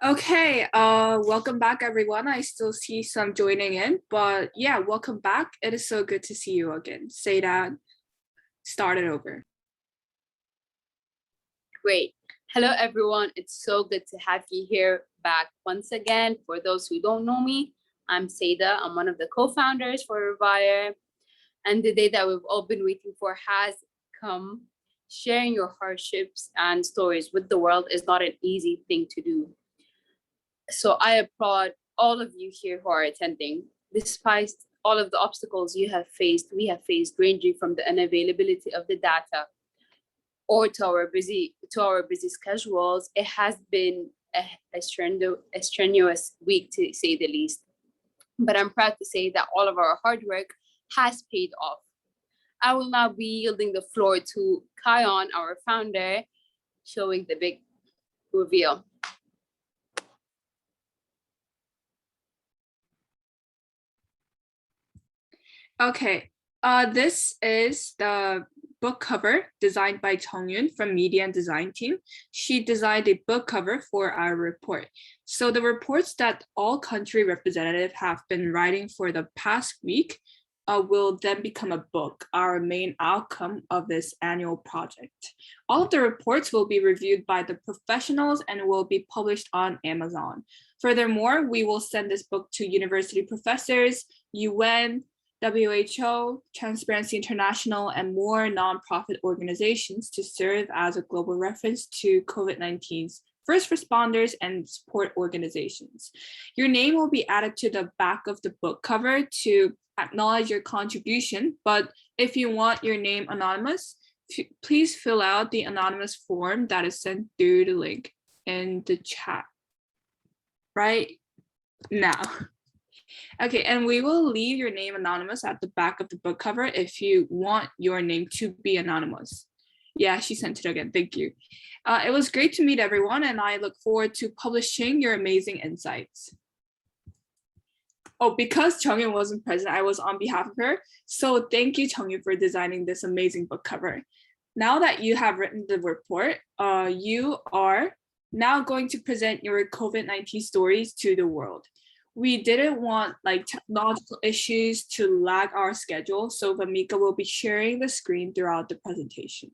Okay, welcome back everyone. I still see some joining in, but yeah, welcome back. It is so good to see you again. Say that, start it over. Great. Hello, everyone. It's so good to have you here back once again. For those who don't know me, I'm Seda. I'm one of the co-founders for Revire. And the day that we've all been waiting for has come. Sharing your hardships and stories with the world is not an easy thing to do. So I applaud all of you here who are attending. Despite all of the obstacles we have faced, ranging from the unavailability of the data or to our busy schedules, it has been a strenuous week, to say the least. But I'm proud to say that all of our hard work has paid off. I will now be yielding the floor to Kion, our founder, showing the big reveal. Okay, this is the book cover designed by Chongyun from Media and Design team. She designed a book cover for our report. So the reports that all country representatives have been writing for the past week will then become a book, our main outcome of this annual project. All of the reports will be reviewed by the professionals and will be published on Amazon. Furthermore, we will send this book to university professors, UN, WHO, Transparency International, and more nonprofit organizations to serve as a global reference to COVID-19's first responders and support organizations. Your name will be added to the back of the book cover to acknowledge your contribution, but if you want your name anonymous, please fill out the anonymous form that is sent through the link in the chat right now. Okay, and we will leave your name anonymous at the back of the book cover if you want your name to be anonymous. Yeah, she sent it again. Thank you. It was great to meet everyone, and I look forward to publishing your amazing insights. Oh, because Chongyun wasn't present, I was on behalf of her. So thank you, Chongyun, for designing this amazing book cover. Now that you have written the report, you are now going to present your COVID-19 stories to the world. We didn't want technological issues to lag our schedule, so Vamika will be sharing the screen throughout the presentation.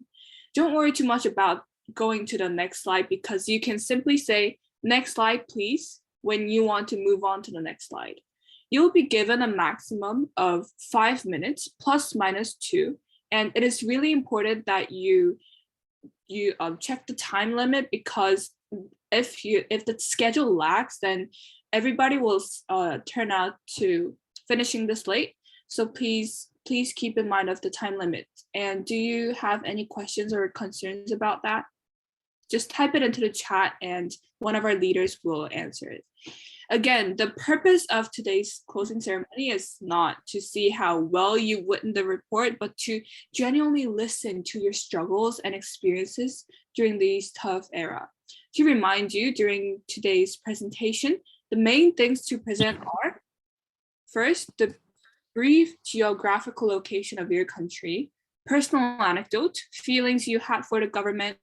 Don't worry too much about going to the next slide because you can simply say, next slide, please, when you want to move on to the next slide. You'll be given a maximum of 5 minutes, plus minus 2, and it is really important that you check the time limit because if the schedule lags, then everybody will turn out to finishing this late. So please keep in mind of the time limit. And do you have any questions or concerns about that? Just type it into the chat and one of our leaders will answer it. Again, the purpose of today's closing ceremony is not to see how well you've written the report, but to genuinely listen to your struggles and experiences during these tough era. To remind you, during today's presentation, the main things to present are, first, the brief geographical location of your country, personal anecdote, feelings you had for the government,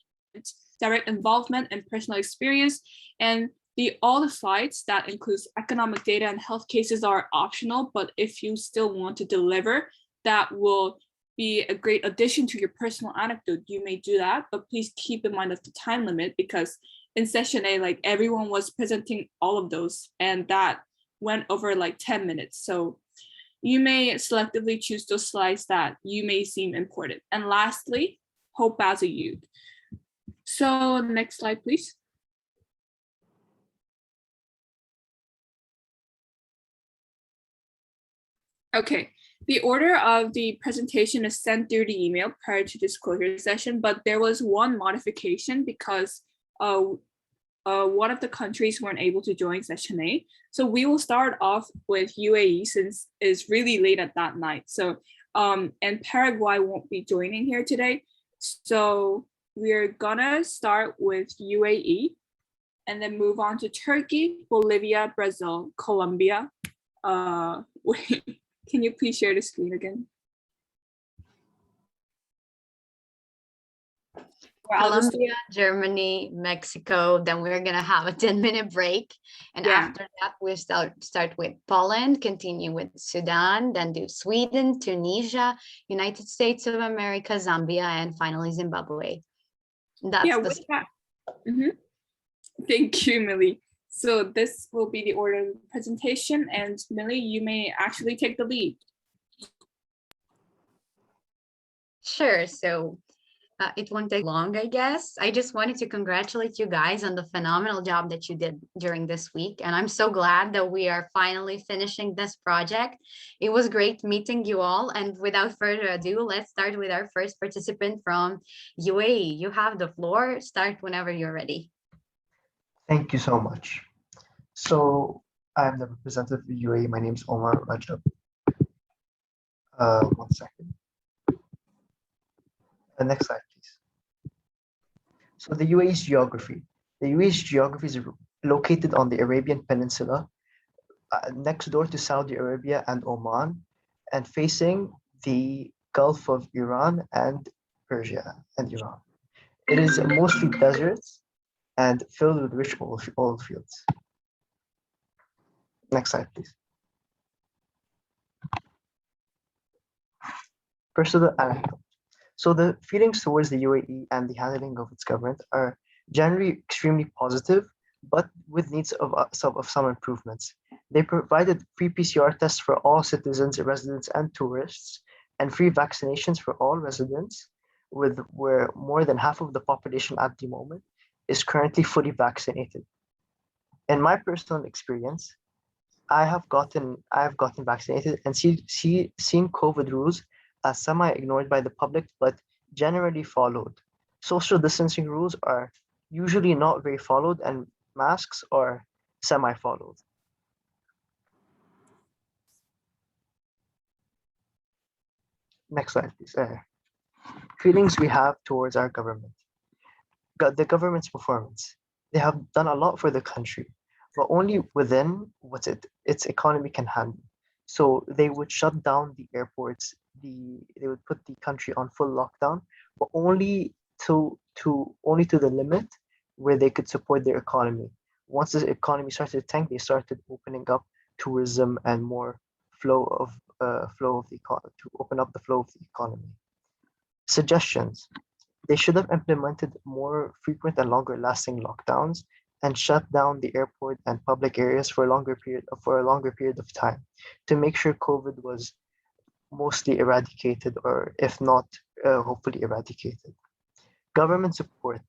direct involvement and personal experience, and all the slides that includes economic data and health cases are optional, but if you still want to deliver, that will be a great addition to your personal anecdote. You may do that, but please keep in mind of the time limit because in session A, everyone was presenting all of those and that went over 10 minutes. So you may selectively choose those slides that you may seem important. And lastly, hope as a youth. So next slide, please. Okay, the order of the presentation is sent through the email prior to disclosure session, but there was one modification because one of the countries weren't able to join session A. So we will start off with UAE since it's really late at that night. So, and Paraguay won't be joining here today. So we're gonna start with UAE and then move on to Turkey, Bolivia, Brazil, Colombia. Wait, can you please share the screen again? I'll just, Colombia, Germany, Mexico. Then we're gonna have a 10-minute break, and yeah. after that we start with Poland, continue with Sudan, then do Sweden, Tunisia, United States of America, Zambia, and finally Zimbabwe. That's Yeah, the with that. Mhm. Thank you, Millie. So this will be the order of the presentation, and Millie, you may actually take the lead. Sure. So it won't take long, I guess. I just wanted to congratulate you guys on the phenomenal job that you did during this week. And I'm so glad that we are finally finishing this project. It was great meeting you all. And without further ado, let's start with our first participant from UAE. You have the floor. Start whenever you're ready. Thank you so much. So I'm the representative of UAE. My name is Omar Rajab. 1 second. The next slide, please. So the UAE's geography. The UAE's geography is located on the Arabian Peninsula, next door to Saudi Arabia and Oman, and facing the Gulf of Iran and Persia and Iran. It is mostly deserts and filled with rich oil fields. Next slide, please. Personal anecdote. So the feelings towards the UAE and the handling of its government are generally extremely positive, but with needs of some improvements. They provided free PCR tests for all citizens, residents, and tourists, and free vaccinations for all residents, where more than half of the population at the moment is currently fully vaccinated. In my personal experience, I have gotten vaccinated and seen COVID rules as semi-ignored by the public, but generally followed. Social distancing rules are usually not very followed, and masks are semi-followed. Next slide, please. Feelings we have towards our government. The government's performance. They have done a lot for the country, but only within what its economy can handle. So they would shut down the airports. They would put the country on full lockdown, but only to the limit where they could support their economy. Once the economy started to tank, they started opening up tourism and more flow of the economy to open up the flow of the economy. Suggestions: they should have implemented more frequent and longer lasting lockdowns and shut down the airport and public areas for a longer period of time to make sure COVID was mostly eradicated, or if not, hopefully eradicated. Government support.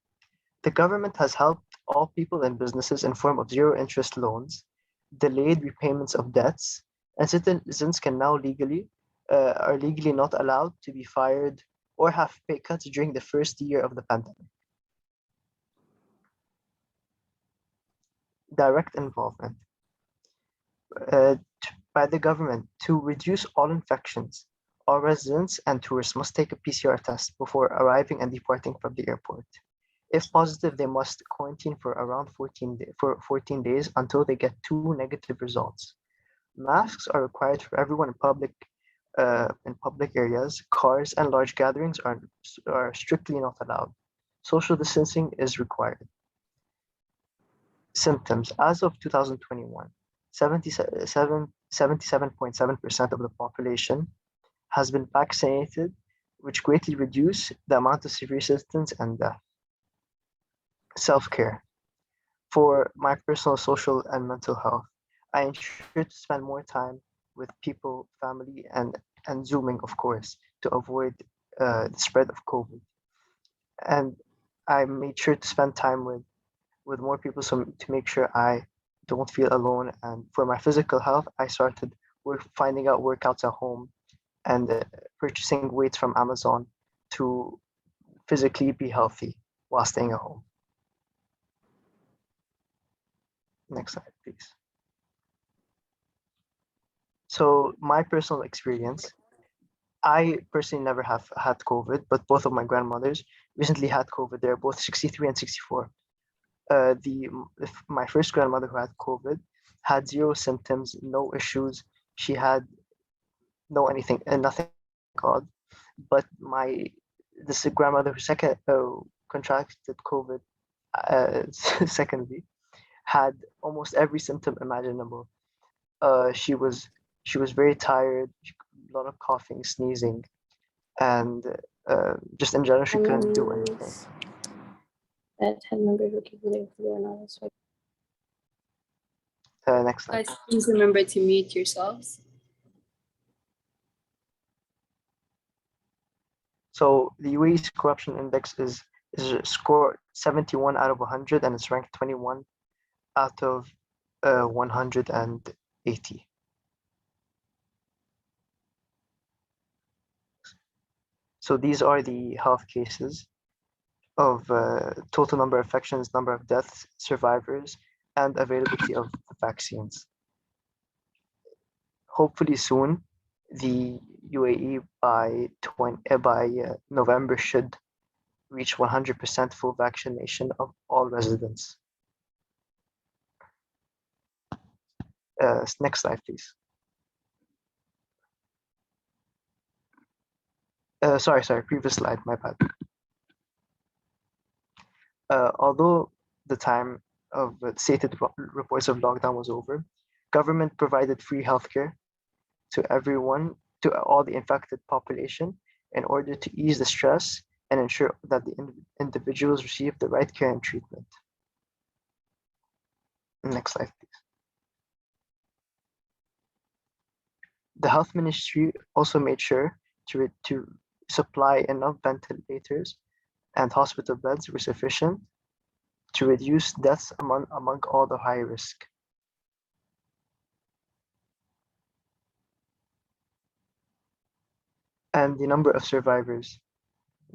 The government has helped all people and businesses in form of zero interest loans, delayed repayments of debts, and citizens can now are legally not allowed to be fired or have pay cuts during the first year of the pandemic. Direct involvement by the government to reduce all infections. All residents and tourists must take a PCR test before arriving and departing from the airport. If positive, they must quarantine for around 14 days until they get 2 negative results. Masks are required for everyone in public areas. Cars and large gatherings are strictly not allowed. Social distancing is required. Symptoms. As of 2021, 77.7% of the population has been vaccinated, which greatly reduce the amount of severe symptoms and death. Self-care. For my personal, social, and mental health, I ensure to spend more time with people, family, and Zooming, of course, to avoid the spread of COVID. And I made sure to spend time with more people to make sure I don't feel alone. And for my physical health, I started finding out workouts at home and purchasing weights from Amazon to physically be healthy while staying at home. Next slide, please. So my personal experience, I personally never have had COVID, but both of my grandmothers recently had COVID. They're both 63 and 64. My first grandmother who had COVID had zero symptoms, no issues. She had nothing, God. But this grandmother who contracted COVID, secondly, had almost every symptom imaginable. She was very tired, a lot of coughing, sneezing, and just in general, she couldn't do anything. That had members who keep their flu and all this. Next slide. Guys, please remember to mute yourselves. So the UAE's corruption index is scored 71 out of 100, and it's ranked 21 out of 180. So these are the health cases of total number of infections, number of deaths, survivors, and availability of the vaccines. Hopefully soon, the UAE by November should reach 100% full vaccination of all residents. Next slide, please. Sorry, previous slide, my bad. Although the time of stated reports of lockdown was over, government provided free healthcare to everyone, to all the infected population, in order to ease the stress and ensure that the individuals receive the right care and treatment. Next slide, please. The health ministry also made sure to supply enough ventilators and hospital beds were sufficient to reduce deaths among all the high risk. And the number of survivors.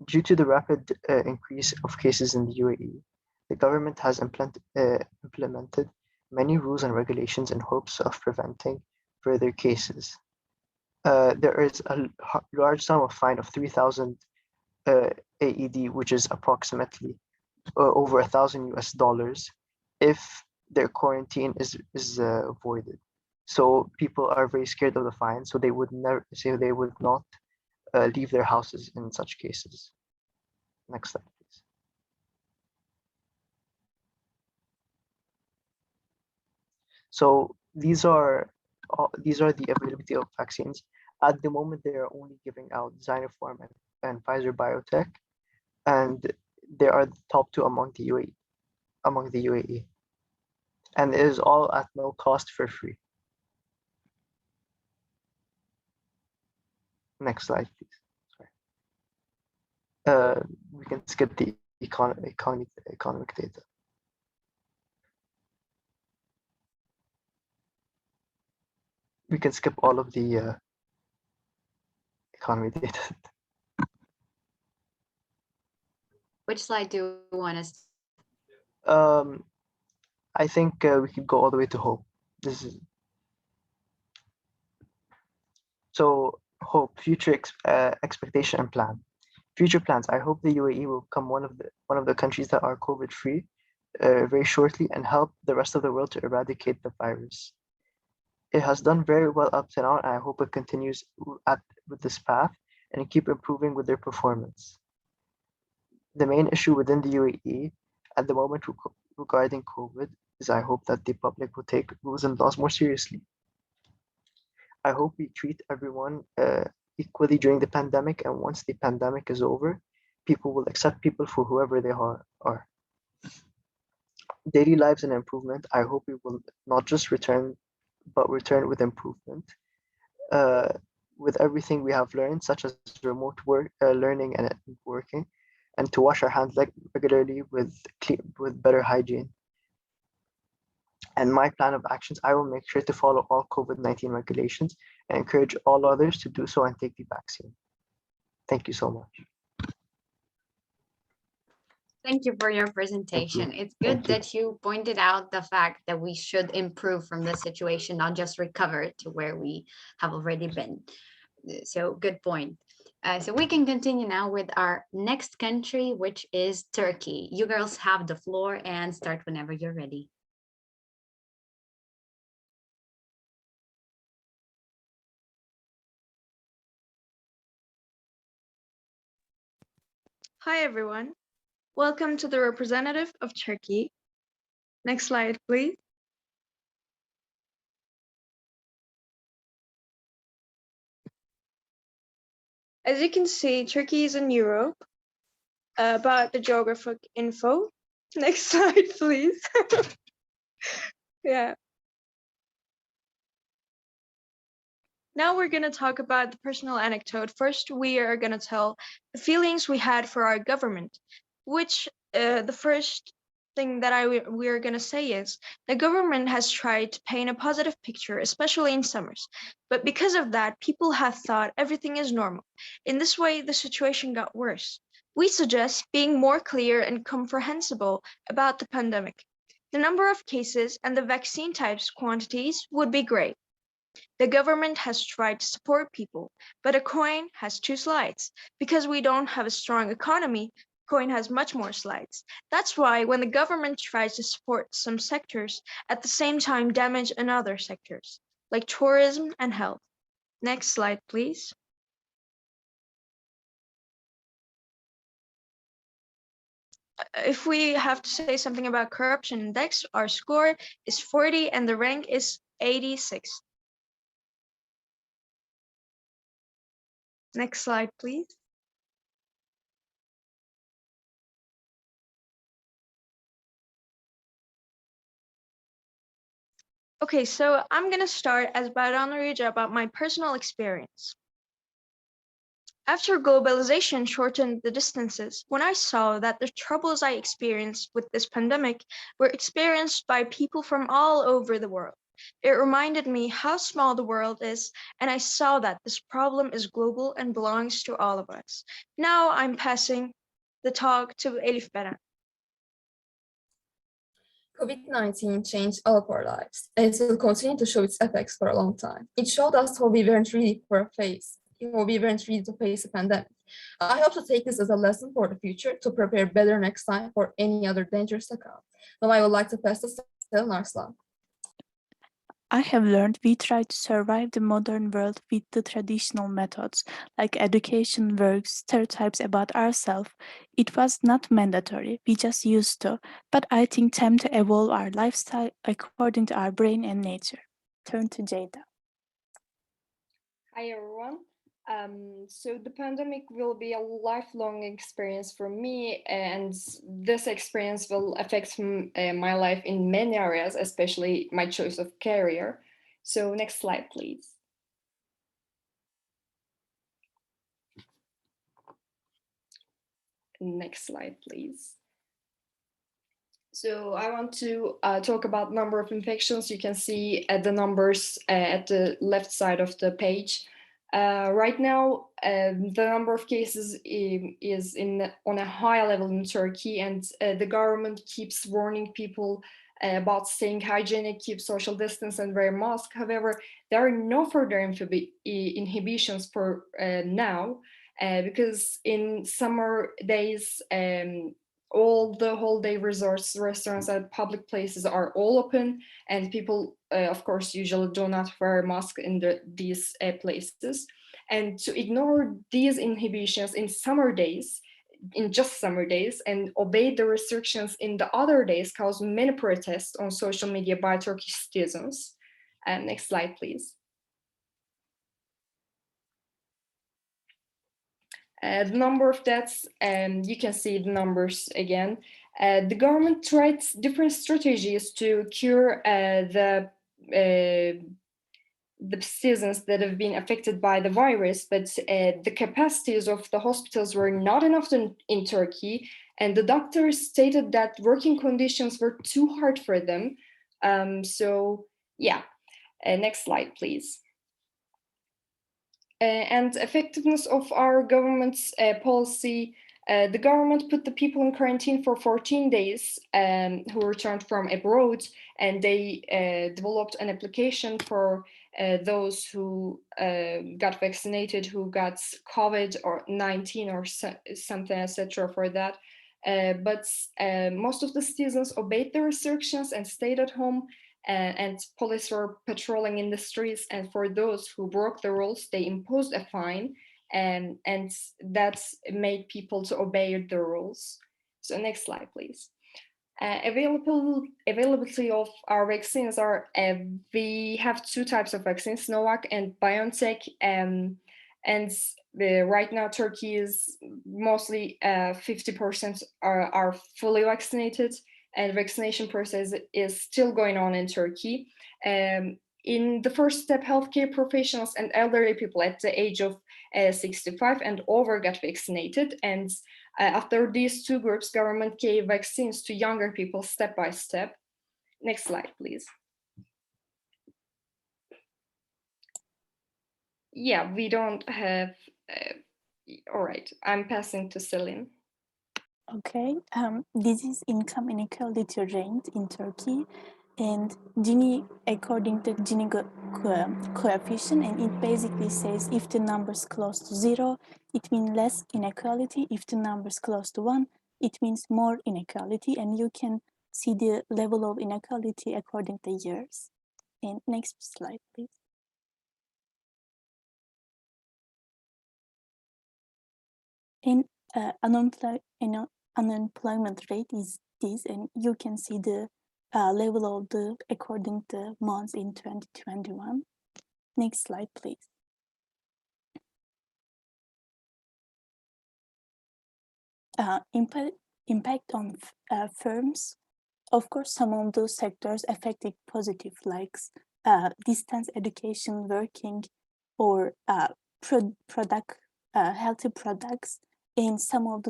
Due to the rapid increase of cases in the UAE, the government has implemented many rules and regulations in hopes of preventing further cases. There is a large sum of fine of 3,000 AED, which is approximately over $1,000 if their quarantine is avoided. So people are very scared of the fine, so they would not leave their houses in such cases. Next slide, please. So these are the availability of vaccines. At the moment, they are only giving out Sinopharm and Pfizer Biotech, and they are the top two among the UAE. And it is all at no cost, for free. Next slide, please. Sorry. We can skip the economic data. We can skip all of the economy data. Which slide do you want us? I think we could go all the way to hope. This is so hope, future expectation and plan. Future plans. I hope the UAE will become one of the countries that are COVID free very shortly and help the rest of the world to eradicate the virus. It has done very well up to now, and I hope it continues with this path and keep improving with their performance. The main issue within the UAE at the moment regarding COVID is I hope that the public will take rules and laws more seriously. I hope we treat everyone equally during the pandemic, and once the pandemic is over, people will accept people for whoever they are. Daily lives and improvement. I hope we will not just return, but return with improvement. With everything we have learned, such as remote work, learning and working, and to wash our hands regularly with better hygiene. And my plan of actions, I will make sure to follow all COVID-19 regulations and encourage all others to do so and take the vaccine. Thank you so much. Thank you for your presentation. It's good that you pointed out the fact that we should improve from this situation, not just recover to where we have already been. So good point. So we can continue now with our next country, which is Turkey. You girls have the floor and start whenever you're ready. Hi everyone. Welcome to the representative of Turkey. Next slide, please. As you can see, Turkey is in Europe. About the geographic info. Next slide, please. Yeah. Now we're going to talk about the personal anecdote. First, we are going to tell the feelings we had for our government, which the first thing that we are going to say is the government has tried to paint a positive picture, especially in summers. But because of that, people have thought everything is normal. In this way, the situation got worse. We suggest being more clear and comprehensible about the pandemic. The number of cases and the vaccine types quantities would be great. The government has tried to support people, but a coin has two sides. Because we don't have a strong economy, coin has much more sides. That's why when the government tries to support some sectors, at the same time damage another sectors, like tourism and health. Next slide, please. If we have to say something about corruption index, our score is 40 and the rank is 86. Next slide, please. Okay, so I'm gonna start as Bayram about my personal experience. After globalization shortened the distances, when I saw that the troubles I experienced with this pandemic were experienced by people from all over the world, it reminded me how small the world is, and I saw that this problem is global and belongs to all of us. Now I'm passing the talk to Elif Beren. COVID-19 changed all of our lives, and it will continue to show its effects for a long time. It showed us how we weren't ready to face a pandemic. I hope to take this as a lesson for the future to prepare better next time for any other dangers to come. Now I would like to pass the still Narslan. I have learned we try to survive the modern world with the traditional methods, like education works, stereotypes about ourselves. It was not mandatory, we just used to, but I think time to evolve our lifestyle according to our brain and nature. Turn to Jada. Hi everyone. So the pandemic will be a lifelong experience for me, and this experience will affect my life in many areas, especially my choice of career. So next slide, please. Next slide, please. So I want to talk about number of infections. You can see the numbers at the left side of the page. Right now, the number of cases is on a high level in Turkey, and the government keeps warning people about staying hygienic, keep social distance, and wear mask. However, there are no further inhibitions for now, because in summer days, all the holiday resorts, restaurants, and public places are all open, and people, of course, usually do not wear masks in these places. And to ignore these inhibitions in summer days, in just summer days, and obey the restrictions in the other days caused many protests on social media by Turkish citizens. Next slide, please. The number of deaths, you can see the numbers again. The government tried different strategies to cure the citizens that have been affected by the virus, but the capacities of the hospitals were not enough in Turkey, and the doctors stated that working conditions were too hard for them. So yeah, next slide, please. And effectiveness of our government's policy, the government put the people in quarantine for 14 days who returned from abroad, and they developed an application for those who got vaccinated, who got COVID or 19 or something, etc. for that. But most of the citizens obeyed the restrictions and stayed at home. And police were patrolling in the streets, and for those who broke the rules, they imposed a fine, and that made people to obey the rules. So next slide, please. Availability of our vaccines are, we have two types of vaccines, Sinovac and BioNTech, and right now Turkey is mostly 50% are fully vaccinated, and vaccination process is still going on in Turkey. In the first step, healthcare professionals and elderly people at the age of 65 and over got vaccinated, and after these two groups, government gave vaccines to younger people step by step. Next slide, please. Yeah, we don't have, all right, I'm passing to Celine. Okay, this is income inequality rate in Turkey, and Gini, according to Gini coefficient, and it basically says if the number's close to 0, it means less inequality. If the number's close to 1, it means more inequality, and you can see the level of inequality according to years. And next slide, please. And unemployment rate is this, and you can see the level of the according to months in 2021. Next slide, please. Impact on firms. Of course, some of those sectors affected positive, like distance education, working, or healthy products. In some of the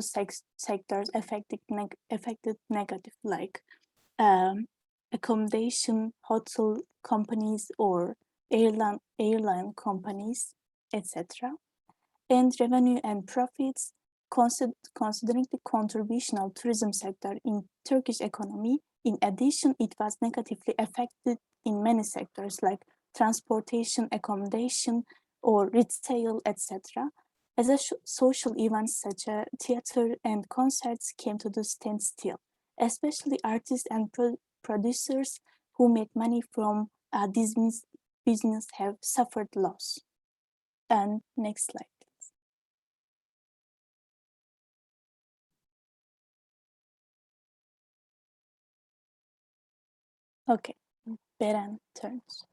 sectors affected negative, like accommodation, hotel companies, or airline companies, etc. And revenue and profits, considering the contribution of tourism sector in Turkish economy. In addition, it was negatively affected in many sectors like transportation, accommodation, or retail, etc. As a social events such as theater and concerts came to the standstill, especially artists and producers who made money from this business have suffered loss. And next slide, please. Okay, Beren turns.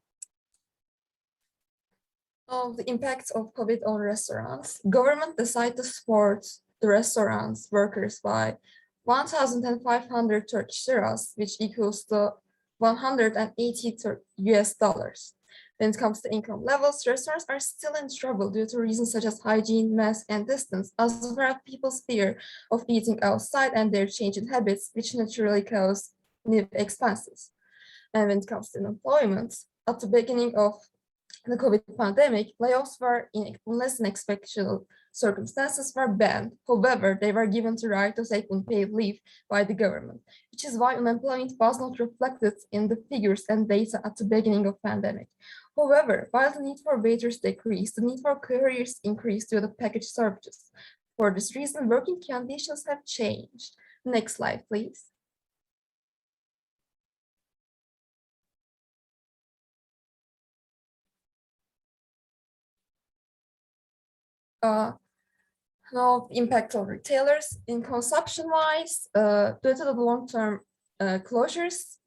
Of the impact of COVID on restaurants, government decided to support the restaurants workers by 1,500 Turkish liras, which equals to $180 US. When it comes to income levels, restaurants are still in trouble due to reasons such as hygiene, mask, and distance, as well as people's fear of eating outside and their changing habits, which naturally cause new expenses. And when it comes to employment, at the beginning of the COVID pandemic, layoffs were in less than expected circumstances were banned. However, they were given the right to take unpaid leave by the government, which is why unemployment was not reflected in the figures and data at the beginning of pandemic. However, while the need for waiters decreased, the need for couriers increased due to package services. For this reason, working conditions have changed. Next slide, please. Now, impact on retailers in consumption-wise, due to the long-term closures,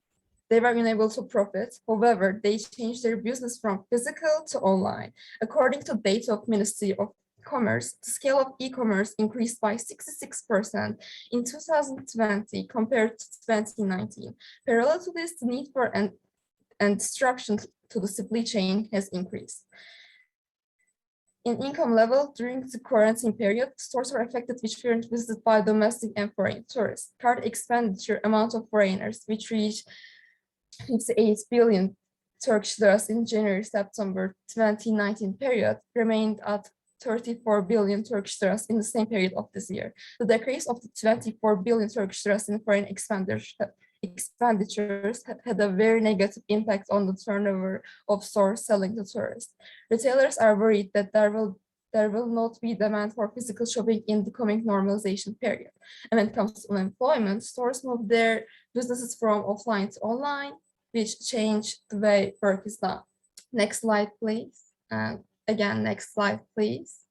they were unable to profit. However, they changed their business from physical to online. According to data of Ministry of Commerce, the scale of e-commerce increased by 66% in 2020 compared to 2019. Parallel to this, the need for and disruption to the supply chain has increased. In income level, during the quarantine period, stores are affected which weren't visited by domestic and foreign tourists. Card expenditure amount of foreigners, which reached 58 billion Turkish liras in January-September 2019 period, remained at 34 billion Turkish liras in the same period of this year. The decrease of the 24 billion Turkish liras in foreign expenditures had a very negative impact on the turnover of stores selling to tourists. Retailers are worried that there will not be demand for physical shopping in the coming normalization period. And when it comes to unemployment, stores move their businesses from offline to online, which changed the way work is done. Next slide, please. And again, next slide, please.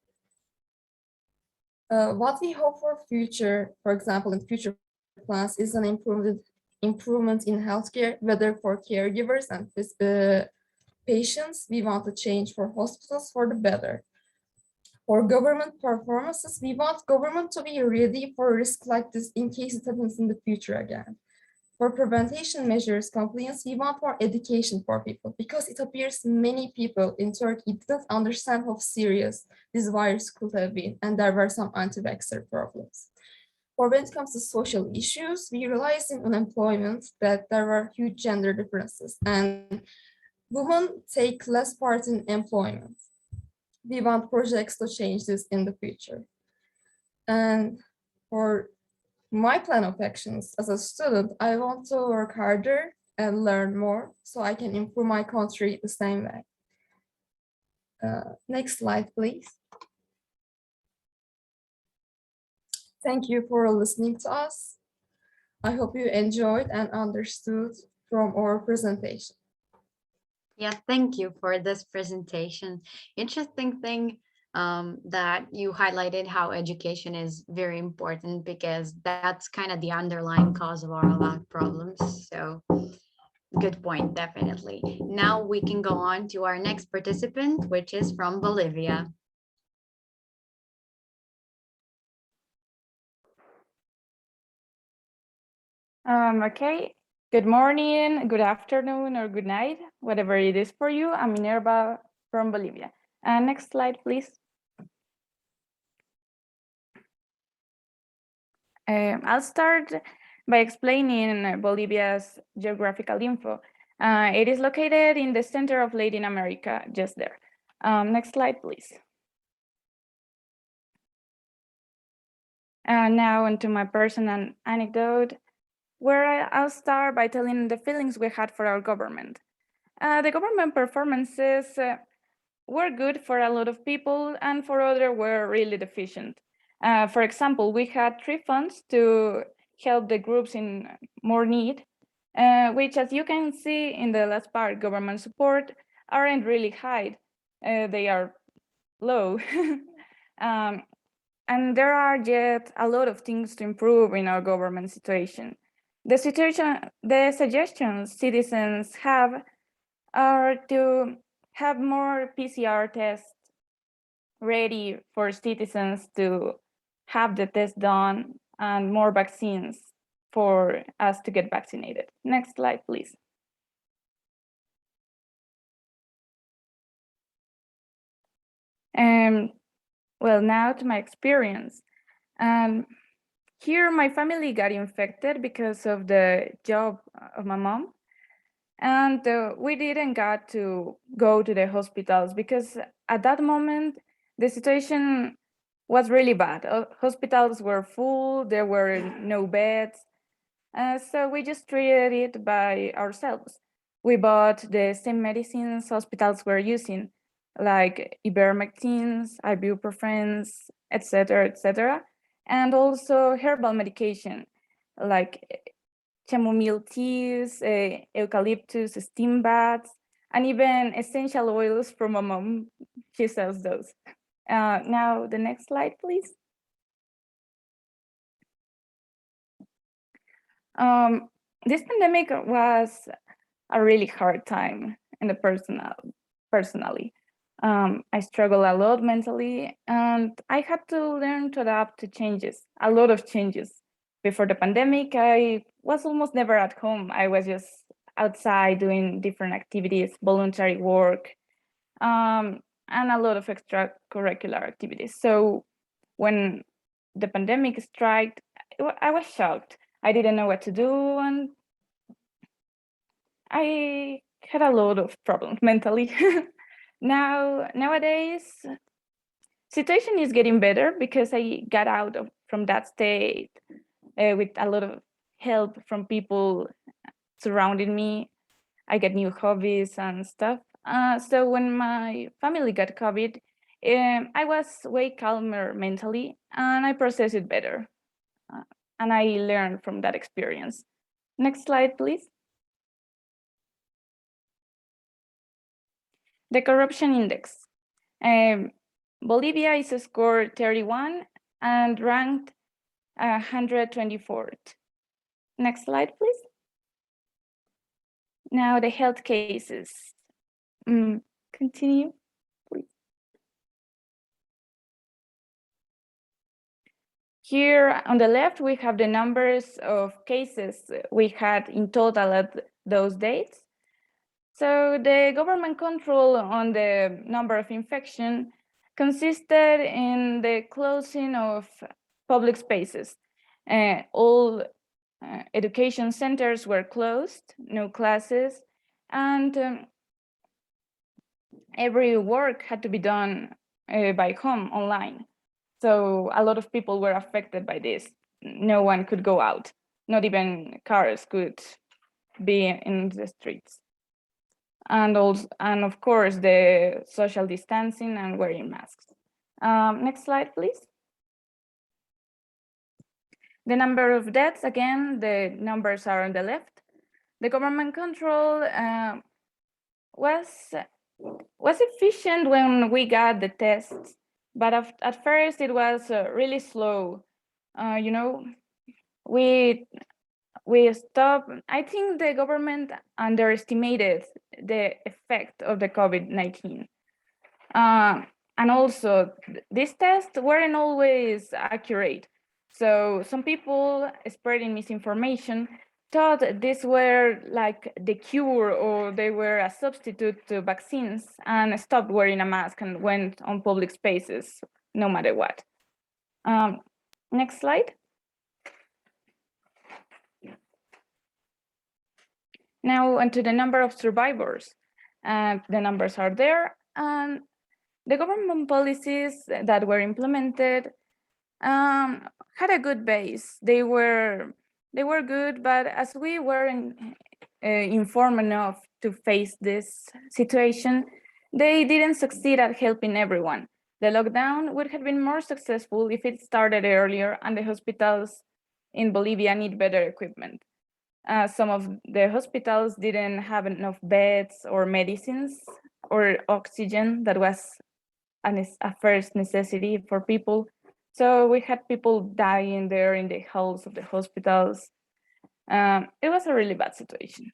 What we hope for future, for example, in future plans is an improvement in healthcare, whether for caregivers and patients. We want to change for hospitals for the better. For government performances, we want government to be ready for a risk like this in case it happens in the future again. For prevention measures compliance, we want more education for people because it appears many people in Turkey didn't understand how serious this virus could have been, and there were some anti-vaxxer problems. For when it comes to social issues, we realized in unemployment that there were huge gender differences and women take less part in employment. We want projects to change this in the future. And for my plan of actions as a student, I want to work harder and learn more so I can improve my country the same way. Next slide, please. Thank you for listening to us. I hope you enjoyed and understood from our presentation. Yeah, thank you for this presentation. Interesting thing that you highlighted how education is very important because that's kind of the underlying cause of our life problems. So good point, definitely. Now we can go on to our next participant, which is from Bolivia. Okay, good morning, good afternoon, or good night, whatever it is for you. I'm Minerva from Bolivia. Next slide, please. I'll start by explaining Bolivia's geographical info. It is located in the center of Latin America, just there. Next slide, please. Now onto my personal anecdote, where I'll start by telling the feelings we had for our government. The government performances were good for a lot of people and for others were really deficient. For example, we had 3 funds to help the groups in more need, which as you can see in the last part, government support aren't really high, they are low. And there are yet a lot of things to improve in our government situation. The suggestions citizens have are to have more PCR tests ready for citizens to have the test done and more vaccines for us to get vaccinated. Next slide, please. Well, now to my experience. Here, my family got infected because of the job of my mom. And we didn't get to go to the hospitals because at that moment, the situation was really bad. Hospitals were full, there were no beds. So we just treated it by ourselves. We bought the same medicines hospitals were using, like ivermectins, ibuprofens, etc., and also herbal medication, like chamomile teas, eucalyptus steam baths, and even essential oils from my mom. She sells those. Now the next slide, please. This pandemic was a really hard time in the personally. I struggle a lot mentally, and I had to learn to adapt to changes, a lot of changes. Before the pandemic, I was almost never at home. I was just outside doing different activities, voluntary work, and a lot of extracurricular activities. So when the pandemic struck, I was shocked. I didn't know what to do, and I had a lot of problems mentally. Nowadays, situation is getting better because I got out from that state with a lot of help from people surrounding me. I get new hobbies and stuff. So when my family got COVID, I was way calmer mentally and I processed it better. And I learned from that experience. Next slide, please. The corruption index. Bolivia is scored 31 and ranked 124th. Next slide, please. Now the health cases. Continue, please. Here on the left, we have the numbers of cases we had in total at those dates. So the government control on the number of infection consisted in the closing of public spaces. All education centers were closed, no classes, and every work had to be done by home online. So a lot of people were affected by this. No one could go out, not even cars could be in the streets. And of course, the social distancing and wearing masks. Next slide, please. The number of deaths, again, the numbers are on the left. The government control was efficient when we got the tests, but at first it was really slow. You know, we stopped. I think the government underestimated the effect of the COVID-19. And also, these tests weren't always accurate. So some people spreading misinformation thought these were like the cure or they were a substitute to vaccines and stopped wearing a mask and went on public spaces no matter what. Next slide. Now onto the number of survivors. The numbers are there, and the government policies that were implemented had a good base. They were good, but as we weren't informed enough to face this situation, they didn't succeed at helping everyone. The lockdown would have been more successful if it started earlier, and the hospitals in Bolivia need better equipment. Some of the hospitals didn't have enough beds or medicines or oxygen that was a first necessity for people. So we had people dying there in the halls of the hospitals. It was a really bad situation.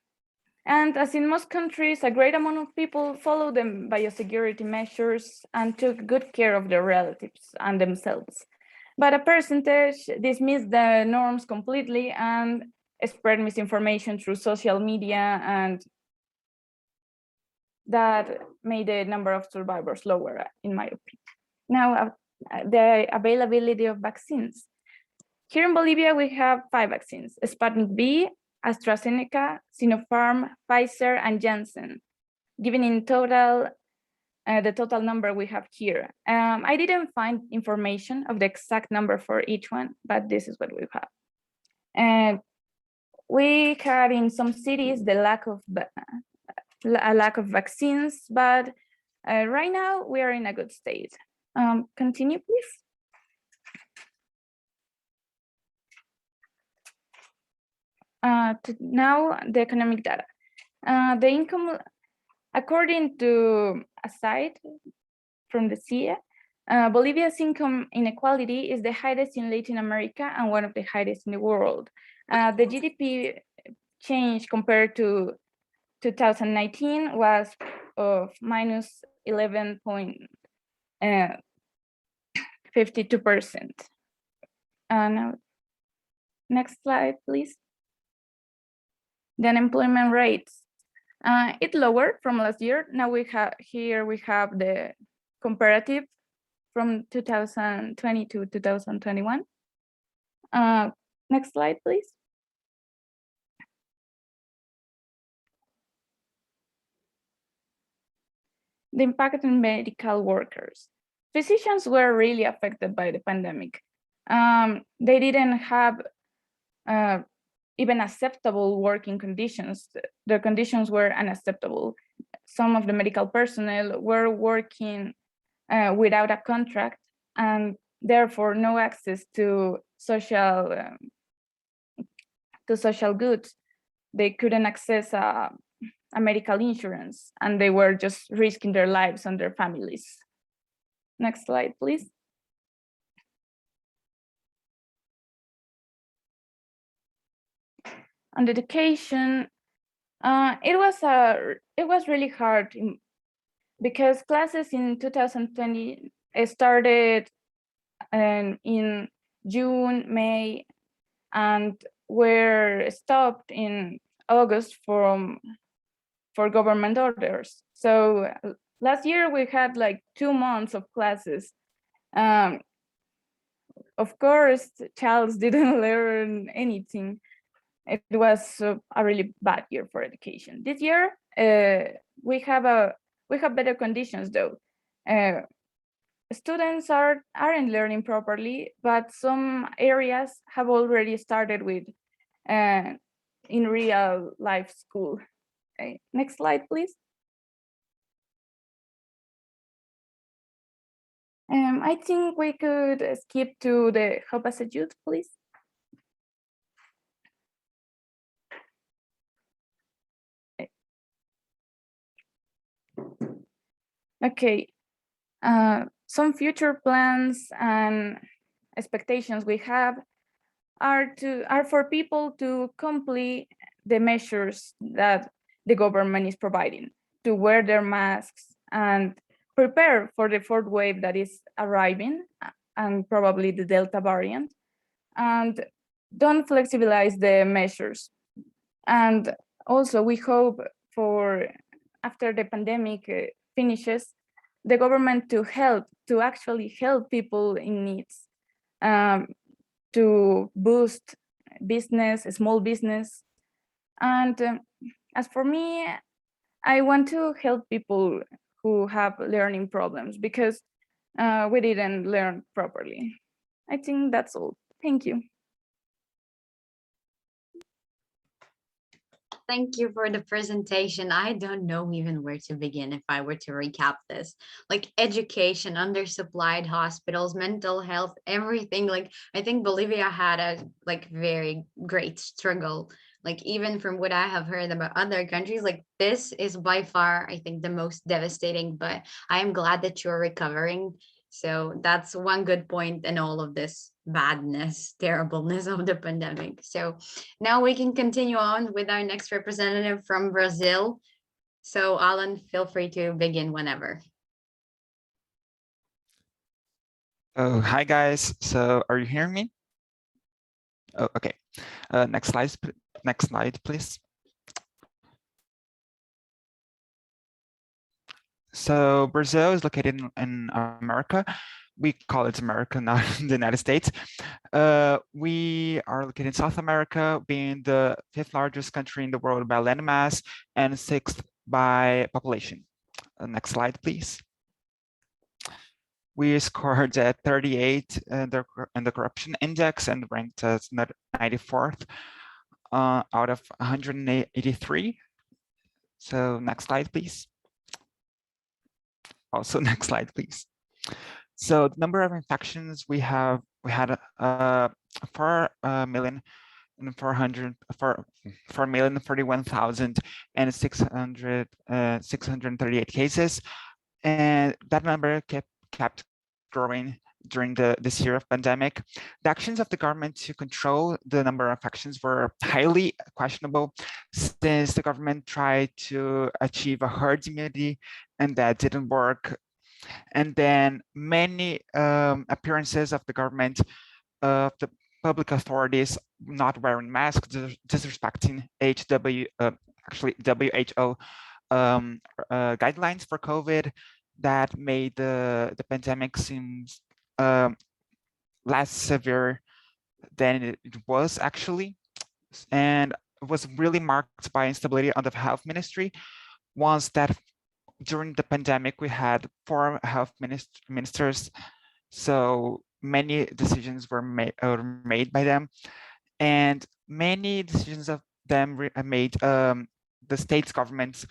And as in most countries, a great amount of people followed the biosecurity measures and took good care of their relatives and themselves. But a percentage dismissed the norms completely and spread misinformation through social media, and that made the number of survivors lower, in my opinion. Now, the availability of vaccines. Here in Bolivia, we have 5 vaccines: Sputnik V, AstraZeneca, Sinopharm, Pfizer, and Janssen, giving in total the total number we have here. I didn't find information of the exact number for each one, but this is what we have. And we had in some cities a lack of vaccines, but right now we are in a good state. Continue, please. Now the economic data. The income, according to a site from the CIE, Bolivia's income inequality is the highest in Latin America and one of the highest in the world. The GDP change compared to 2019 was of minus 11.52%. Now, next slide, please. The unemployment rates. It lowered from last year. Now we have the comparative from 2020 to 2021. Next slide, please. The impact on medical workers. Physicians were really affected by the pandemic. They didn't have even acceptable working conditions. Their conditions were unacceptable. Some of the medical personnel were working without a contract and therefore no access to social goods. They couldn't access a medical insurance, and they were just risking their lives and their families. Next slide, please. On education, it was really hard because classes in 2020 started in June, May, and were stopped in August for government orders. So last year we had like 2 months of classes. Of course, Charles didn't learn anything. It was a really bad year for education. This year, we have better conditions though. Students aren't learning properly, but some areas have already started with in real life school. Okay, next slide, please. I think we could skip to the help as a youth, please. Okay, some future plans and expectations we have are for people to complete the measures that the government is providing, to wear their masks and prepare for the fourth wave that is arriving and probably the Delta variant, and don't flexibilize the measures. And also we hope for after the pandemic finishes, the government to actually help people in needs, to boost business, small business. And as for me, I want to help people who have learning problems because we didn't learn properly. I think that's all. Thank you. Thank you for the presentation. I don't know even where to begin if I were to recap this. Like education, undersupplied hospitals, mental health, everything. Like I think Bolivia had a like very great struggle. Like even from what I have heard about other countries, like this is by far, I think, the most devastating, but I am glad that you're recovering. So that's one good point in all of this badness, terribleness of the pandemic. So now we can continue on with our next representative from Brazil. So Alan, feel free to begin whenever. Oh, hi guys. So are you hearing me? Oh, okay. Next slide, please. So Brazil is located in America. We call it America, not the United States. We are located in South America, being the 5th largest country in the world by landmass and 6th by population. Next slide, please. We scored at 38 in the corruption index and ranked as 94th out of 183. So next slide, please. Also, next slide, please. So the number of infections we had 4,041,638 cases, and that number kept growing during this year of pandemic. The actions of the government to control the number of infections were highly questionable, since the government tried to achieve a herd immunity and that didn't work. And then many appearances of the government, of the public authorities not wearing masks, disrespecting WHO guidelines for COVID, that made the pandemic seem less severe than it was actually. And it was really marked by instability on the health ministry. Once that during the pandemic, we had 4 health ministers, so many decisions were made by them, and many decisions of them made the state's governments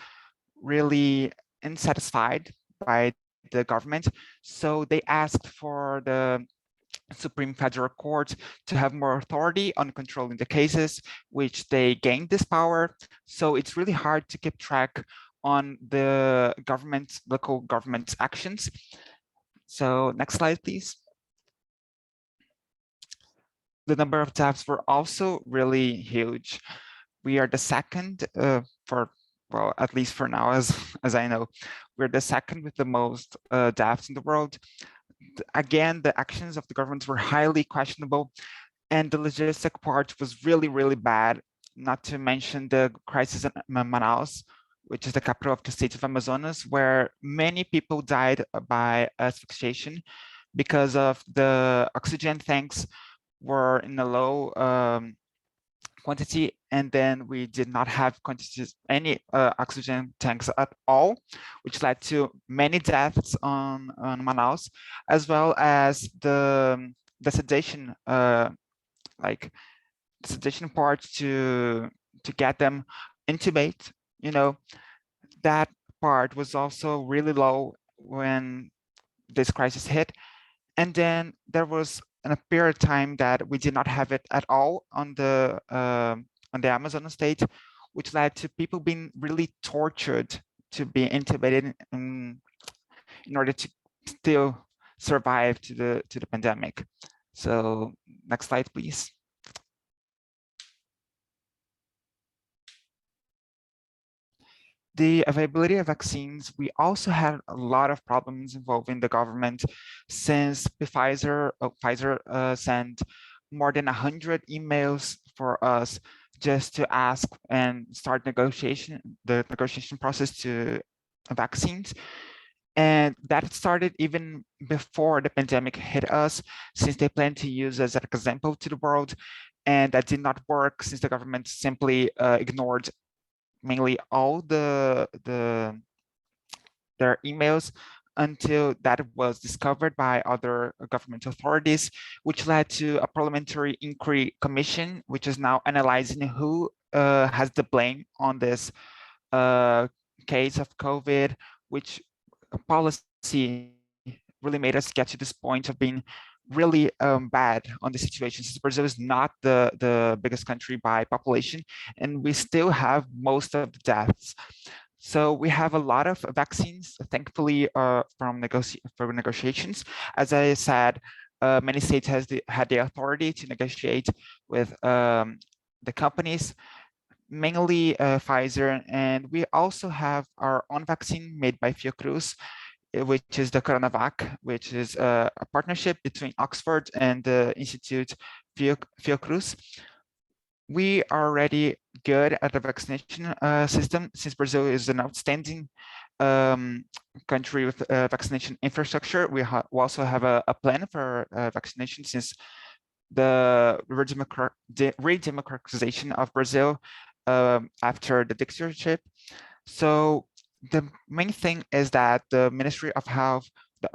really unsatisfied by the government. So they asked for the Supreme Federal Court to have more authority on controlling the cases, which they gained this power. So it's really hard to keep track on the local government's actions. So next slide, please. The number of deaths were also really huge. We are the second well, at least for now, as I know, we're the second with the most deaths in the world. Again, the actions of the governments were highly questionable, and the logistic part was really, really bad. Not to mention the crisis in Manaus, which is the capital of the state of Amazonas, where many people died by asphyxiation because of the oxygen tanks were in a low quantity, and then we did not have any oxygen tanks at all, which led to many deaths on Manaus, as well as the sedation, like the sedation part to get them intubate. You know, that part was also really low when this crisis hit. And then there was a period of time that we did not have it at all on the Amazon state, which led to people being really tortured to be intubated in order to still survive to the pandemic. So next slide, please. The availability of vaccines, we also had a lot of problems involving the government, since Pfizer sent more than 100 emails for us just to ask and start the negotiation process to vaccines. And that started even before the pandemic hit us, since they planned to use us as an example to the world. And that did not work, since the government simply ignored mainly all their emails until that was discovered by other government authorities, which led to a parliamentary inquiry commission, which is now analyzing who has the blame on this case of COVID, which policy really made us get to this point of being really bad on the situation, since Brazil is not the biggest country by population, and we still have most of the deaths. So we have a lot of vaccines, thankfully, from negotiations. As I said, many states had the authority to negotiate with the companies, mainly Pfizer, and we also have our own vaccine made by Fiocruz, which is the Coronavac, which is a partnership between Oxford and the Institute Fiocruz. We are already good at the vaccination system, since Brazil is an outstanding country with vaccination infrastructure. We also have a plan for vaccination, since the re-democratization of Brazil after the dictatorship. So the main thing is that the Ministry of Health, the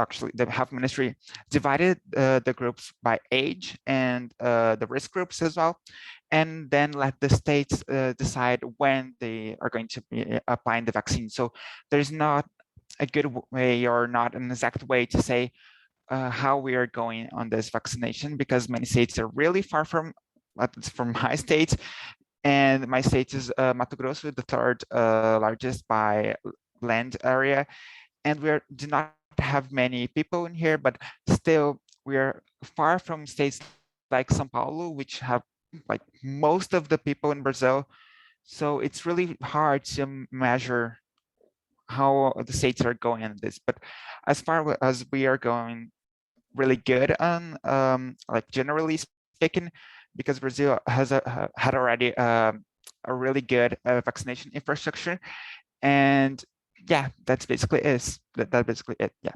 Health Ministry, divided the groups by age and the risk groups as well, and then let the states decide when they are going to be applying the vaccine. So there's not a good way or not an exact way to say how we are going on this vaccination, because many states are really far from my state. And my state is Mato Grosso, the third largest by land area. And we do not have many people in here, but still we are far from states like São Paulo, which have like most of the people in Brazil. So it's really hard to measure how the states are going on this. But as far as we are going really good on, like generally speaking, because Brazil has had already a really good vaccination infrastructure. And yeah, that's basically that's basically it. Yeah.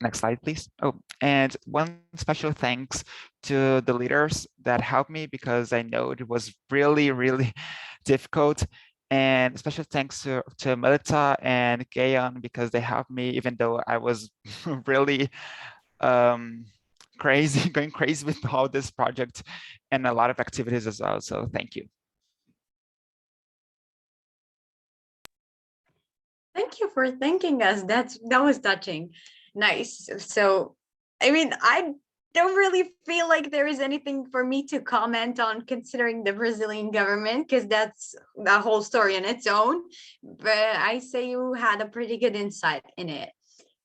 Next slide, please. Oh, and one special thanks to the leaders that helped me, because I know it was really, really difficult. And special thanks to Melita and Gayon, because they helped me, even though I was really crazy, going crazy with all this project and a lot of activities as well. So thank you. Thank you for thanking us. That was touching. Nice. So, I mean, I don't really feel like there is anything for me to comment on, considering the Brazilian government, because that's a whole story in its own. But I say you had a pretty good insight in it.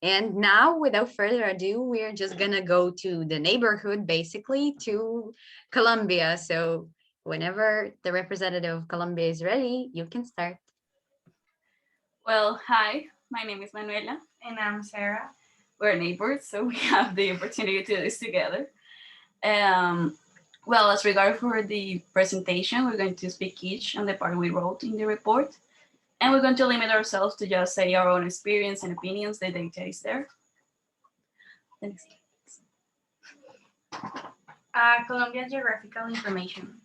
And now, without further ado, we're just gonna go to the neighborhood, basically, to Colombia. So Whenever the representative of Colombia is ready, you can start. Well, hi, my name is Manuela. And I'm Sarah. We're neighbors, so we have the opportunity to do this together. Well, as regard for the presentation, we're going to speak each on the part we wrote in the report. And we're going to limit ourselves to just say our own experience and opinions. The data is there. Thanks. Colombia geographical information.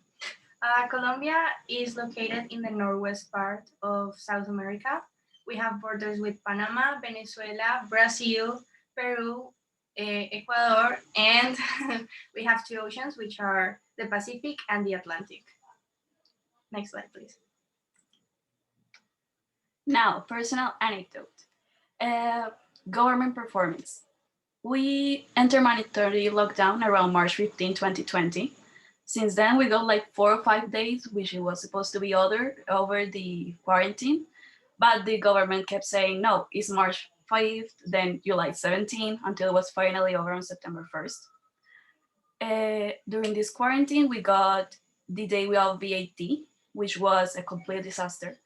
Colombia is located in the northwest part of South America. We have borders with Panama, Venezuela, Brazil, Peru, Ecuador, and we have two oceans, which are the Pacific and the Atlantic. Next slide, please. Now, personal anecdote. Government performance. We entered mandatory lockdown around March 15, 2020. Since then, we got like 4 or 5 days, which it was supposed to be over the quarantine. But the government kept saying, no, it's March 5th, then July 17, until it was finally over on September 1st. During this quarantine, we got the day without VAT, which was a complete disaster.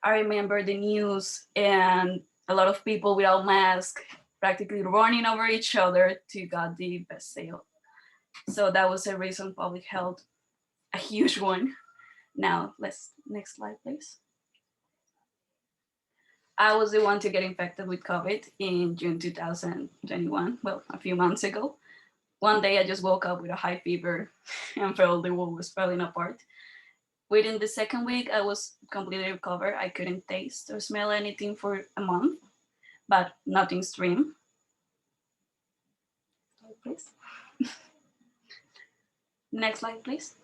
I remember the news and a lot of people without masks, practically running over each other to get the best sale. So that was a reason public health, a huge one. Now, next slide, please. I was the one to get infected with COVID in June 2021, well, a few months ago. One day I just woke up with a high fever and felt the world was falling apart. Within the second week, I was completely recovered. I couldn't taste or smell anything for a month, but nothing extreme. Please. Next slide, please.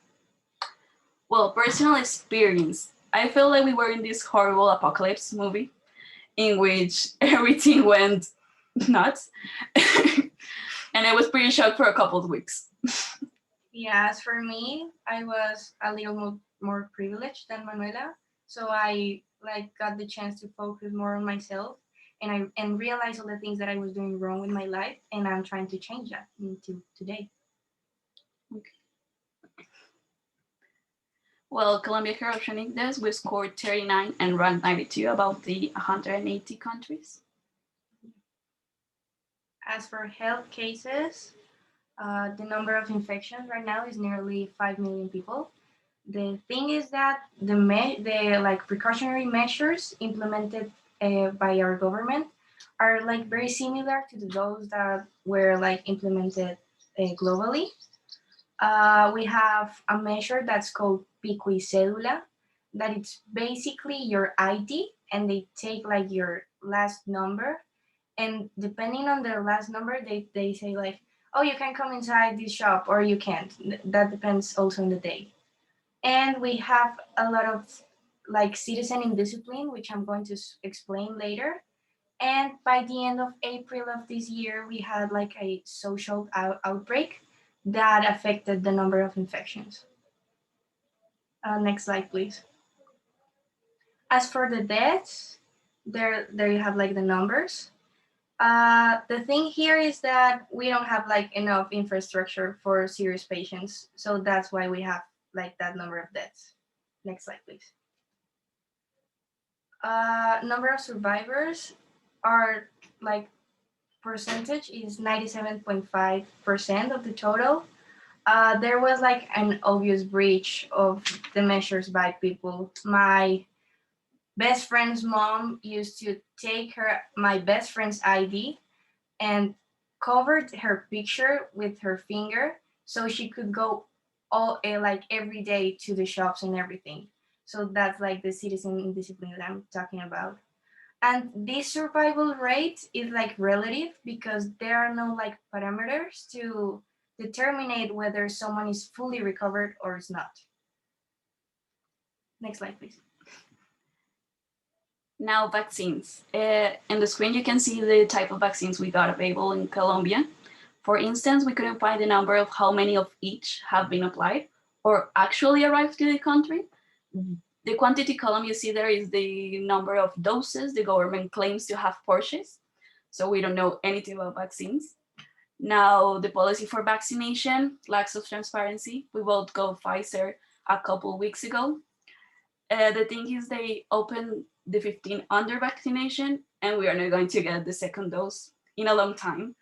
Well, personal experience. I felt like we were in this horrible apocalypse movie in which everything went nuts. And I was pretty shocked for a couple of weeks. Yeah, as for me, I was a little more privileged than Manuela. So I got the chance to focus more on myself and realize all the things that I was doing wrong with my life. And I'm trying to change that into today. Okay. Well, Colombia Corruption Index, we scored 39 and ranked 92 about the 180 countries. As for health cases, the number of infections right now is nearly 5 million people. The thing is that the precautionary measures implemented by our government are very similar to those that were implemented globally. We have a measure that's called Pico y Cédula, that it's basically your ID, and they take your last number, and depending on their last number, they say oh, you can come inside this shop or you can't. That depends also on the day. And we have a lot of citizen indiscipline, which I'm going to explain later. And by the end of April of this year, we had a social outbreak that affected the number of infections. Next slide, please. As for the deaths, there you have the numbers. The thing here is that we don't have enough infrastructure for serious patients. So that's why we have that number of deaths. Next slide, please. Number of survivors are percentage is 97.5% of the total. There was an obvious breach of the measures by people. My best friend's mom used to take my best friend's ID and covered her picture with her finger so she could go every day to the shops and everything. So that's the citizen discipline that I'm talking about. And this survival rate is relative because there are no parameters to determine whether someone is fully recovered or is not. Next slide, please. Now, vaccines. In the screen, you can see the type of vaccines we got available in Colombia. For instance, we couldn't find the number of how many of each have been applied or actually arrived to the country. The quantity column you see there is the number of doses the government claims to have purchased. So we don't know anything about vaccines. Now, the policy for vaccination lacks of transparency. We both got Pfizer, a couple weeks ago. The thing is they opened the 15 under vaccination, and we are not going to get the second dose in a long time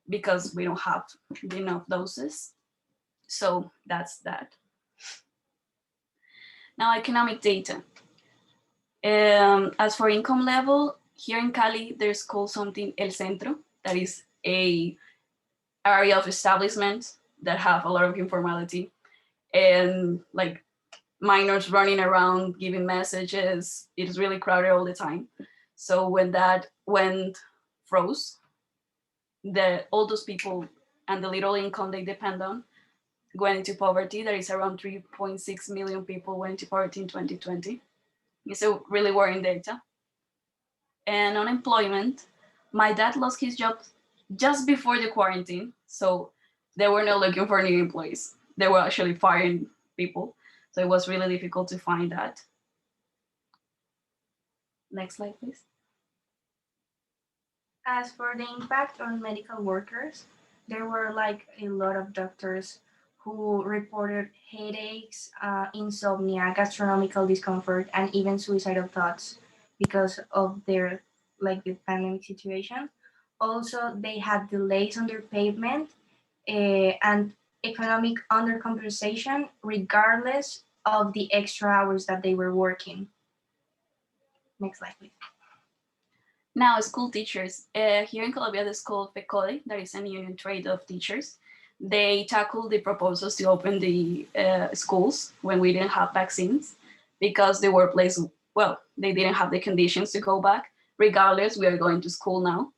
because we don't have enough doses. So that's that. Now, economic data. As for income level, here in Cali, there's called something El Centro, that is a area of establishments that have a lot of informality and like minors running around giving messages. It is really crowded all the time. So when that went froze, all those people and the little income they depend on went into poverty. There is around 3.6 million people went into poverty in 2020. It's a really worrying data. And unemployment, my dad lost his job just before the quarantine. So they were not looking for new employees. They were actually firing people. So it was really difficult to find that. Next slide, please. As for the impact on medical workers, there were like a lot of doctors who reported headaches, insomnia, gastronomical discomfort, and even suicidal thoughts because of their the pandemic situation. Also, they had delays on their payment and economic undercompensation regardless of the extra hours that they were working. Next slide, please. Now, school teachers. Here in Colombia, the school FECODE, that is a union trade of teachers, they tackled the proposals to open the schools when we didn't have vaccines because the workplace, well, they didn't have the conditions to go back. Regardless, we are going to school now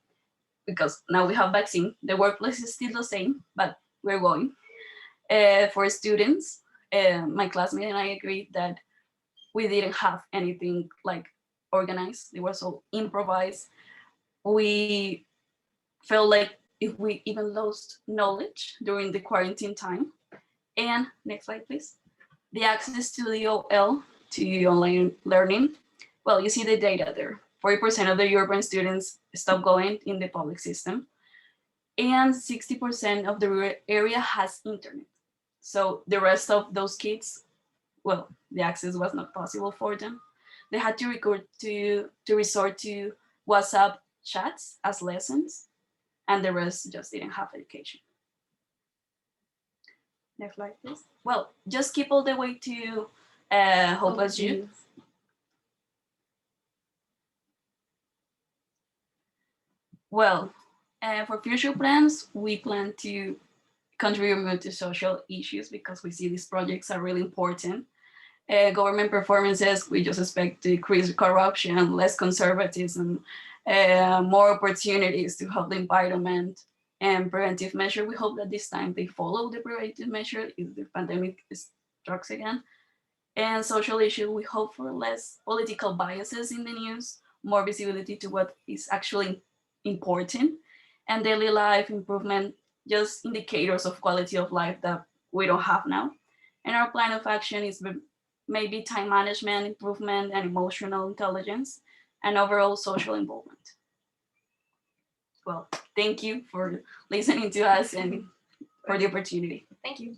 because now we have vaccine. The workplace is still the same, but we're going. For students, my classmate and I agreed that we didn't have anything like organized. They were so improvised. We felt like if we even lost knowledge during the quarantine time. And next slide, please. The access to the OL, to online learning. Well, you see the data there. 40% of the urban students stop going in the public system. And 60% of the rural area has internet. So the rest of those kids, well, the access was not possible for them. They had to resort to WhatsApp chats as lessons, and the rest just didn't have education. Next slide, please. Well, just keep all the way to Hopeless Youth. Well, for future plans, we plan to contribute more to social issues because we see these projects are really important. Government performances, we just expect to decrease corruption, less conservatism, more opportunities to help the environment, and preventive measure. We hope that this time they follow the preventive measure if the pandemic strikes again. And social issue, we hope for less political biases in the news, more visibility to what is actually important, and daily life improvement, just indicators of quality of life that we don't have now. And our plan of action is maybe time management, improvement, and emotional intelligence, and overall social involvement. Well, thank you for listening to us and for the opportunity. Thank you.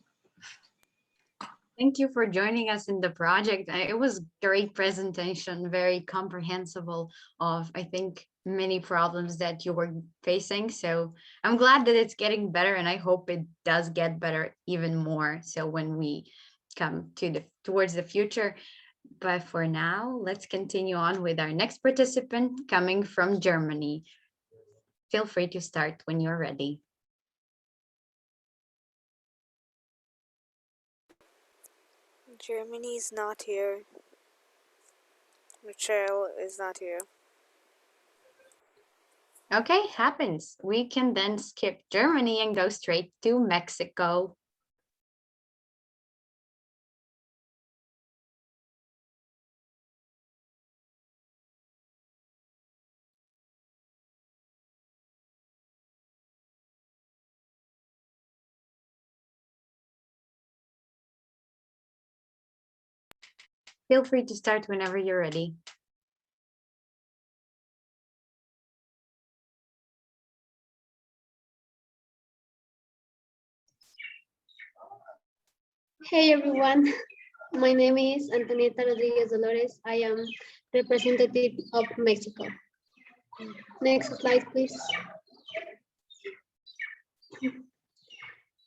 Thank you for joining us in the project. It was great presentation, very comprehensible of, I think, many problems that you were facing. So I'm glad that it's getting better, and I hope it does get better even more. So when we come towards the future. But for now, let's continue on with our next participant coming from Germany. Feel free to start when you're ready. Germany is not here. Michelle is not here. Okay, happens. We can then skip Germany and go straight to Mexico. Feel free to start whenever you're ready. Hey everyone. My name is Antonieta Rodriguez Dolores. I am representative of Mexico. Next slide, please.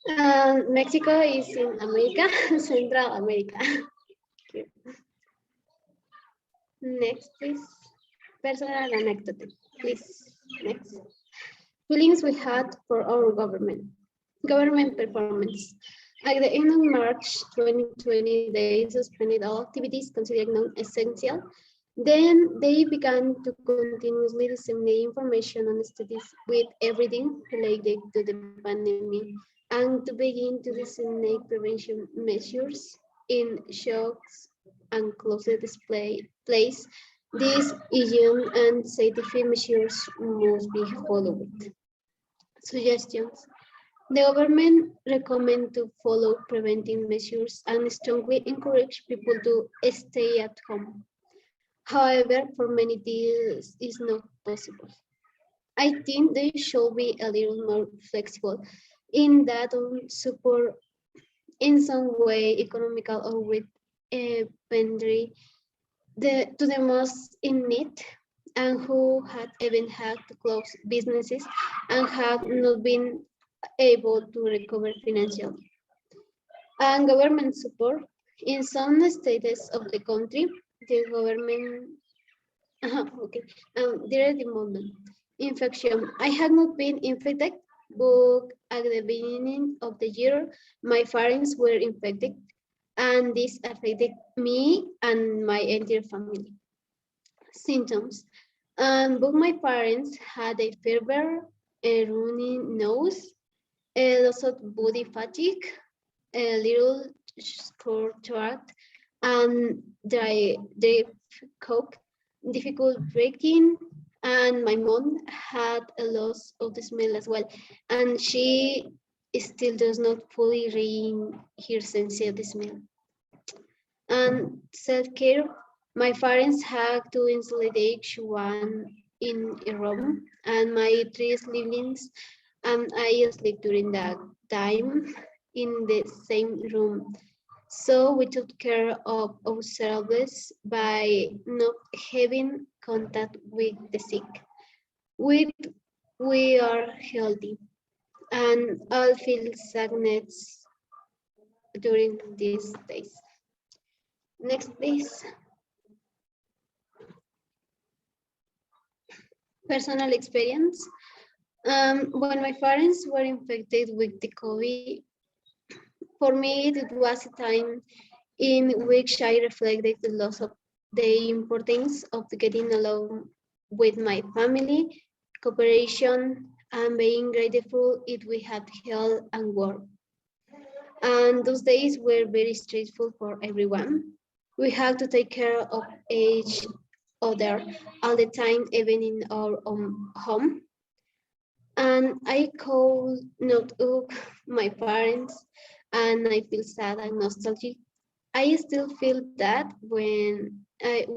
Mexico is in America, Central America. Next, please. Personal anecdote, please. Next. Feelings we had for our government. Government performance. At the end of March 2020, they suspended all activities considered non-essential. Then they began to continuously disseminate information on studies with everything related to the pandemic and to begin to disseminate prevention measures in shops and closed place. These hygiene and safety measures must be followed. Suggestions. The government recommend to follow preventive measures and strongly encourage people to stay at home. However, for many this is not possible. I think they should be a little more flexible in that support in some way economical or with a boundary to the most in need and who had even had to close businesses and have not been able to recover financially. And government support. In some states of the country, the government, okay, there is the moment. Infection. I had not been infected, but at the beginning of the year, my parents were infected, and this affected me and my entire family. Symptoms. Both my parents had a fever, a runny nose, a loss of body fatigue, a little sore throat, and dry cough, difficult breathing, and my mom had a loss of the smell as well, and she still does not fully regain her sense of the smell. And self-care, my parents had to install each one in a room, and my three siblings and I sleep during that time in the same room. So we took care of ourselves by not having contact with the sick. We are healthy and all feel sadness during these days. Next, please. Personal experience. When my parents were infected with the COVID, for me, it was a time in which I reflected the loss of the importance of getting along with my family, cooperation, and being grateful if we had health and work. And those days were very stressful for everyone. We had to take care of each other all the time, even in our own home. And I could not hug my parents, and I feel sad and nostalgic. I still feel that when I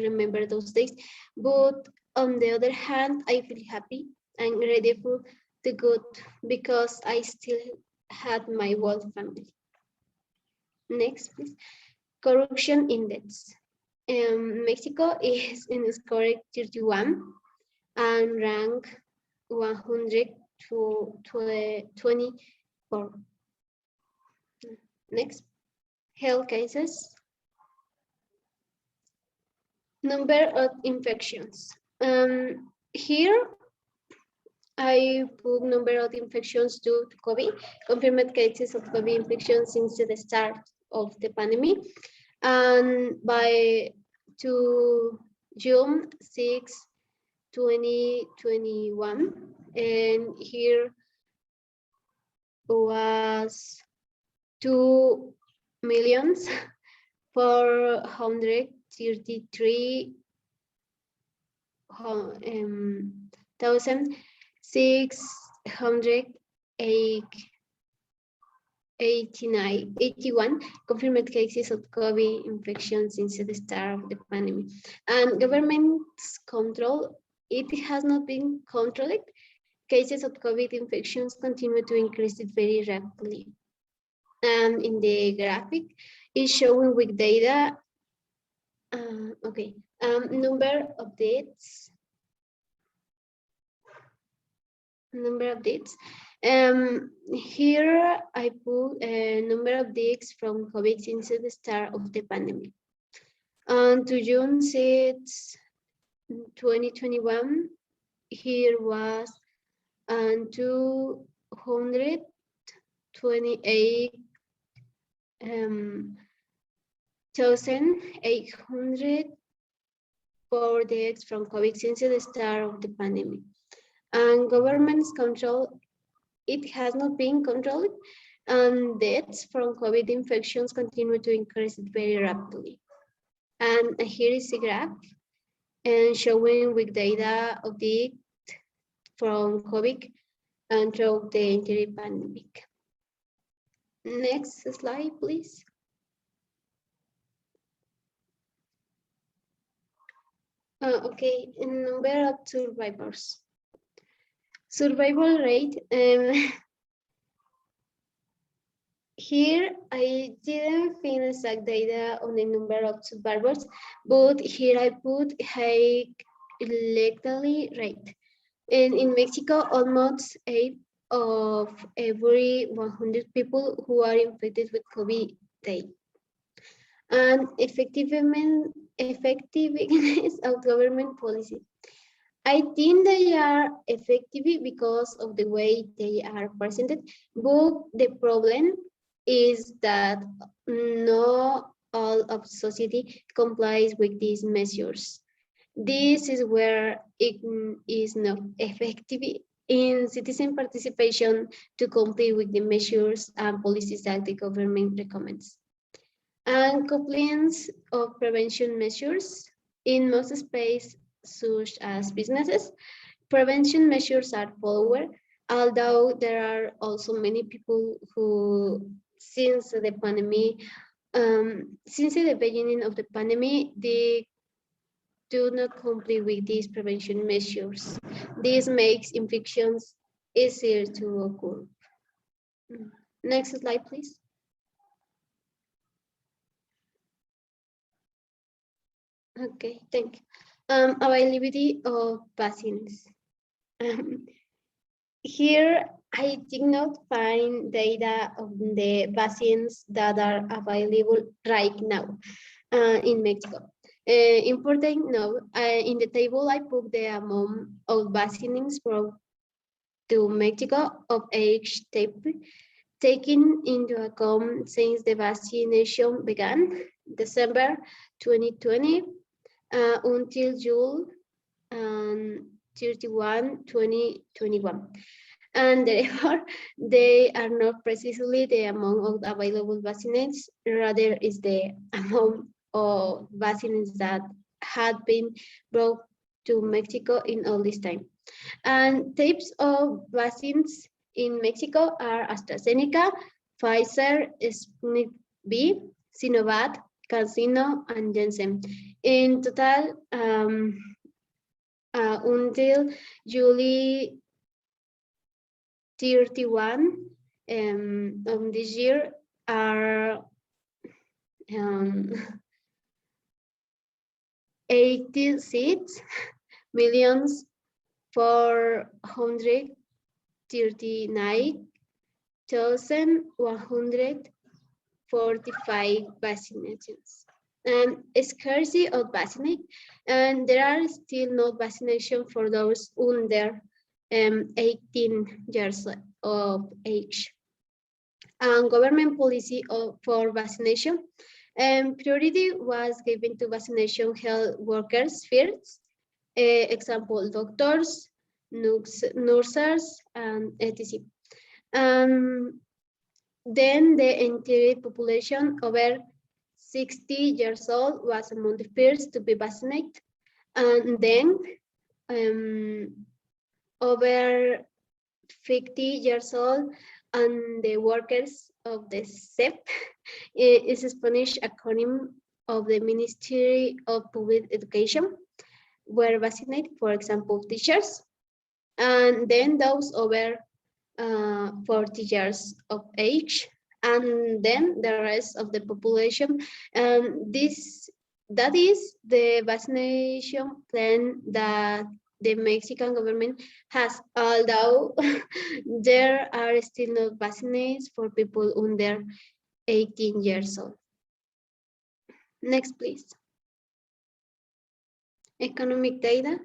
remember those days, but on the other hand, I feel happy and grateful to God because I still had my whole family. Next, please. Corruption index. Mexico is in score 31 and rank 124. Next, health cases. Number of infections. Here I put number of infections due to COVID, confirmed cases of COVID infection since the start of the pandemic, and to June 6, 2021, and here was 243,681 confirmed cases of COVID infection since the start of the pandemic. And government's control, it has not been controlled. Cases of COVID infections continue to increase very rapidly. And in the graphic, is showing with data. Number of dates. Here I put a number of dates from COVID since the start of the pandemic. And to June 6, 2021, here was 228 1,804 deaths from COVID since the start of the pandemic. And government's control, it has not been controlled, and deaths from COVID infections continue to increase very rapidly. And here is a graph and showing with data of the from COVID and throughout the entire pandemic. Next slide, please. Okay, number of survivors. Survival rate. Here, I didn't find exact data on the number of survivors, but here I put high lethality rate. And in Mexico, almost 8 of every 100 people who are infected with COVID die. And effectiveness of government policy. I think they are effective because of the way they are presented, but the problem is that not all of society complies with these measures. This is where it is not effective in citizen participation to comply with the measures and policies that the government recommends. And compliance of prevention measures in most spaces, such as businesses, prevention measures are followed, although there are also many people who, since the beginning of the pandemic, they do not comply with these prevention measures. This makes infections easier to occur. Next slide, please. Okay, thank you. Availability of vaccines. Here, I did not find data of the vaccines that are available right now in Mexico. Important note, in the table, I put the amount of vaccines brought to Mexico of age taking into account since the vaccination began, December 2020, until June 31, 2021. And therefore, they are not precisely the amount of available vaccines, rather is the amount of vaccines that had been brought to Mexico in all this time. And types of vaccines in Mexico are AstraZeneca, Pfizer, Sputnik V, Sinovac, CanSino, and Janssen. In total, until July 31 of this year are 86,439,145 vaccinations. Scarcity of vaccinate, and there are still no vaccination for those under 18 years of age. And government policy for vaccination, priority was given to vaccination health workers first, example, doctors, nurses, and etc. Then the entire population over 60 years old was among the first to be vaccinated, and then over 50 years old and the workers of the SEP is a Spanish acronym of the Ministry of Public Education were vaccinated, for example, teachers, and then those over 40 years of age and then the rest of the population. And that is the vaccination plan that the Mexican government has, although there are still no vaccines for people under 18 years old. Next, please. Economic data.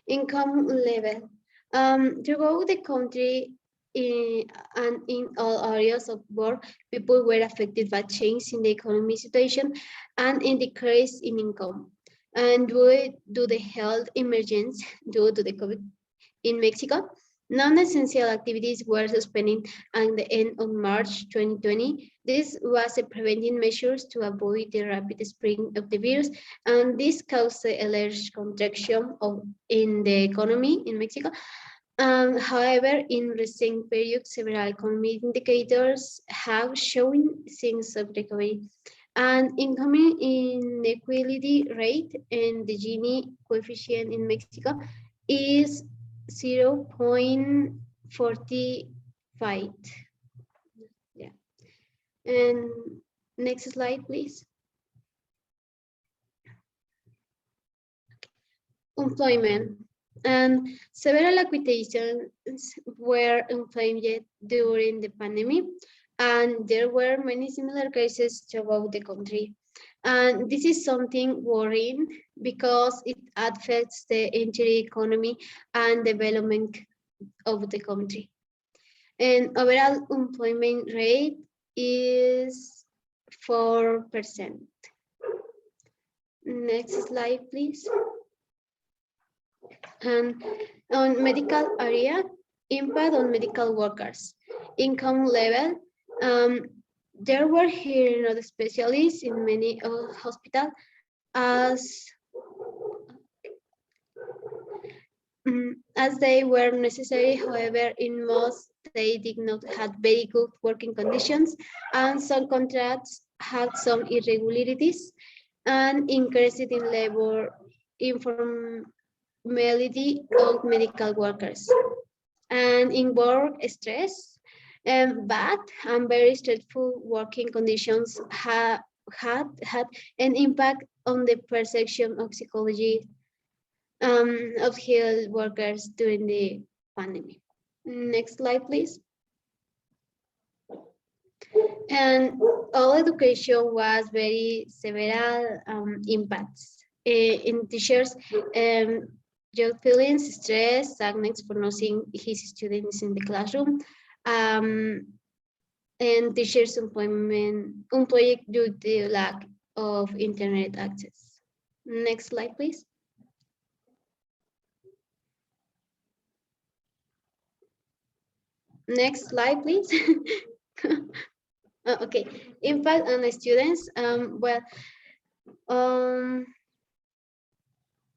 Income level. Throughout the country and in all areas of work, people were affected by change in the economic situation and in decrease in income. And due to the health emergency due to the COVID in Mexico, non-essential activities were suspended at the end of March 2020. This was a preventing measures to avoid the rapid spread of the virus, and this caused a large contraction in the economy in Mexico. However, in recent periods, several economic indicators have shown signs of recovery. And income inequality rate and the Gini coefficient in Mexico is 0.45. Yeah. And next slide, please. Employment. And several occupations were employed during the pandemic, and there were many similar cases throughout the country. And this is something worrying because it affects the entire economy and development of the country. And overall employment rate is 4%. Next slide, please. And on medical area, impact on medical workers, income level. There were here not specialists in many hospitals as they were necessary. However, in most they did not have very good working conditions, and some contracts had some irregularities and increased in labor informality of medical workers, and in work stress. Bad and very stressful working conditions had an impact on the perception of psychology of health workers during the pandemic. Next slide, please. And all education was very several impacts in teachers, job feelings, stress, sadness for not seeing his students in the classroom, and teachers' employed due to the lack of internet access. Next slide, please. Next slide, please. Okay, impact on the students.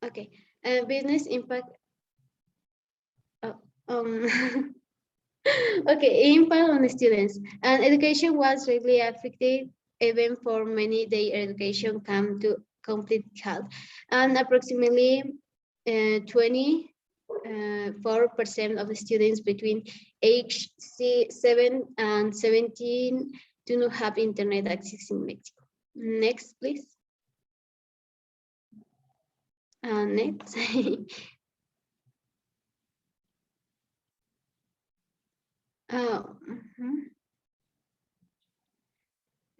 Okay, business impact. Okay, impact on the students. And education was really affected. Even for many, their education came to complete halt. And approximately 24% of the students between age 7 and 17 do not have internet access in Mexico. Next, please. Next.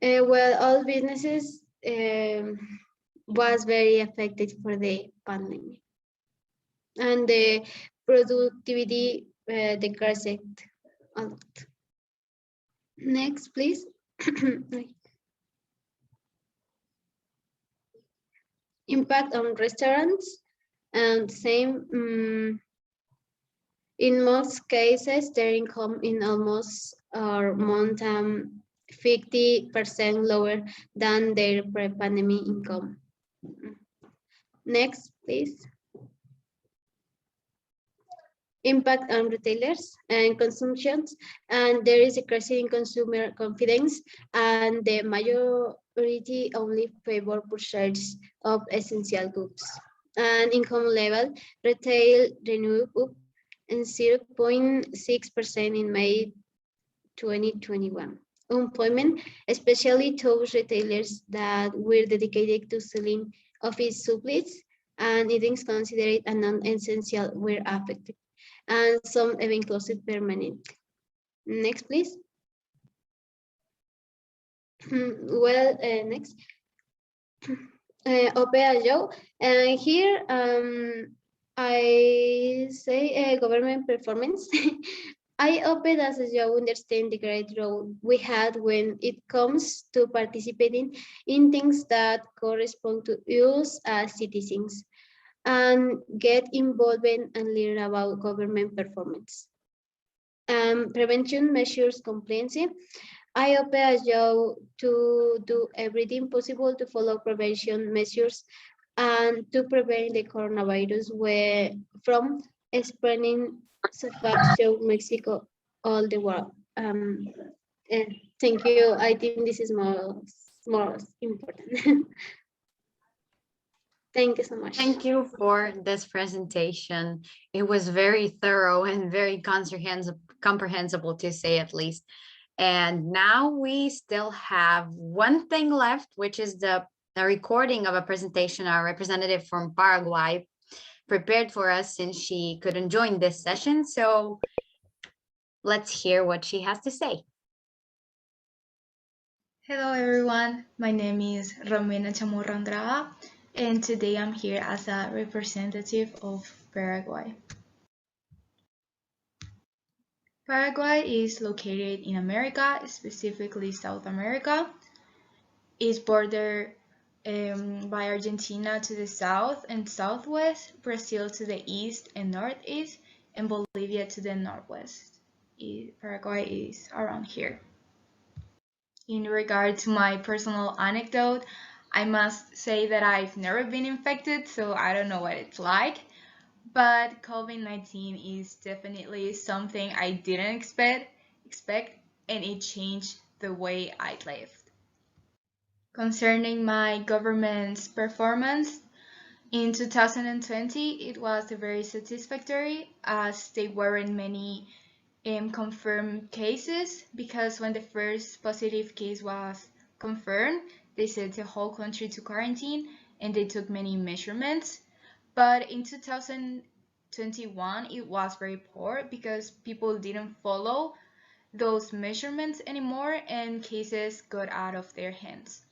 Well, all businesses was very affected for the pandemic, and the productivity decreased a lot. Next, please. Impact on restaurants, and same. In most cases, their income in almost or more than 50% lower than their pre-pandemic income. Next, please. Impact on retailers and consumptions, and there is a crisis in consumer confidence, and the majority only favor purchase of essential goods. And income level, retail renewed up and 0.6% in May 2021. employment, especially those retailers that were dedicated to selling office supplies and items considered a non-essential were affected, and some even closed permanently. Next, please. Well, next. OPAJO. And here I say government performance. I hope that you understand the great role we had when it comes to participating in things that correspond to us as citizens and get involved and learn about government performance. Prevention measures compliance. I urge you to do everything possible to follow prevention measures and to prevent the coronavirus from spreading to Mexico, all the world. Thank you. I think this is more important. Thank you so much. Thank you for this presentation. It was very thorough and very comprehensible to say at least. And now we still have one thing left, which is the recording of a presentation our representative from Paraguay prepared for us since she couldn't join this session. So let's hear what she has to say. Hello everyone, my name is Romina Chamorro Andrada, and today I'm here as a representative of Paraguay. Paraguay is located in America, specifically South America. It's bordered by Argentina to the south and southwest, Brazil to the east and northeast, and Bolivia to the northwest. Paraguay is around here. In regard to my personal anecdote, I must say that I've never been infected, so I don't know what it's like. But COVID-19 is definitely something I didn't expect, and it changed the way I lived. Concerning my government's performance, in 2020, it was very satisfactory as there weren't many confirmed cases, because when the first positive case was confirmed, they sent the whole country to quarantine and they took many measurements. But in 2021, it was very poor because people didn't follow those measurements anymore and cases got out of their hands.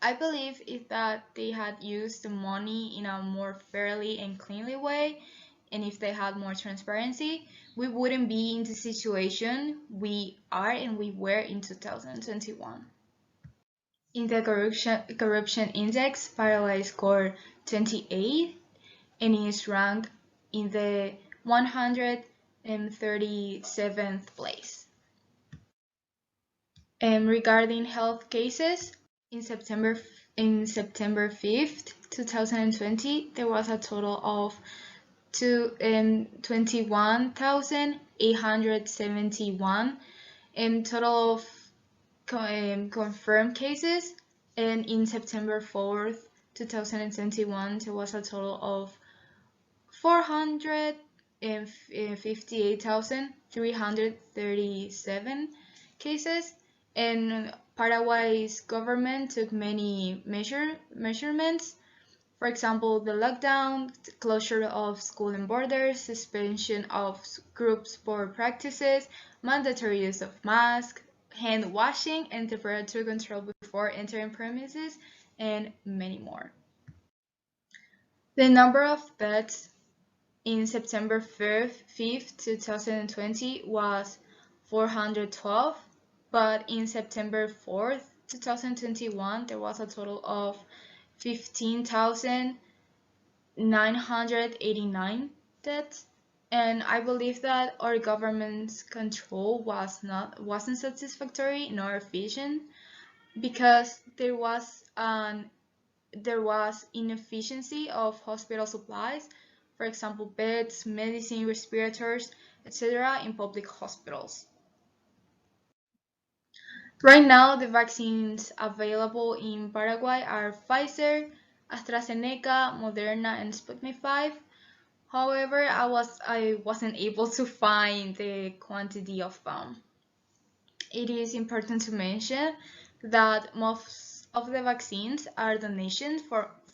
I believe if that they had used the money in a more fairly and cleanly way, and if they had more transparency, we wouldn't be in the situation we are and we were in 2021. In the corruption index, Paraguay scored 28 and is ranked in the 137th place. Regarding health cases, in September 5th, 2020, there was a total of 21,871 total of confirmed cases, and in September 4th, 2021, there was a total of 458,337 cases, and Paraguay's government took many measurements. For example, the lockdown, closure of school and borders, suspension of group sport practices, mandatory use of masks, hand washing, and temperature control before entering premises, and many more. The number of deaths in September 5th, 2020 was 412, but in September 4th, 2021, there was a total of 15,989 deaths, and I believe that our government's control wasn't satisfactory nor efficient, because there was inefficiency of hospital supplies, for example, beds, medicine, respirators, etc., in public hospitals. Right now, the vaccines available in Paraguay are Pfizer, AstraZeneca, Moderna, and Sputnik 5. However, I wasn't able to find the quantity of them. it is important to mention that most of the vaccines are donations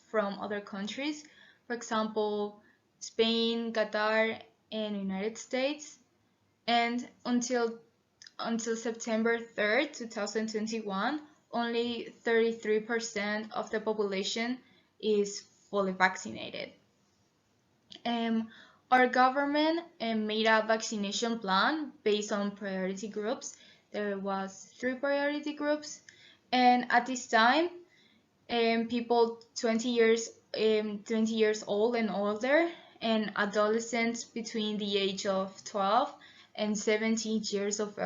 from other countries, for example, Spain, Qatar, and United States. And until September 3rd, 2021, only 33% of the population is fully vaccinated. Our government made a vaccination plan based on priority groups. There was 3 priority groups, and at this time, people 20 years old and older, and adolescents between the age of 12 and 17 years of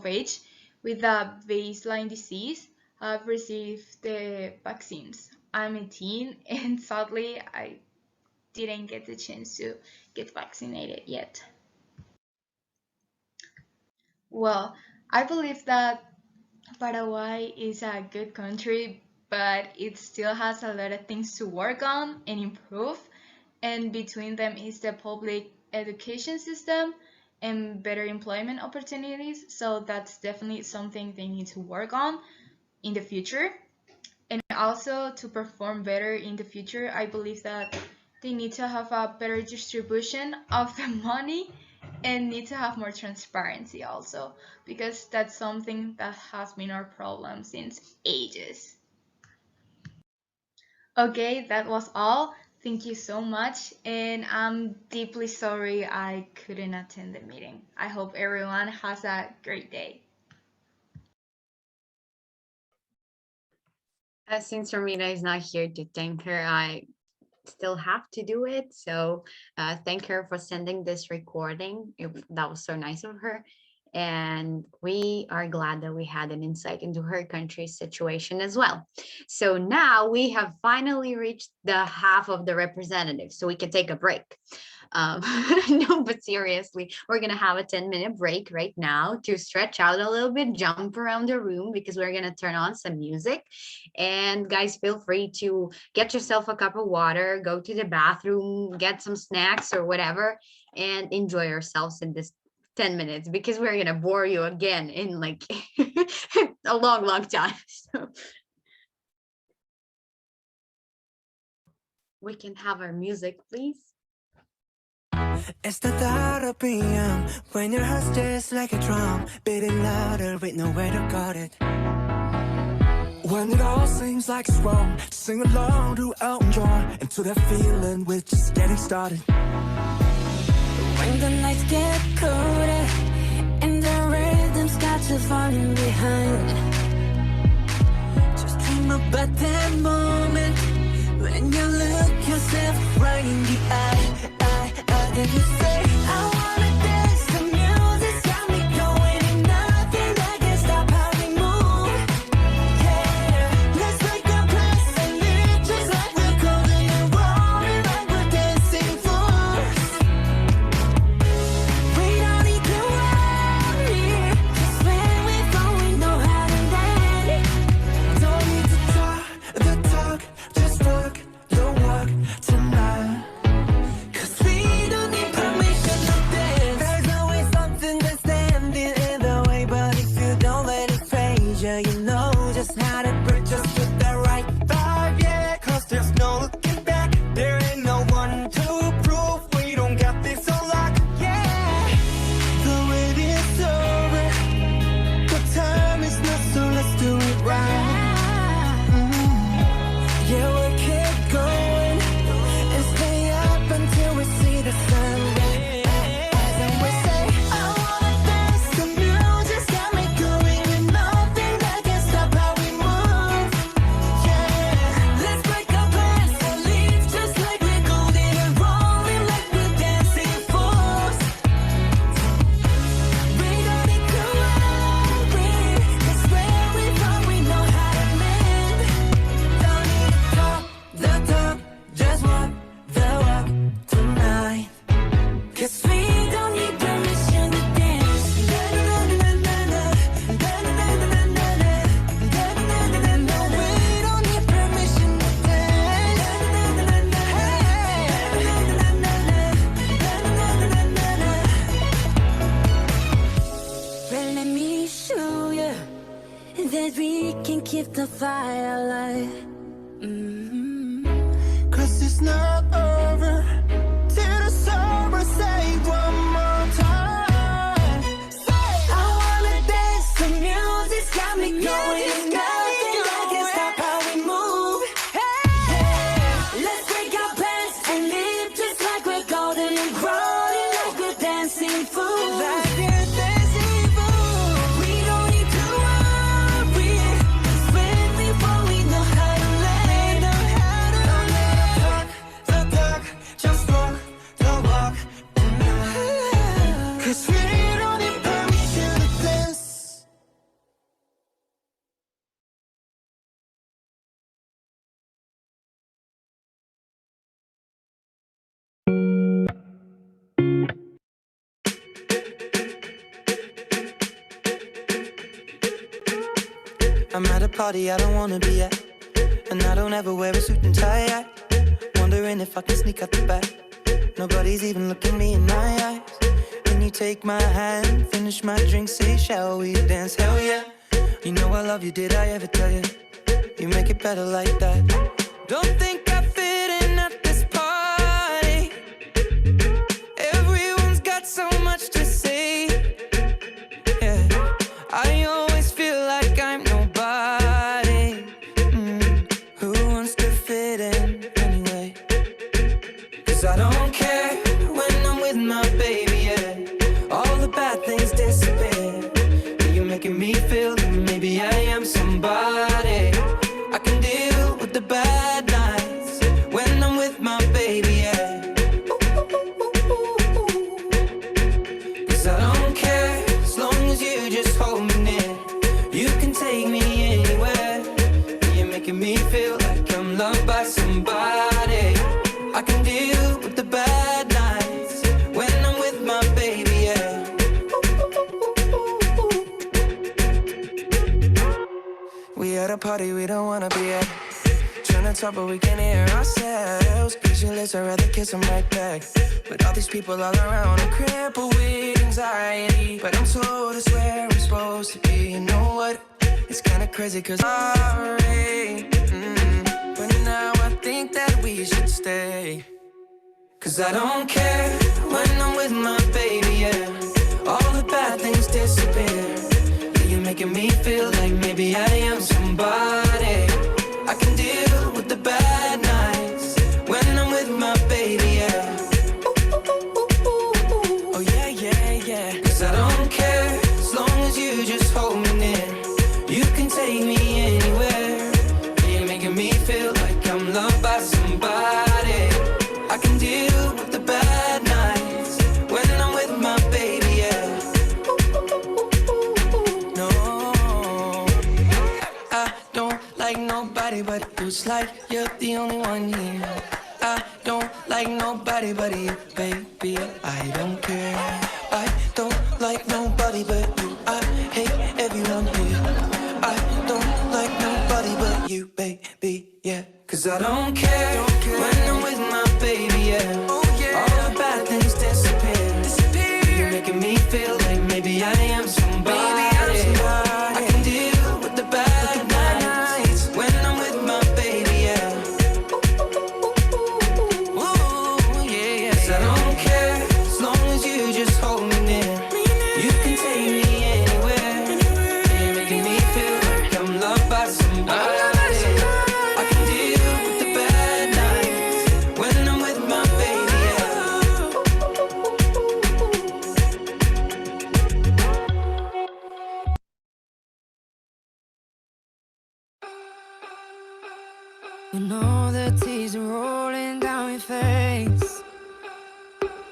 age with a baseline disease have received the vaccines. I'm 18, and sadly, I didn't get the chance to get vaccinated yet. Well, I believe that Paraguay is a good country, but it still has a lot of things to work on and improve. And between them is the public education system and better employment opportunities. So that's definitely something they need to work on in the future. And also to perform better in the future, I believe that they need to have a better distribution of the money and need to have more transparency also, because that's something that has been our problem since ages. Okay, that was all. Thank you so much, and I'm deeply sorry I couldn't attend the meeting. I hope everyone has a great day. Since Romina is not here to thank her, I still have to do it. So thank her for sending this recording. That was so nice of her. And we are glad that we had an insight into her country's situation as well. So now we have finally reached the half of the representatives, so we can take a break. No, but seriously, we're gonna have a 10-minute break right now to stretch out a little bit, jump around the room, because we're gonna turn on some music. And guys, feel free to get yourself a cup of water, go to the bathroom, get some snacks or whatever, and enjoy yourselves in this 10 minutes, because we're gonna bore you again in like a long time. So we can have our music, please. It's the thought of PM when your heart's just like a drum, beating louder with nowhere to guard it. When it all seems like it's wrong, sing along to Elton John, and to that feeling we're just getting started. When the nights get colder and the rhythm's got you falling behind, just dream about that moment when you look yourself right in the eye. Then you say, I wanna dance, the music's got me going, and nothing that can stop how we move. Yeah, let's make a place and live just like we're golden and rolling like we're dancing fools. We don't need to worry, just when we fall we know how to land. Don't need to talk the talk, just walk the walk tonight. You know just how to bridge us with the right vibe, yeah. Cause there's no looking back, there ain't no one to prove we don't got this on lock, yeah. The wait is over, the time is not, so let's do it right. Yeah, we'll keep going and stay up until we see the sun. we can keep the fire alive. Cause it's not over till the summer. Say one more time. I wanna dance, the music's got me going. Nothing can stop how we move. Hey, let's break our plans and live just like we're golden and growing like we're dancing fools. Like we're dancing fools. We don't need to worry. Swim before we know how to let. Don't let the talk, just walk the walk tonight. 'Cause we don't need permission to dance. I'm at a party I don't wanna be at, and I don't ever wear a suit and tie yet. Wondering if I can sneak out the back. Nobody's even looking me in my eyes. Can you take my hand, finish my drink, say shall we dance? Hell yeah. You know I love you, did I ever tell you? You make it better like that. Don't think I fit in at this party. Everyone's got so much to say. Yeah, I always feel like I'm nobody. Who wants to fit in anyway? 'Cause I don't care when I'm with my baby, yeah. All the bad things disappear. You're making me feel that maybe I am somebody. I can deal with the bad nights when I'm with my baby, yeah. 'Cause I don't care as long as you just hold me near. You can take me anywhere. You're making me feel like I'm loved by somebody. I can deal with the bad nights when I'm with my baby, yeah. We at a party we don't wanna be at. Trying to talk but we can't hear ourselves. Pictureless, I'd rather kiss them right back. But all these people all around, I'm crippled with anxiety. But I'm told it's where I'm supposed to be. You know what? It's kinda crazy 'cause I'm sorry. But now I think that we should stay. 'Cause I don't care when I'm with my baby, yeah. All the bad things disappear. Yeah, you're making me feel like maybe I am somebody. I can deal with the bad nights when I'm with my baby, yeah. Oh yeah, yeah, yeah. 'Cause I don't care as long as you just hold me near. You can take me anywhere. You're making me feel like I'm loved by somebody. I can deal with the bad nights when I'm with my baby, yeah. No, I don't like nobody but you. It's like you're the only one here. I don't like nobody but you, baby. I don't care. I don't like nobody but you. I hate everyone here. I don't like nobody but you, baby, yeah. 'Cause I don't care when I'm with my baby, yeah. All the bad things disappear. You're making me feel like maybe I am somebody. I can deal with the bad nights when I'm with my baby, yeah. Ooh, yeah, yeah. 'Cause I don't care as long as you just hold me near. You can take me anywhere. You're making me feel like I'm loved by somebody. I can deal with the bad nights when I'm with my baby, yeah. You know the tears are rolling down your face,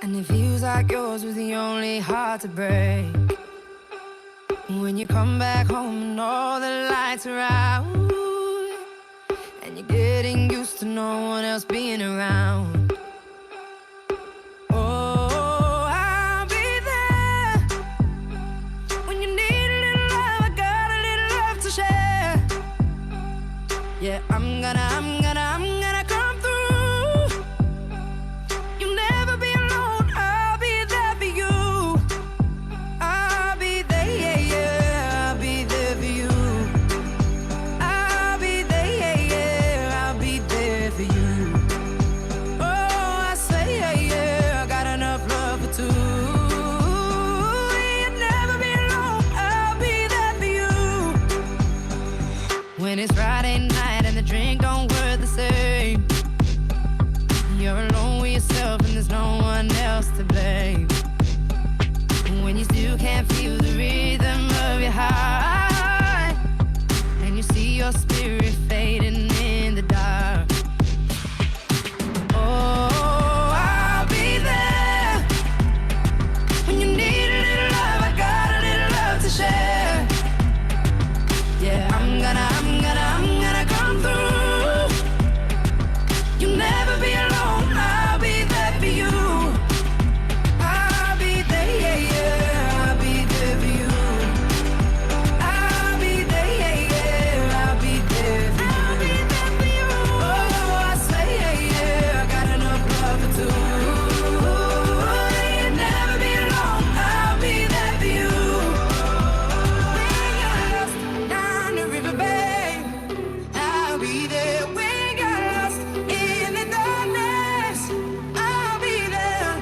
and it feels like yours was the only heart to break. When you come back home and all the lights are out, and you're getting used to no one else being around. Oh, I'll be there when you need a little love. I got a little love to share. Yeah, I'm gonna come through. You'll never be alone. I'll be there for you. I'll be there, yeah, yeah. I'll be there for you. when it's Friday night and the drink don't work the same. You're alone with yourself and there's no one else to blame. When you still can't feel the rhythm of your heart, and you see your spirit fading in the dark. Oh, I'll be there when you need a little love. I got a little love to share. Yeah, I'm gonna come through. You'll never be alone. I'll be there for you. I'll be there, yeah, yeah. I'll be there for you. I'll be there, yeah, yeah. I'll be there for you. I'll be there for you. Oh, I say, yeah, yeah. I got enough love for two. You'll never be alone. I'll be there for you. When you're lost down the riverbank, I'll be there. When you're lost in the darkness, I'll be there.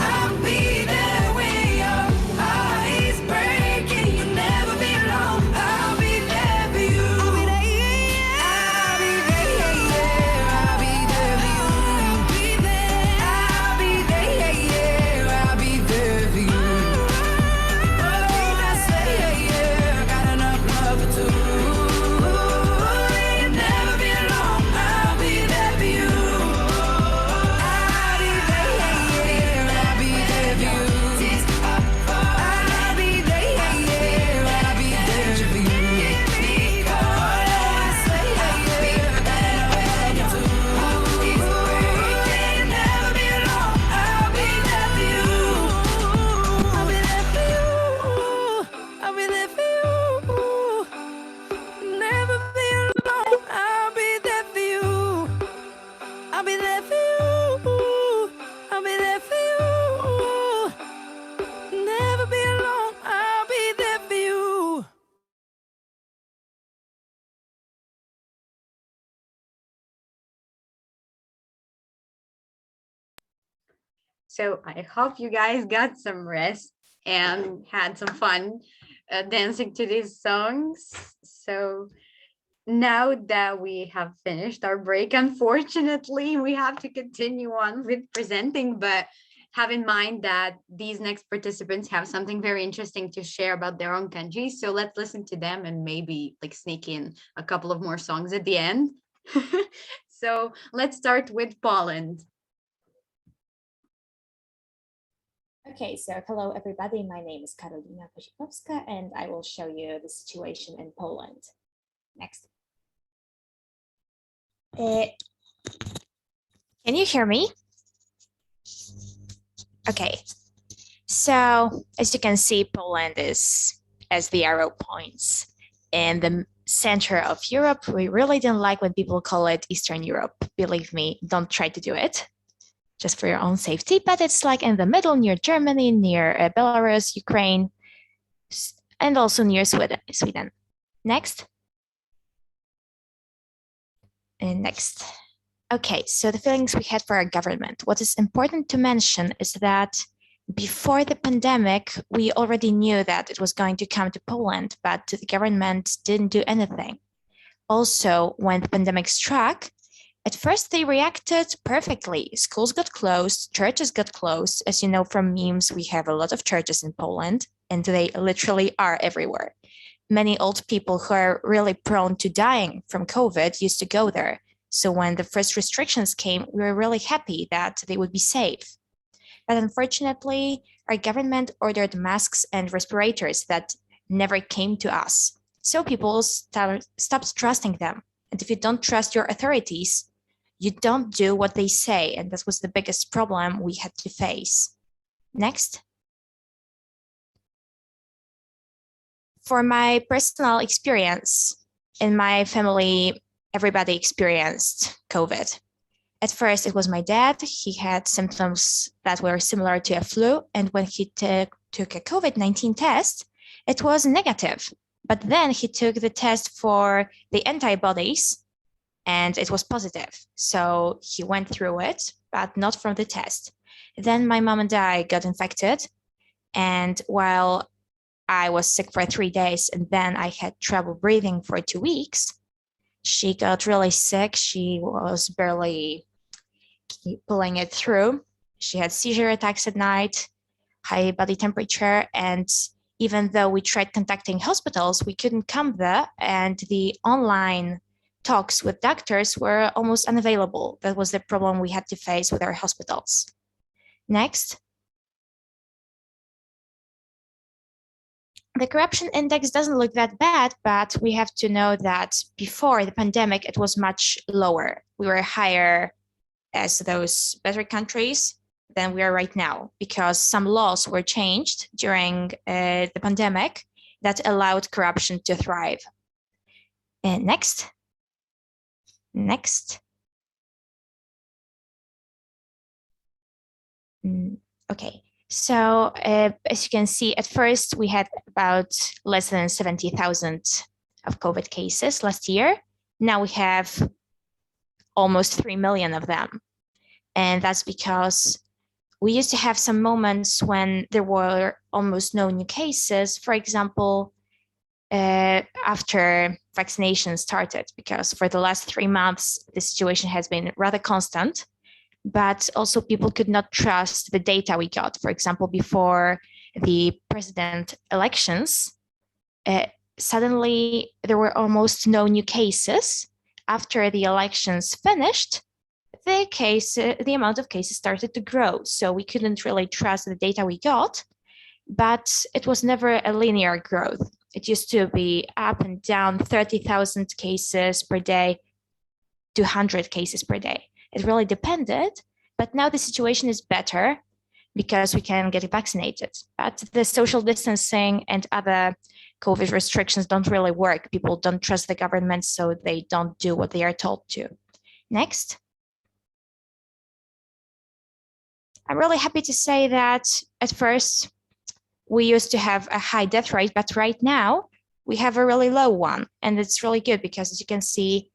I'll be there when your heart is breaking. You'll never be alone. I'll be there for you. I'll be there, yeah. I'll be there, yeah, yeah. I'll be there for you. I'll be there. I'll be there, yeah, yeah. I'll be there for you. Oh, I say, yeah, yeah. I got enough love for two. You'll never be alone. I'll be there for you. I'll be there, yeah, yeah. I'll be there for you. I'll be there, yeah, yeah. I'll be there for you. Oh, I say, yeah, yeah. I got enough love for two. You'll never be alone. I'll be there for you. I'll be there for you. I'll be there for you. Never be alone. I'll be there for you. I'll be there for you. I'll be there for you. Never be alone. I'll be there for you. So I hope you guys got some rest and had some fun dancing to these songs. So now that we have finished our break, unfortunately, we have to continue on with presenting, but have in mind that these next participants have something very interesting to share about their own countries. So let's listen to them and maybe like sneak in a couple of more songs at the end. So let's start with Poland. Okay, so hello everybody. My name is Karolina Kozikowska and I will show you the situation in Poland. Next. Can you hear me? Okay, so as you can see, Poland is, as the arrow points, in the center of Europe. We really don't like when people call it Eastern Europe. Believe me, don't try to do it, just for your own safety, but it's like in the middle, near Germany, near Belarus, Ukraine, and also near Sweden. Next. And next. Okay, so the feelings we had for our government. What is important to mention is that before the pandemic, we already knew that it was going to come to Poland, but the government didn't do anything. Also, when the pandemic struck, at first they reacted perfectly. Schools got closed, churches got closed. As you know from memes, we have a lot of churches in Poland, and they literally are everywhere. Many old people who are really prone to dying from COVID used to go there. So when the first restrictions came, we were really happy that they would be safe. But unfortunately, our government ordered masks and respirators that never came to us. So people stopped trusting them. And if you don't trust your authorities, you don't do what they say. And that was the biggest problem we had to face. Next. For my personal experience, in my family, everybody experienced COVID. At first, it was my dad. He had symptoms that were similar to a flu. And when he took a COVID-19 test, it was negative. But then he took the test for the antibodies and it was positive. So he went through it, but not from the test. Then my mom and I got infected. And while I was sick for 3 days and then I had trouble breathing for 2 weeks. She got really sick. She was barely pulling it through. She had seizure attacks at night, high body temperature, and even though we tried contacting hospitals, we couldn't come there, and the online talks with doctors were almost unavailable. That was the problem we had to face with our hospitals. Next. The corruption index doesn't look that bad, but we have to know that before the pandemic, it was much lower. We were higher as those better countries than we are right now, because some laws were changed during the pandemic that allowed corruption to thrive. And next. Okay. So as you can see, at first we had about less than 70,000 of COVID cases last year. Now we have almost 3 million of them. And that's because we used to have some moments when there were almost no new cases. For example, after vaccination started, because for the last 3 months, the situation has been rather constant. But also people could not trust the data we got. For example, before the president elections, suddenly there were almost no new cases. After the elections finished, the amount of cases started to grow. So we couldn't really trust the data we got, but it was never a linear growth. It used to be up and down, 30,000 cases per day to 100 cases per day. It really depended, but now the situation is better because we can get vaccinated. But the social distancing and other COVID restrictions don't really work. People don't trust the government, so they don't do what they are told to. Next. I'm really happy to say that at first we used to have a high death rate, but right now we have a really low one. And it's really good because, as you can see,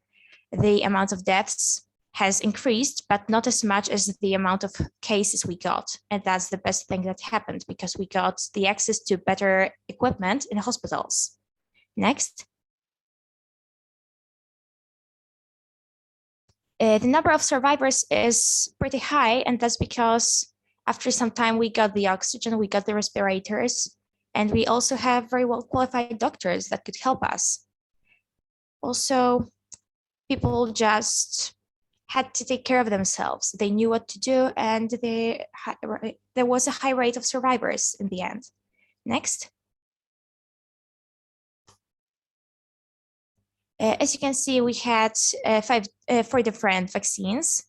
the amount of deaths has increased, but not as much as the amount of cases we got. And that's the best thing that happened because we got the access to better equipment in hospitals. Next. The number of survivors is pretty high, and that's because after some time we got the oxygen, we got the respirators, and we also have very well qualified doctors that could help us. Also, people just had to take care of themselves. They knew what to do, and there was a high rate of survivors in the end. Next. As you can see, we had 4 different vaccines.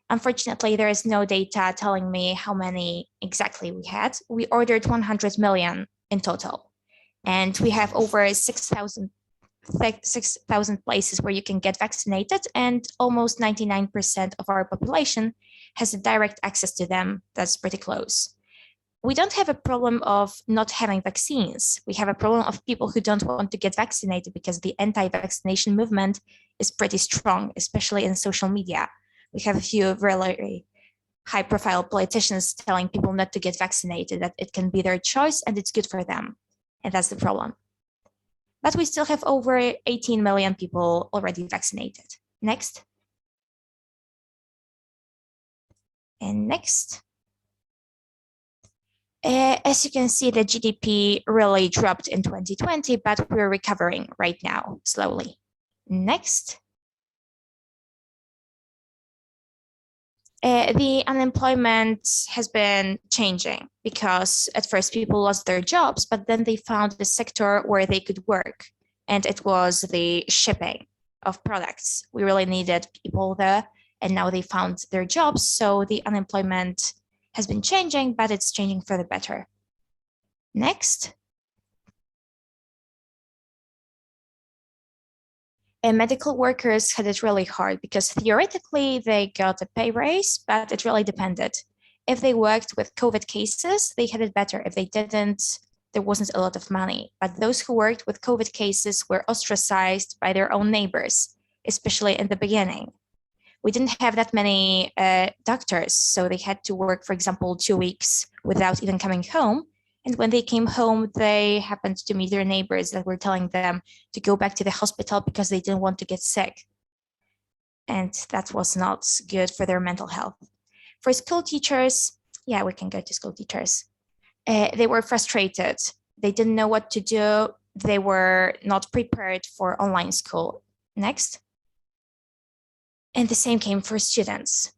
Unfortunately, there is no data telling me how many exactly we had. We ordered 100 million in total, and we have over 6,000 places where you can get vaccinated, and almost 99% of our population has a direct access to them. That's pretty close. We don't have a problem of not having vaccines. We have a problem of people who don't want to get vaccinated because the anti-vaccination movement is pretty strong, especially in social media. We have a few really high-profile politicians telling people not to get vaccinated, that it can be their choice and it's good for them. And that's the problem. But we still have over 18 million people already vaccinated. Next. And next. As you can see, the GDP really dropped in 2020, but we're recovering right now, slowly. Next. The unemployment has been changing because at first people lost their jobs, but then they found the sector where they could work, and it was the shipping of products. We really needed people there, and now they found their jobs, so the unemployment has been changing, but it's changing for the better. Next. And medical workers had it really hard because theoretically they got a pay raise, but it really depended. If they worked with COVID cases, they had it better. If they didn't, there wasn't a lot of money. But those who worked with COVID cases were ostracized by their own neighbors, especially in the beginning. We didn't have that many doctors, so they had to work, for example, 2 weeks without even coming home. And when they came home, they happened to meet their neighbors that were telling them to go back to the hospital because they didn't want to get sick. And that was not good for their mental health. For school teachers, yeah, we can go to school teachers. They were frustrated. They didn't know what to do. They were not prepared for online school. Next. And the same came for students.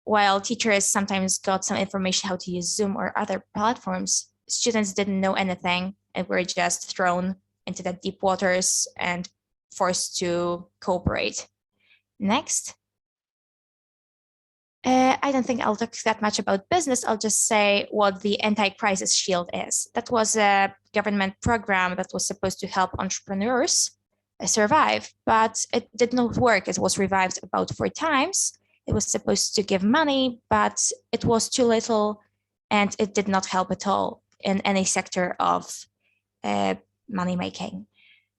While teachers sometimes got some information how to use Zoom or other platforms, students didn't know anything and were just thrown into the deep waters and forced to cooperate. Next. I don't think I'll talk that much about business. I'll just say what the anti-crisis shield is. That was a government program that was supposed to help entrepreneurs survive, but it did not work. It was revived about 4 times. It was supposed to give money, but it was too little and it did not help at all in any sector of money making.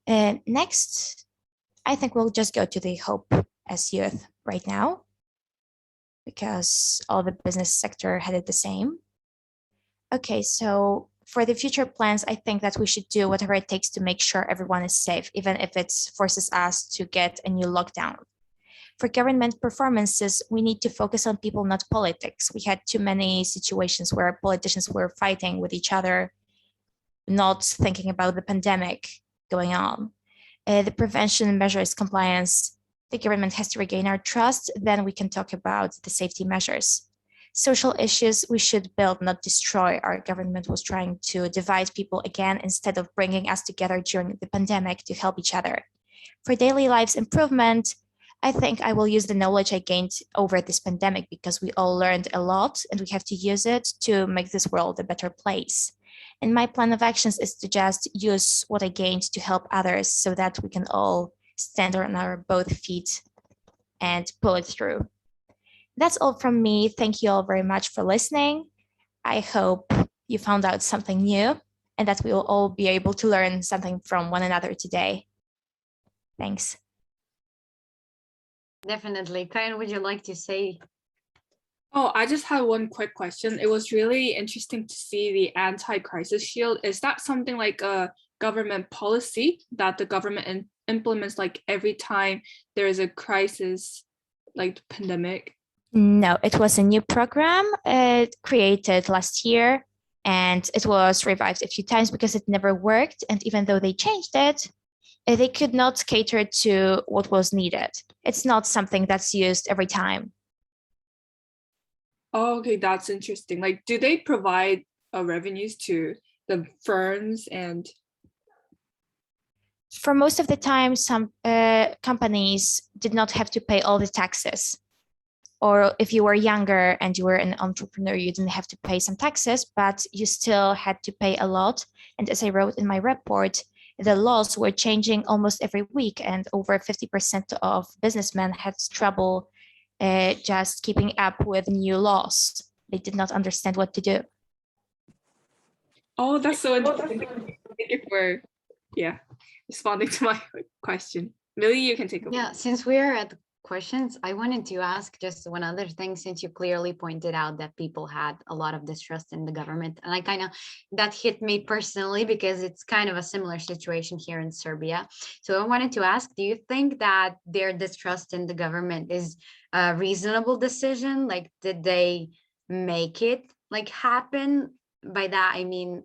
Next, I think we'll just go to the Hope as Youth right now, because all the business sector had it the same. Okay, so for the future plans, I think that we should do whatever it takes to make sure everyone is safe, even if it forces us to get a new lockdown. For government performances, we need to focus on people, not politics. We had too many situations where politicians were fighting with each other, not thinking about the pandemic going on. The prevention measures compliance, the government has to regain our trust, then we can talk about the safety measures. Social issues we should build, not destroy. Our government was trying to divide people again instead of bringing us together during the pandemic to help each other. For daily lives improvement, I think I will use the knowledge I gained over this pandemic because we all learned a lot and we have to use it to make this world a better place. And my plan of actions is to just use what I gained to help others so that we can all stand on our both feet and pull it through. That's all from me. Thank you all very much for listening. I hope you found out something new and that we will all be able to learn something from one another today. Thanks. Definitely. Karen, would you like to say? Oh, I just had one quick question. It was really interesting to see the anti-crisis shield. Is that something like a government policy that the government implements like every time there is a crisis like the pandemic? No, it was a new program created last year and it was revived a few times because it never worked. And even though they changed it, they could not cater to what was needed. It's not something that's used every time. Oh, okay, that's interesting. Like, do they provide revenues to the firms and? For most of the time, some companies did not have to pay all the taxes. Or if you were younger and you were an entrepreneur, you didn't have to pay some taxes, but you still had to pay a lot. And as I wrote in my report, the laws were changing almost every week and over 50% of businessmen had trouble just keeping up with new laws. They did not understand what to do. Oh, that's so interesting. Thank you for responding to my question. Millie, you can take over. Yeah, since we are at questions, I wanted to ask just one other thing, since you clearly pointed out that people had a lot of distrust in the government. And that hit me personally because it's kind of a similar situation here in Serbia. So I wanted to ask, do you think that their distrust in the government is a reasonable decision? Like, did they make it happen? By that, I mean,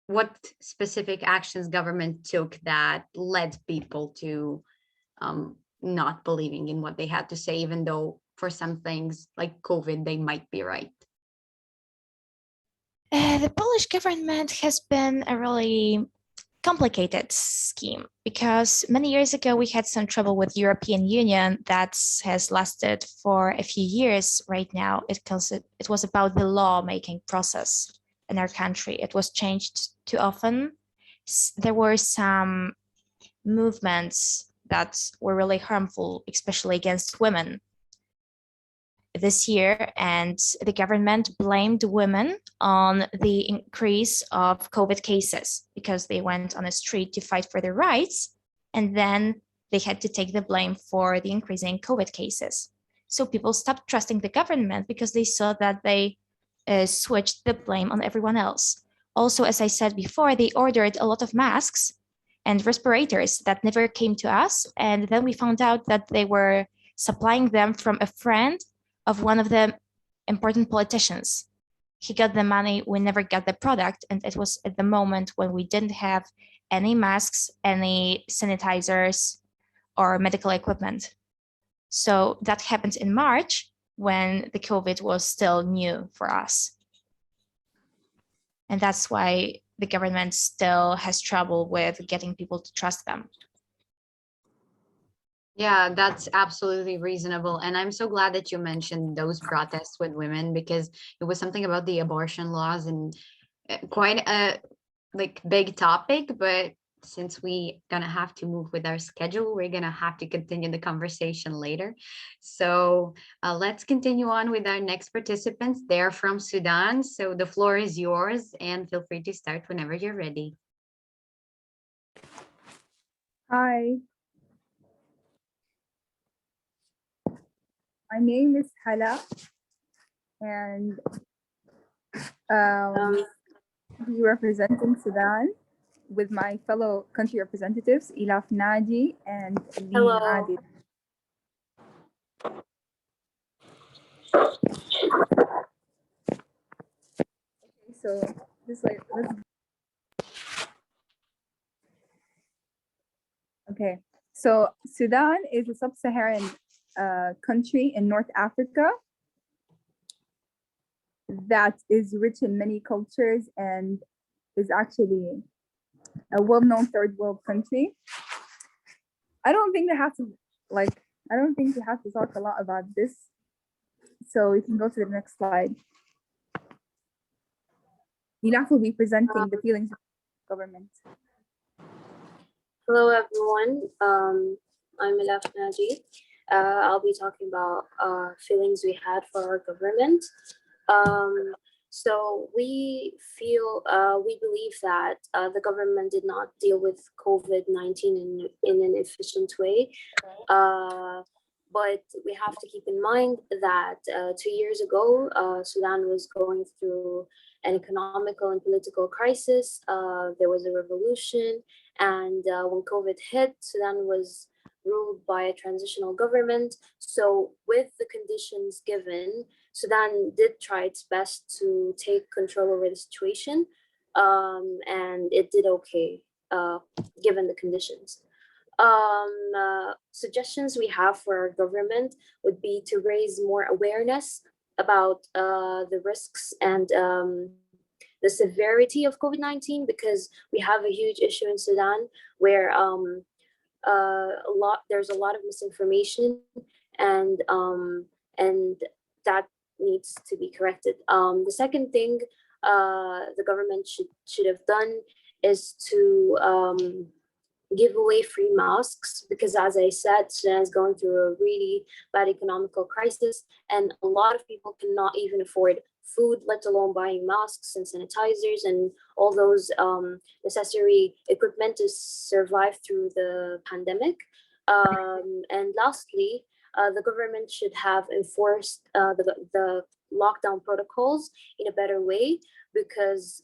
what specific actions government took that led people to not believing in what they had to say, even though for some things like COVID, they might be right? The Polish government has been a really complicated scheme because many years ago we had some trouble with European Union that has lasted for a few years right now. It was about the law-making process in our country. It was changed too often. There were some movements that were really harmful, especially against women this year, and the government blamed women on the increase of COVID cases because they went on the street to fight for their rights, and then they had to take the blame for the increasing COVID cases. So people stopped trusting the government because they saw that they switched the blame on everyone else. Also, as I said before, they ordered a lot of masks and respirators that never came to us. And then we found out that they were supplying them from a friend of one of the important politicians. He got the money, we never got the product. And it was at the moment when we didn't have any masks, any sanitizers, or medical equipment. So that happened in March when the COVID was still new for us. And that's why the government still has trouble with getting people to trust them. Yeah, that's absolutely reasonable. And I'm so glad that you mentioned those protests with women, because it was something about the abortion laws and quite a big topic. But since we gonna have to move with our schedule, we're gonna have to continue the conversation later. So let's continue on with our next participants. They're from Sudan. So the floor is yours and feel free to start whenever you're ready. Hi. My name is Hala, and we representing Sudan with my fellow country representatives, Ilaf Nadi and Lee Hello. Adil. Okay, so okay, so Sudan is a sub-Saharan country in North Africa that is rich in many cultures and is actually a well-known third world country. I don't think we have to talk a lot about this. So we can go to the next slide. Nilaf will be presenting the feelings of the government. Hello, everyone. I'm Ilaf Naji. I'll be talking about feelings we had for our government. So we believe that the government did not deal with COVID-19 in an efficient way. But we have to keep in mind that 2 years ago, Sudan was going through an economical and political crisis. There was a revolution, and when COVID hit, Sudan was ruled by a transitional government. So with the conditions given, Sudan did try its best to take control over the situation, and it did okay, given the conditions. Suggestions we have for our government would be to raise more awareness about the risks and the severity of COVID-19, because we have a huge issue in Sudan where there's a lot of misinformation, and that needs to be corrected. The second thing the government should have done is to give away free masks, because as I said, Sudan is going through a really bad economical crisis, and a lot of people cannot even afford food, let alone buying masks and sanitizers and all those necessary equipment to survive through the pandemic. And lastly, the government should have enforced the lockdown protocols in a better way, because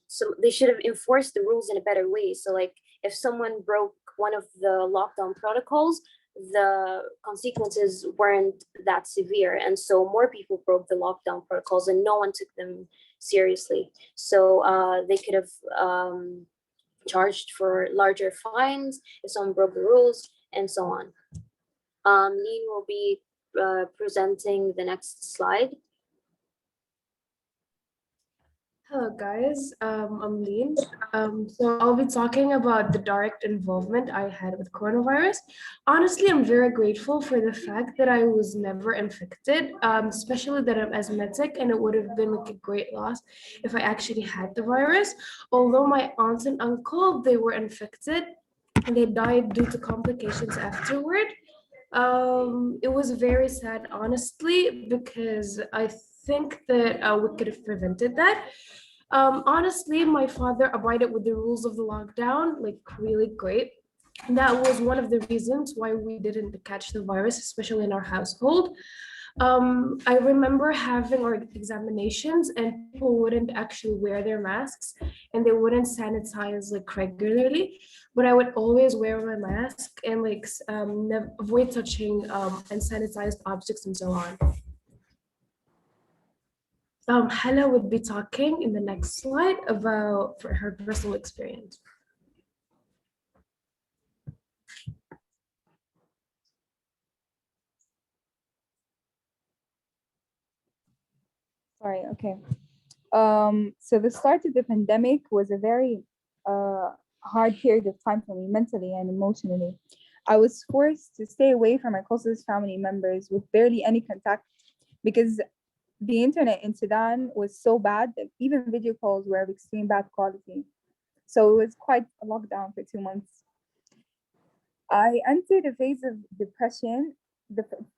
so they should have enforced the rules in a better way. So like if someone broke one of the lockdown protocols, the consequences weren't that severe. And so more people broke the lockdown protocols and no one took them seriously. So they could have charged for larger fines if someone broke the rules, and so on. Neen will be presenting the next slide. Hello guys, I'm Lean. So I'll be talking about the direct involvement I had with coronavirus. Honestly, I'm very grateful for the fact that I was never infected, especially that I'm asthmatic, and it would have been like a great loss if I actually had the virus. Although my aunt and uncle, they were infected and they died due to complications afterward. It was very sad, honestly, because I think that we could have prevented that. Honestly, my father abided with the rules of the lockdown, like really great. That was one of the reasons why we didn't catch the virus, especially in our household. I remember having our examinations and people wouldn't actually wear their masks and they wouldn't sanitize like regularly, but I would always wear my mask and like avoid touching and sanitized objects and so on. Hella would be talking in the next slide about her personal experience. Sorry, okay. So the start of the pandemic was a very hard period of time for me mentally and emotionally. I was forced to stay away from my closest family members with barely any contact because the internet in Sudan was so bad that even video calls were of extreme bad quality. So it was quite a lockdown for 2 months. I entered a phase of depression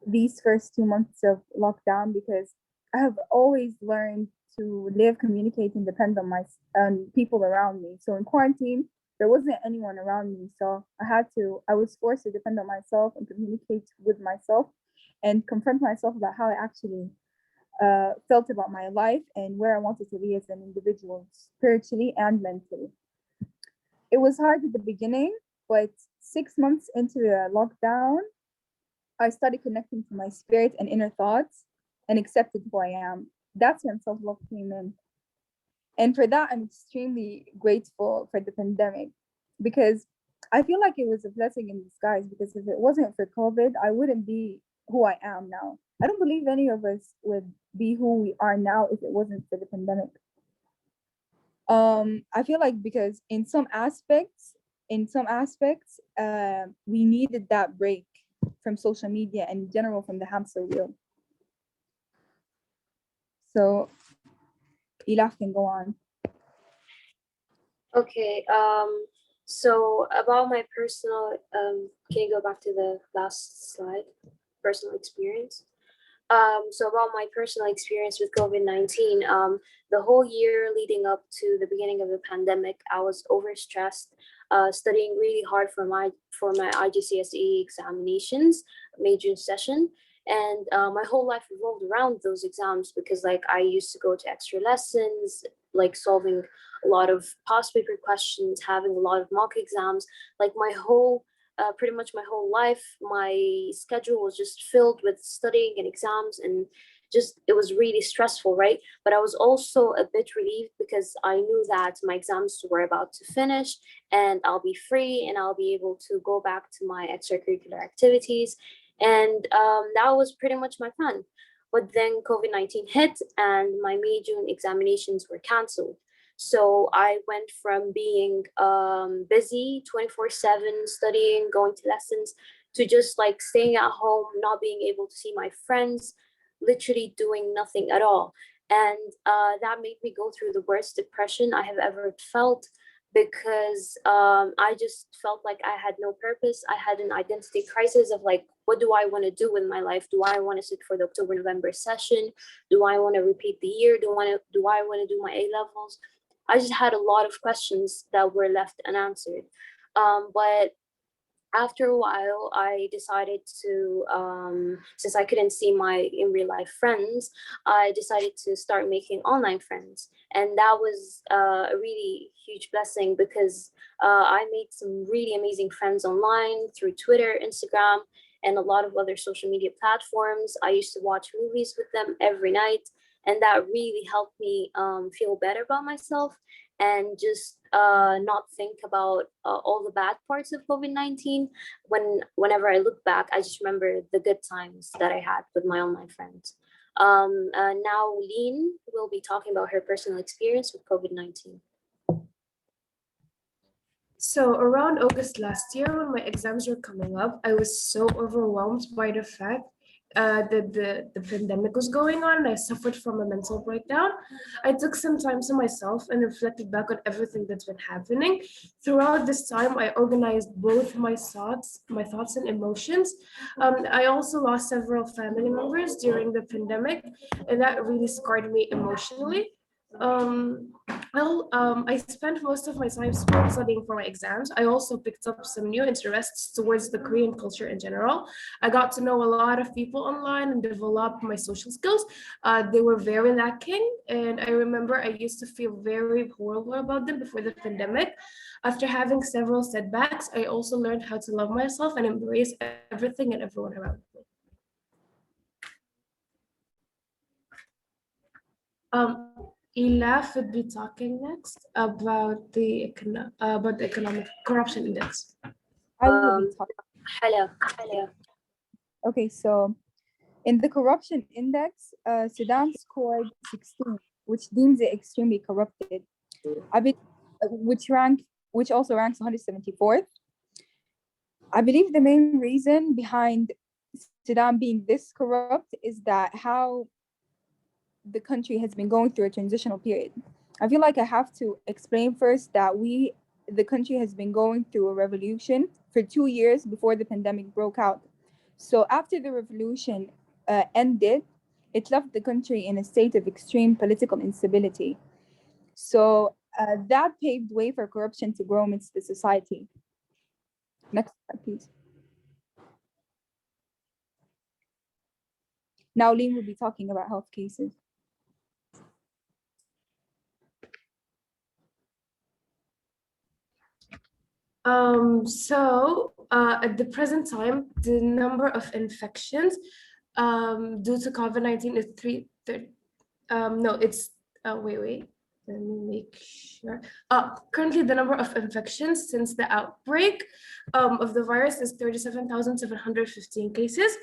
these first 2 months of lockdown because I have always learned to live, communicate, and depend on people around me. So in quarantine, there wasn't anyone around me. So I was forced to depend on myself and communicate with myself and confront myself about how I actually felt about my life and where I wanted to be as an individual, spiritually and mentally. It was hard at the beginning, but 6 months into the lockdown, I started connecting to my spirit and inner thoughts and accepted who I am. That's when self-love came in. And for that, I'm extremely grateful for the pandemic because I feel like it was a blessing in disguise, because if it wasn't for COVID, I wouldn't be who I am now. I don't believe any of us would be who we are now if it wasn't for the pandemic. I feel like because in some aspects, we needed that break from social media and in general from the hamster wheel. So Ilaf can go on. Okay, so about my personal, can you go back to the last slide? Personal experience. So about my personal experience with COVID-19, the whole year leading up to the beginning of the pandemic, I was overstressed, studying really hard for my IGCSE examinations, May June session. And my whole life revolved around those exams because like I used to go to extra lessons, like solving a lot of past paper questions, having a lot of mock exams, like pretty much my whole life, my schedule was just filled with studying and exams, and just it was really stressful, right? But I was also a bit relieved because I knew that my exams were about to finish and I'll be free and I'll be able to go back to my extracurricular activities. And that was pretty much my plan. But then COVID-19 hit and my May June examinations were canceled. So I went from being busy 24/7, studying, going to lessons, to just like staying at home, not being able to see my friends, literally doing nothing at all. And that made me go through the worst depression I have ever felt, because I just felt like I had no purpose. I had an identity crisis of like, what do I want to do with my life? Do I want to sit for the October-November session? Do I want to repeat the year? Do I want to do my A-levels? I just had a lot of questions that were left unanswered. But after a while, I decided to, since I couldn't see my in real life friends, I decided to start making online friends. And that was a really huge blessing because I made some really amazing friends online through Twitter, Instagram, and a lot of other social media platforms. I used to watch movies with them every night. And that really helped me feel better about myself and just not think about all the bad parts of COVID-19. Whenever I look back, I just remember the good times that I had with my online friends. Now Lean will be talking about her personal experience with COVID-19. So around August last year, when my exams were coming up, I was so overwhelmed by the fact that the pandemic was going on, and I suffered from a mental breakdown. I took some time to myself and reflected back on everything that's been happening. Throughout this time, I organized both my thoughts and emotions. I also lost several family members during the pandemic, and that really scarred me emotionally. I spent most of my time studying for my exams. I also picked up some new interests towards the Korean culture in general. I got to know a lot of people online and develop my social skills. They were very lacking, and I remember I used to feel very horrible about them before the pandemic. After having several setbacks, I also learned how to love myself and embrace everything and everyone around me. Elaf would be talking next about the economic corruption index. I will be talking. Hello. Okay, so in the corruption index, Sudan scored 16, which deems it extremely corrupted. Which also ranks 174th. I believe the main reason behind Sudan being this corrupt is that how the country has been going through a transitional period. I feel like I have to explain first that the country has been going through a revolution for 2 years before the pandemic broke out. So after the revolution ended, it left the country in a state of extreme political instability. So that paved way for corruption to grow amidst the society. Next slide, please. Now Lean will be talking about health cases. At the present time, the number of infections due to COVID-19 is let me make sure. Currently, the number of infections since the outbreak of the virus is 37,715 cases.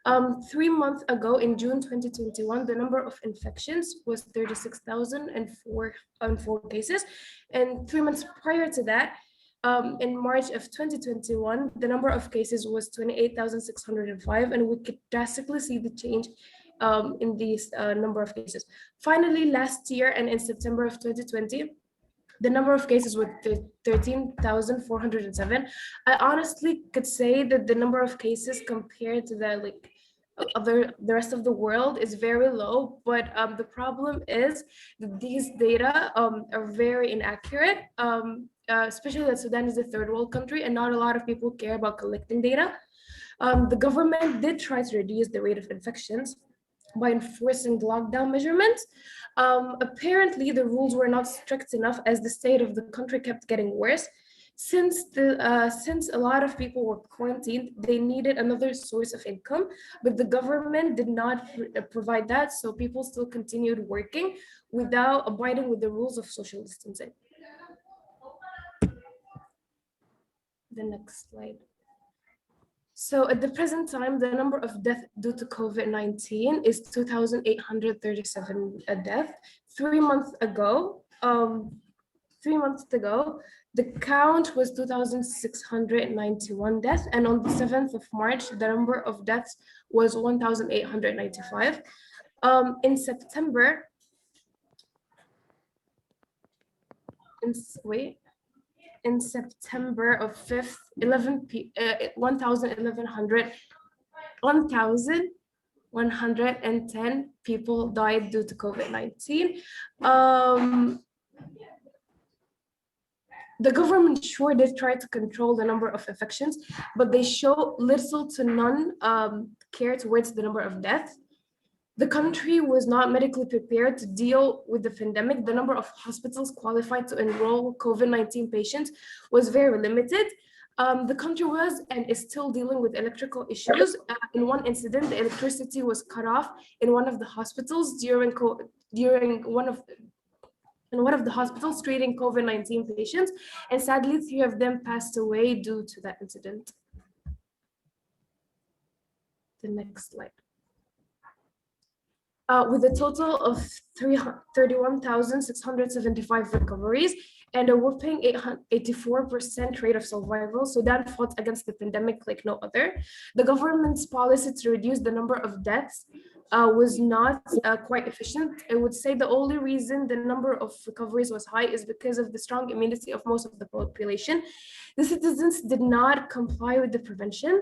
3 months ago, in June 2021, the number of infections was 36,004 cases. And 3 months prior to that, in March of 2021, the number of cases was 28,605, and we could drastically see the change in these number of cases. Finally, last year and in September of 2020, the number of cases was 13,407. I honestly could say that the number of cases compared to the rest of the world is very low, but the problem is that these data are very inaccurate, especially that Sudan is a third world country and not a lot of people care about collecting data. The government did try to reduce the rate of infections by enforcing the lockdown measurements. Apparently, the rules were not strict enough as the state of the country kept getting worse. Since a lot of people were quarantined, they needed another source of income, but the government did not provide that, so people still continued working without abiding with the rules of social distancing. The next slide. So at the present time, the number of deaths due to COVID-19 is 2,837 deaths. 3 months ago, the count was 2,691 deaths, and on the 7th of March, the number of deaths was 1,895. In September, in September of 5th, 1,110 people died due to COVID-19. The government sure did try to control the number of infections, but they show little to none care towards the number of deaths. The country was not medically prepared to deal with the pandemic. The number of hospitals qualified to enroll COVID-19 patients was very limited. The country was and is still dealing with electrical issues. In one incident, the electricity was cut off in one of the hospitals during one of the hospitals treating COVID-19 patients, and sadly, 3 of them passed away due to that incident. The next slide. With a total of 31,675 recoveries and a whopping 84% rate of survival, Sudan fought against the pandemic like no other. The government's policy to reduce the number of deaths was not quite efficient. I would say the only reason the number of recoveries was high is because of the strong immunity of most of the population. The citizens did not comply with the prevention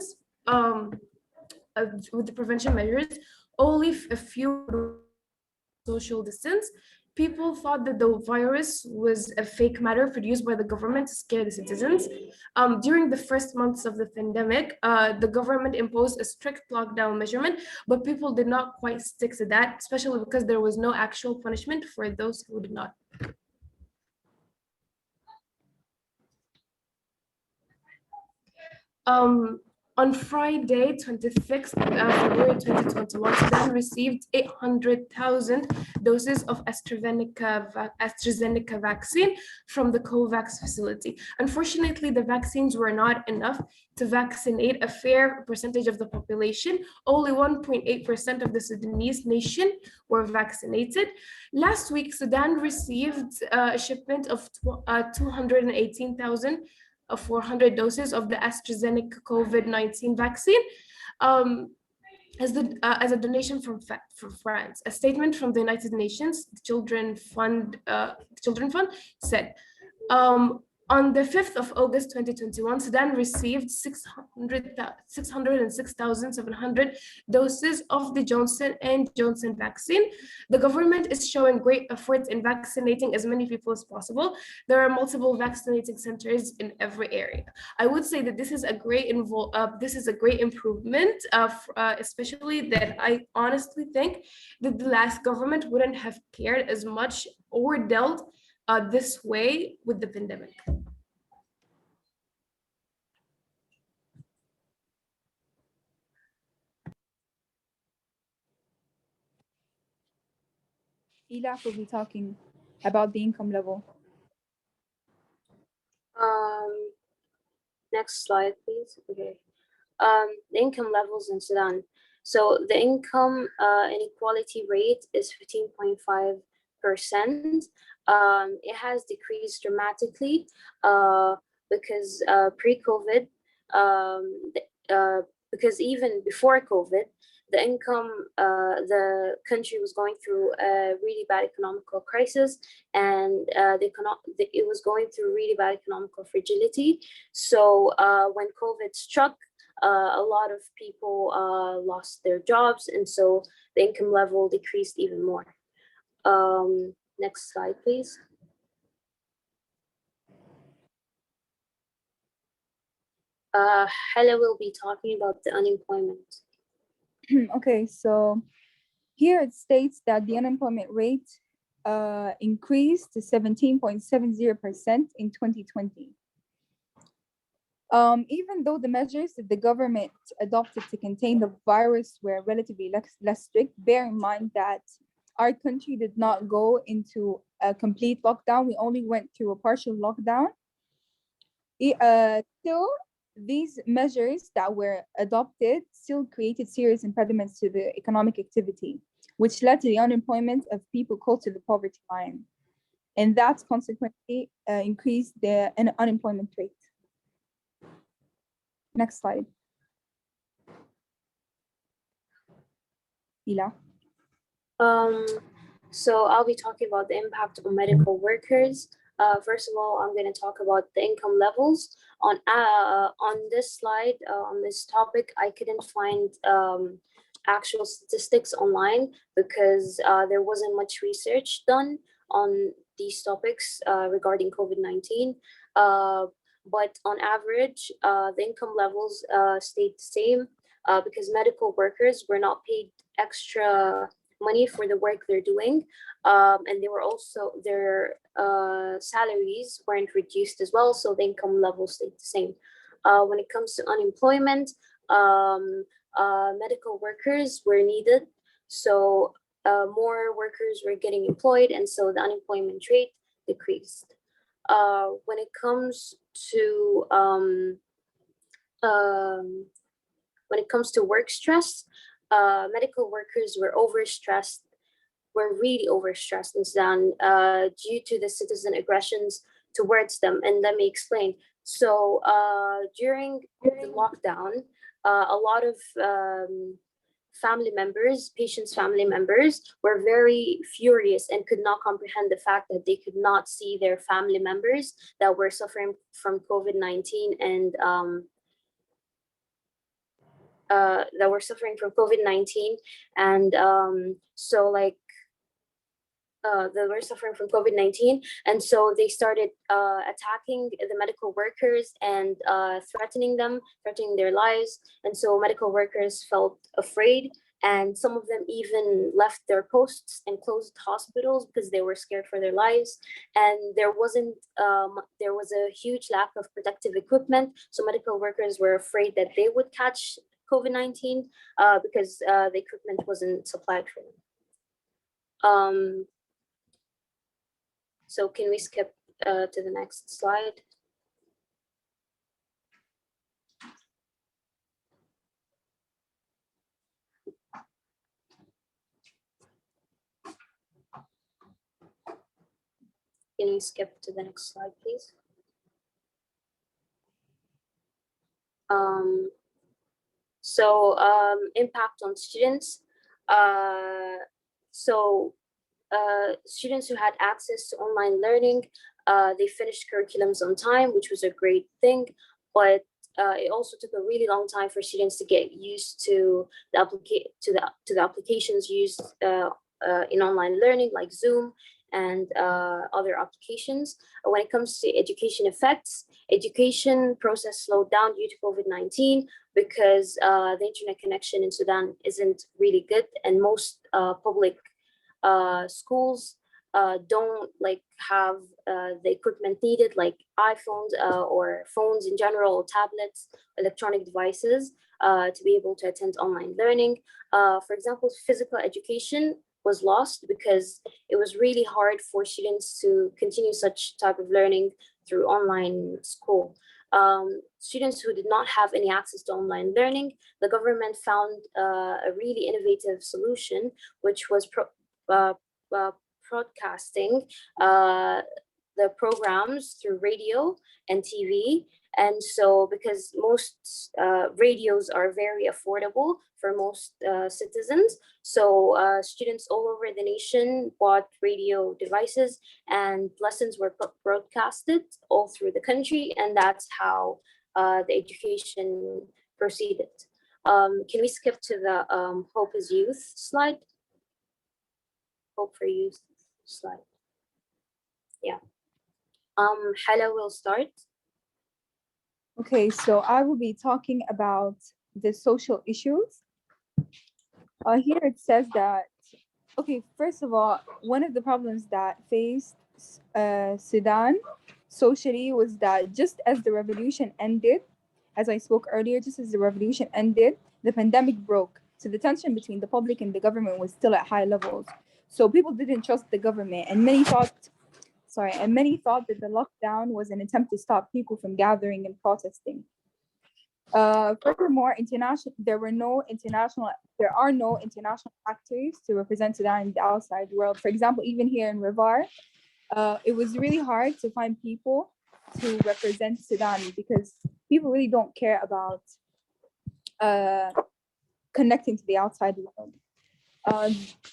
measures. Only a few social distance. people thought that the virus was a fake matter produced by the government to scare the citizens. During the first months of the pandemic, the government imposed a strict lockdown measurement, but people did not quite stick to that, especially because there was no actual punishment for those who did not. On Friday, 26th February 2021, Sudan received 800,000 doses of AstraZeneca vaccine from the COVAX facility. Unfortunately, the vaccines were not enough to vaccinate a fair percentage of the population. Only 1.8% of the Sudanese nation were vaccinated. Last week, Sudan received a shipment of 218,400 doses of the AstraZeneca COVID-19 vaccine as a donation from France. A statement from the United Nations Children Fund said, on the 5th of August 2021, Sudan received 606,700 doses of the Johnson & Johnson vaccine. The government is showing great efforts in vaccinating as many people as possible. There are multiple vaccinating centers in every area. I would say that this is a great improvement, especially that I honestly think that the last government wouldn't have cared as much or dealt this way with the pandemic. Ilaf will be talking about the income level. Next slide, please. Okay. The income levels in Sudan. So the income inequality rate is 15.5%. It has decreased dramatically because pre-COVID, because even before COVID, the income, the country was going through a really bad economical crisis, and it was going through really bad economical fragility. So when COVID struck, a lot of people lost their jobs, and so the income level decreased even more. Next slide, please. Hella will be talking about the unemployment. Okay, so here it states that the unemployment rate increased to 17.70% in 2020. Even though the measures that the government adopted to contain the virus were relatively less strict, bear in mind that our country did not go into a complete lockdown. We only went through a partial lockdown. Still, these measures that were adopted still created serious impediments to the economic activity, which led to the unemployment of people close to the poverty line. And that consequently increased the unemployment rate. Next slide. Ila. So I'll be talking about the impact on medical workers. First of all, I'm going to talk about the income levels. On this slide, on this topic, I couldn't find actual statistics online because there wasn't much research done on these topics regarding COVID-19. But on average, the income levels stayed the same because medical workers were not paid extra money for the work they're doing, and they were also, their salaries weren't reduced as well, so the income level stayed the same. When it comes to unemployment, medical workers were needed, so more workers were getting employed, and so the unemployment rate decreased. When it comes to work stress, medical workers were overstressed, were really overstressed in Sudan due to the citizen aggressions towards them. And let me explain. So during the lockdown, a lot of patients' family members were very furious and could not comprehend the fact that they could not see their family members that were suffering from COVID-19 and that were suffering from COVID-19. And so like they were suffering from COVID-19, and so they started attacking the medical workers and threatening their lives. And so medical workers felt afraid, and some of them even left their posts and closed hospitals because they were scared for their lives. And there was a huge lack of protective equipment, so medical workers were afraid that they would catch COVID-19 because the equipment wasn't supplied for them. So can we skip to the next slide? Can you skip to the next slide, please? Impact on students. Students who had access to online learning, they finished curriculums on time, which was a great thing, but it also took a really long time for students to get used to the applications used in online learning, like Zoom and other applications. When it comes to education effects, education process slowed down due to COVID-19 because the internet connection in Sudan isn't really good, and most public schools don't have the equipment needed, like iPhones or phones in general, tablets, electronic devices, to be able to attend online learning. For example, physical education was lost because it was really hard for students to continue such type of learning through online school. Students who did not have any access to online learning, the government found a really innovative solution, which was broadcasting the programs through radio and TV. And so because most radios are very affordable for most citizens, so students all over the nation bought radio devices, and lessons were broadcasted all through the country, and that's how the education proceeded. Can we skip to the Hope is Youth slide? Hope for Youth slide. Yeah. Hala will start. Okay, so I will be talking about the social issues. Here it says that, okay, first of all, one of the problems that faced Sudan socially was that just as the revolution ended, as I spoke earlier, just as the revolution ended, the pandemic broke. So the tension between the public and the government was still at high levels. So people didn't trust the government, and many thought that the lockdown was an attempt to stop people from gathering and protesting. Furthermore, there are no international actors to represent Sudan in the outside world. For example, even here in Revar, it was really hard to find people to represent Sudan because people really don't care about connecting to the outside world.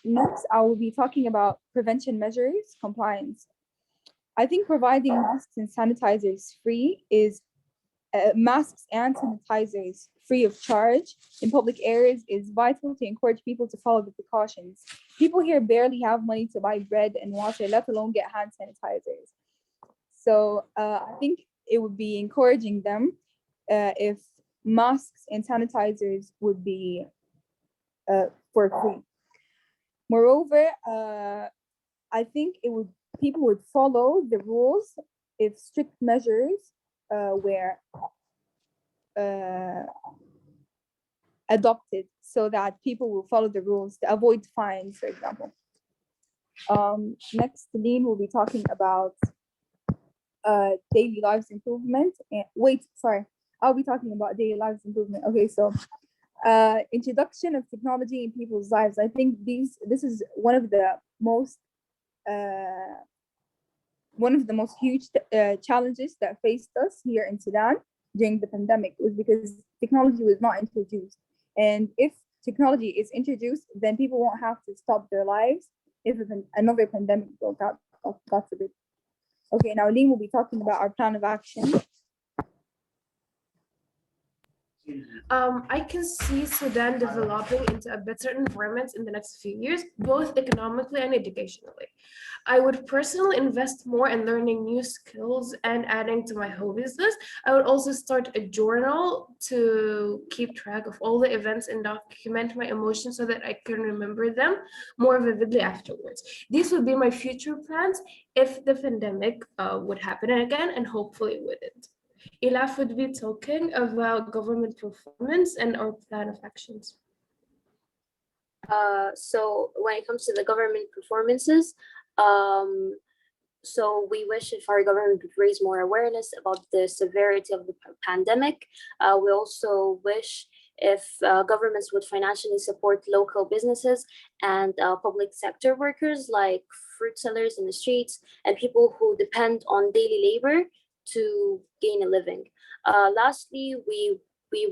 Next, I will be talking about prevention measures, compliance. I think providing masks and sanitizers free of charge in public areas is vital to encourage people to follow the precautions. People here barely have money to buy bread and water, let alone get hand sanitizers. So I think it would be encouraging them if masks and sanitizers would be for free. Moreover, I think people would follow the rules if strict measures were adopted, so that people will follow the rules to avoid fines, for example. Next, Lean will be talking about daily lives improvement. I'll be talking about daily lives improvement. Okay, so introduction of technology in people's lives. I think this is one of the most huge challenges that faced us here in Sudan during the pandemic, was because technology was not introduced. And if technology is introduced, then people won't have to stop their lives if another pandemic broke out, God forbid. Okay, now Lean will be talking about our plan of action. I can see Sudan developing into a better environment in the next few years, both economically and educationally. I would personally invest more in learning new skills and adding to my hobbies list. I would also start a journal to keep track of all the events and document my emotions so that I can remember them more vividly afterwards. These would be my future plans if the pandemic would happen again, and hopefully it wouldn't. Ilaf would be talking about government performance and our plan of actions. So when it comes to the government performances, so we wish if our government would raise more awareness about the severity of the pandemic. We also wish if governments would financially support local businesses and public sector workers like fruit sellers in the streets and people who depend on daily labor to gain a living. Lastly, we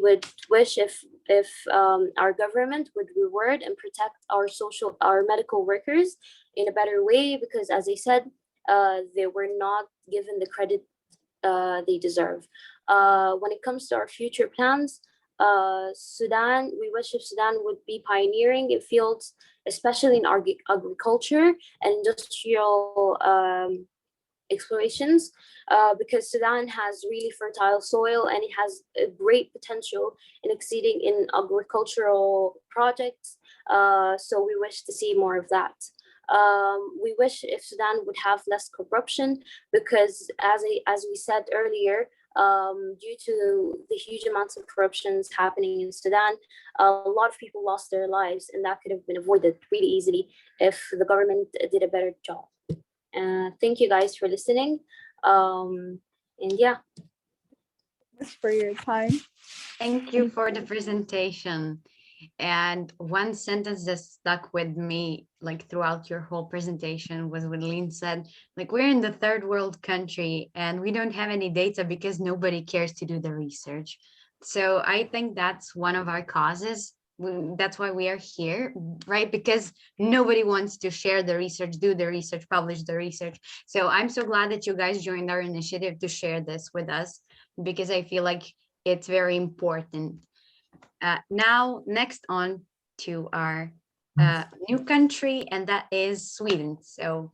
would wish if our government would reward and protect our medical workers in a better way, because as I said, they were not given the credit they deserve. When it comes to our future plans, Sudan, we wish if Sudan would be pioneering in fields, especially in agriculture and industrial explorations, because Sudan has really fertile soil and it has a great potential in exceeding in agricultural projects. So we wish to see more of that. We wish if Sudan would have less corruption, because as we said earlier, due to the huge amounts of corruptions happening in Sudan, a lot of people lost their lives, and that could have been avoided really easily if the government did a better job. Thank you guys for listening. And yeah. Thanks for your time. Thank you for the presentation. And one sentence that stuck with me like throughout your whole presentation was when Lynn said, like, we're in the third world country and we don't have any data because nobody cares to do the research. So I think that's one of our causes. That's why we are here, right? Because nobody wants to share the research, do the research, publish the research. So I'm so glad that you guys joined our initiative to share this with us, because I feel like it's very important. Now, next on to our new country, and that is Sweden. So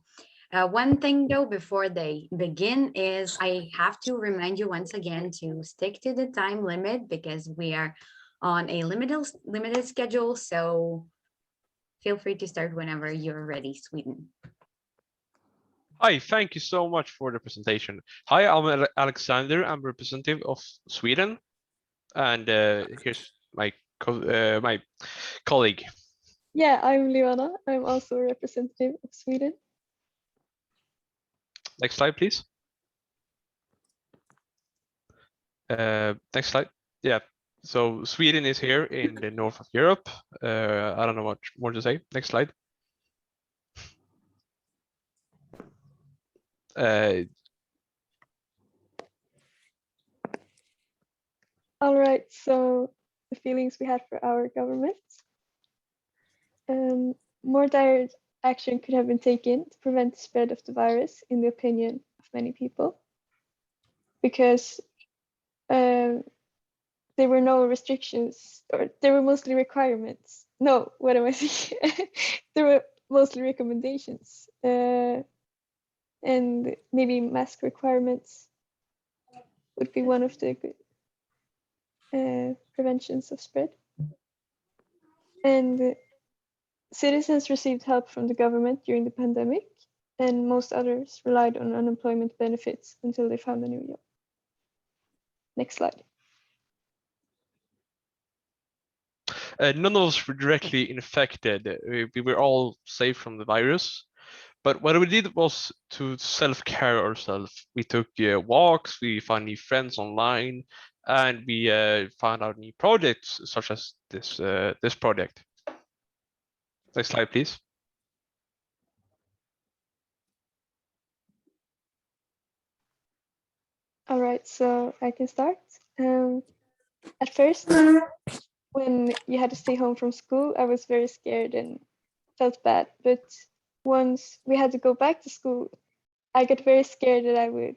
one thing though, before they begin, is I have to remind you once again to stick to the time limit, because we are on a limited schedule. So feel free to start whenever you're ready, Sweden. Hi, thank you so much for the presentation. Hi, I'm Alexander. I'm representative of Sweden, and here's my colleague. Yeah, I'm Liana. I'm also a representative of Sweden. Next slide, please. Next slide. Yeah. So Sweden is here in the north of Europe. I don't know what more to say. Next slide. All right, so the feelings we had for our government. More direct action could have been taken to prevent the spread of the virus, in the opinion of many people, because there were no restrictions, or there were mostly requirements. No, what am I saying? There were mostly recommendations, and maybe mask requirements would be one of the preventions of spread. And citizens received help from the government during the pandemic, and most others relied on unemployment benefits until they found a new job. Next slide. None of us were directly infected. We were all safe from the virus. But what we did was to self-care ourselves. We took walks, we found new friends online, and we found out new projects such as this project. Next slide, please. All right, so I can start. At first, when you had to stay home from school, I was very scared and felt bad. But once we had to go back to school, I got very scared that I would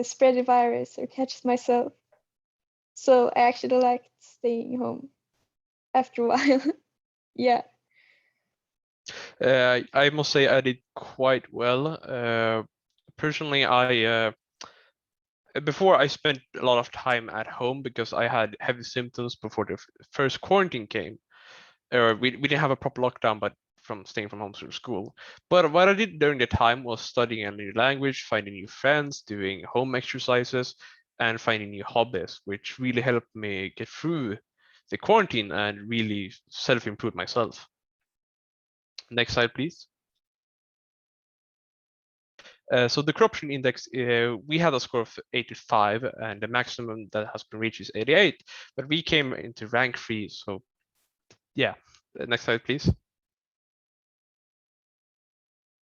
spread the virus or catch it myself. So I actually liked staying home after a while. Yeah. I must say I did quite well. Personally, before I spent a lot of time at home because I had heavy symptoms before the first quarantine came. We didn't have a proper lockdown, but from staying from home through school. But what I did during the time was studying a new language, finding new friends, doing home exercises, and finding new hobbies, which really helped me get through the quarantine and really self-improve myself. Next slide, please. So the corruption index, we had a score of 85, and the maximum that has been reached is 88, but we came into rank 3. So yeah, next slide, please.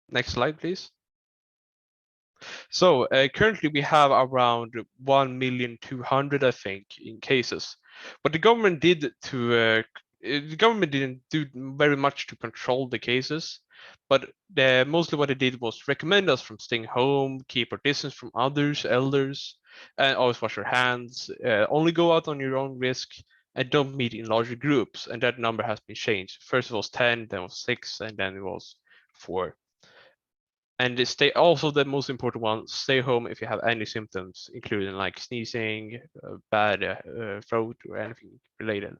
Next slide, please. So currently we have around 1,200,000, I think, in cases. What the government did to the government didn't do very much to control the cases, but mostly what they did was recommend us from staying home, keep our distance from others, elders, and always wash your hands, only go out on your own risk, and don't meet in larger groups. And that number has been changed. First it was 10, then it was 6, and then it was 4. And stay, also the most important one, stay home if you have any symptoms, including like sneezing, bad throat, or anything related.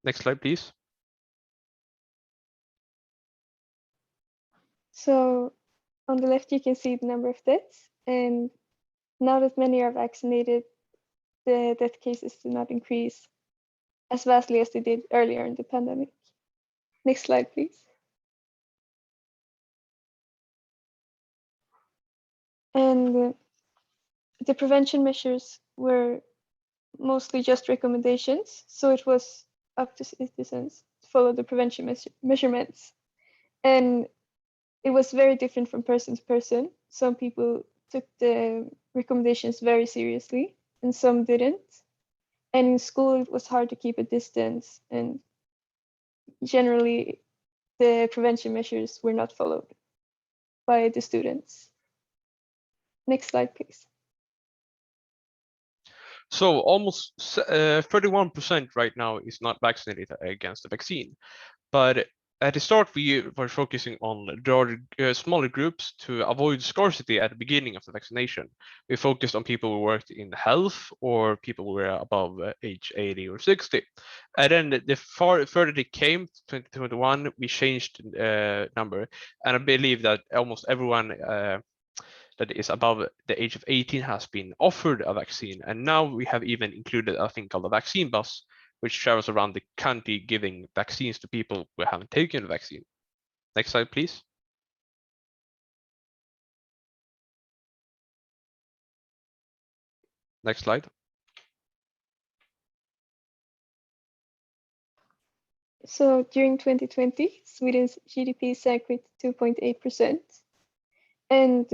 Next slide, please. So on the left, you can see the number of deaths. And now that many are vaccinated, the death cases do not increase as vastly as they did earlier in the pandemic. Next slide, please. And the prevention measures were mostly just recommendations. So it was up to citizens to follow the prevention measurements. And it was very different from person to person. Some people took the recommendations very seriously and some didn't. And in school, it was hard to keep a distance, and generally the prevention measures were not followed by the students. Next slide, please. So almost 31% right now is not vaccinated against the vaccine. But at the start, we were focusing on smaller groups to avoid scarcity at the beginning of the vaccination. We focused on people who worked in health or people who were above age 80 or 60. And then the further they came, 2021, we changed the number. And I believe that almost everyone that is above the age of 18 has been offered a vaccine. And now we have even included a thing called a vaccine bus, which travels around the country giving vaccines to people who haven't taken the vaccine. Next slide, please. Next slide. So during 2020, Sweden's GDP sank with 2.8%. And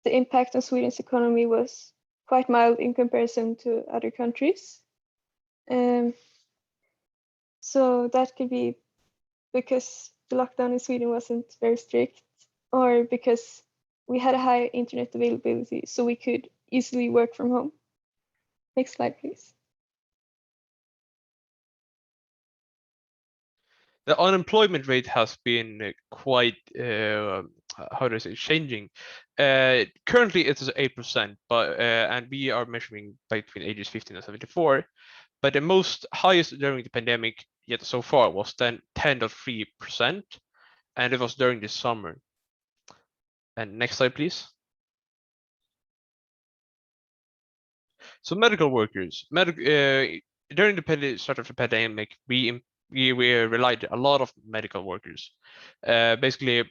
the impact on Sweden's economy was quite mild in comparison to other countries. So that could be because the lockdown in Sweden wasn't very strict, or because we had a high internet availability, so we could easily work from home. Next slide, please. The unemployment rate has been quite, how do I say, changing. Currently it is 8%, but and we are measuring between ages 15 and 74. But the most highest during the pandemic yet so far was then 10.3%, and it was during the summer. And next slide, please. So medical workers, during the start of the pandemic, we relied a lot of medical workers. Basically,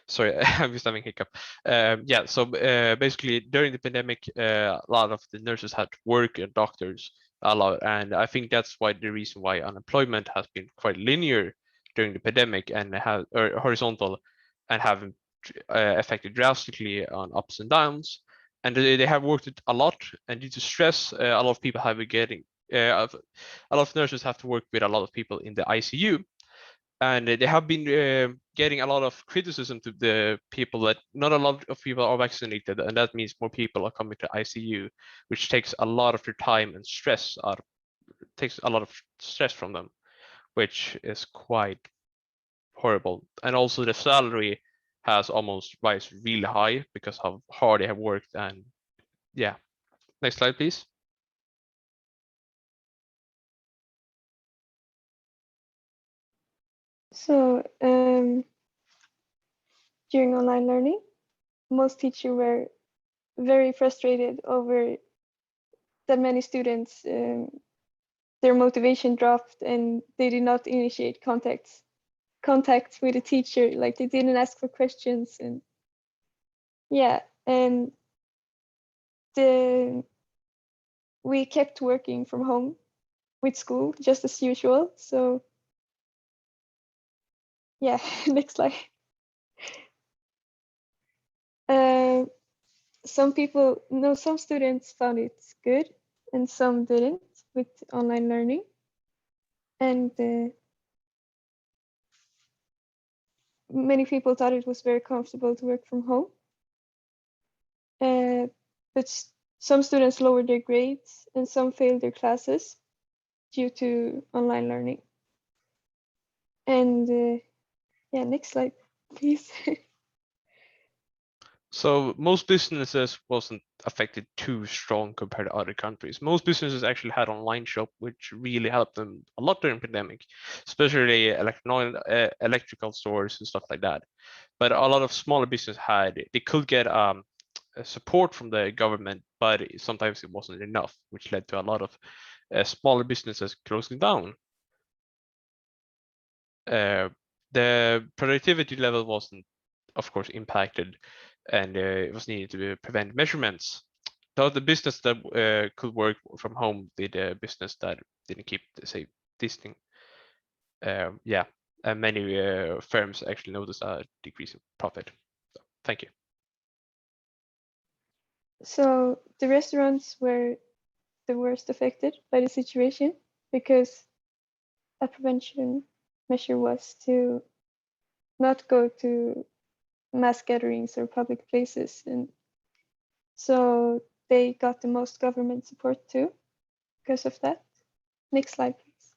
sorry, I'm just having a hiccup. Yeah, so basically during the pandemic, a lot of the nurses had to work and doctors a lot, and I think that's why the reason why unemployment has been quite linear during the pandemic and or horizontal, and haven't affected drastically on ups and downs. And they have worked it a lot, and due to stress, a lot of people have been getting a lot of nurses have to work with a lot of people in the ICU. and they have been getting a lot of criticism to the people that not a lot of people are vaccinated, and that means more people are coming to ICU, which takes a lot of their time and stress out, takes a lot of stress from them, which is quite horrible. And also the salary has almost rise really high because how hard they have worked. And yeah, next slide, please. So during online learning, most teachers were very frustrated over that many students, their motivation dropped and they did not initiate contacts with the teacher, like they didn't ask for questions. And yeah, and we kept working from home with school just as usual. So yeah, next slide. Some students found it good and some didn't with online learning. And many people thought it was very comfortable to work from home. But some students lowered their grades and some failed their classes due to online learning. And yeah, next slide, please. So most businesses wasn't affected too strong compared to other countries. Most businesses actually had online shop, which really helped them a lot during pandemic, especially electrical stores and stuff like that. But a lot of smaller business they could get support from the government, but sometimes it wasn't enough, which led to a lot of smaller businesses closing down. The productivity level wasn't, of course, impacted, and it was needed to prevent measurements. So the business that could work from home did a business that didn't keep the safe distancing. Yeah, and many firms actually noticed a decrease in profit. So, thank you. So the restaurants were the worst affected by the situation because a prevention measure was to not go to mass gatherings or public places, and so they got the most government support too because of that. Next slide, please.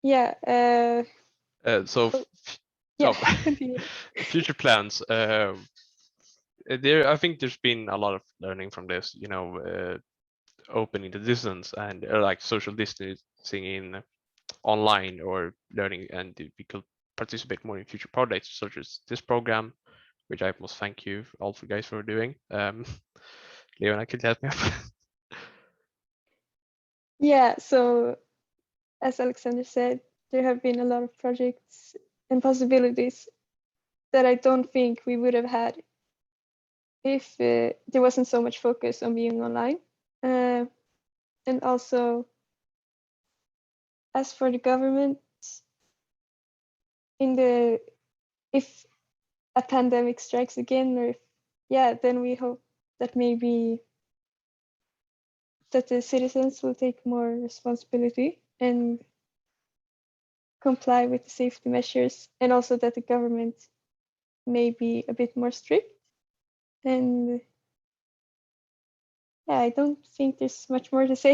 Yeah. So future plans. I think there's been a lot of learning from this. Opening the distance and like social distancing in online or learning, and we could participate more in future projects such as this program, which I must thank you all for guys for doing. Leona, could you help me out? Yeah, so as Alexander said, there have been a lot of projects and possibilities that I don't think we would have had if there wasn't so much focus on being online. And also, as for the government, if a pandemic strikes again, or then we hope that maybe that the citizens will take more responsibility and comply with the safety measures, and also that the government may be a bit more strict. And yeah, I don't think there's much more to say.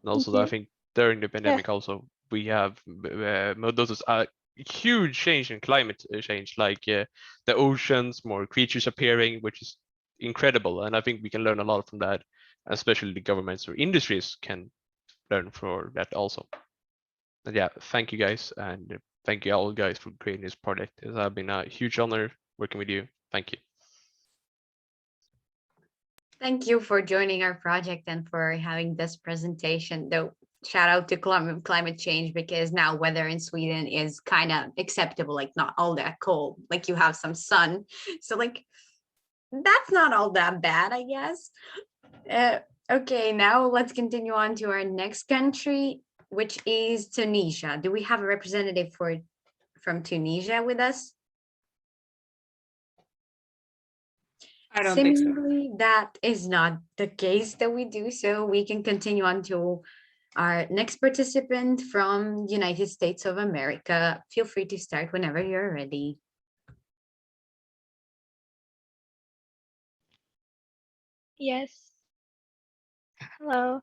And also, I think during the pandemic, also we have noticed a huge change in climate change, like the oceans, more creatures appearing, which is incredible. And I think we can learn a lot from that, especially the governments or industries can learn for that also. And yeah, thank you guys, and thank you all guys for creating this project. It has been a huge honor working with you. Thank you. Thank you for joining our project and for having this presentation. Though, shout out to climate change, because now weather in Sweden is kind of acceptable, like not all that cold, like you have some sun. So like, that's not all that bad, I guess. Okay, now let's continue on to our next country, which is Tunisia. Do we have a representative from Tunisia with us? I don't think so. Seemingly, that is not the case that we do. So we can continue on to our next participant from United States of America. Feel free to start whenever you're ready. Yes. Hello.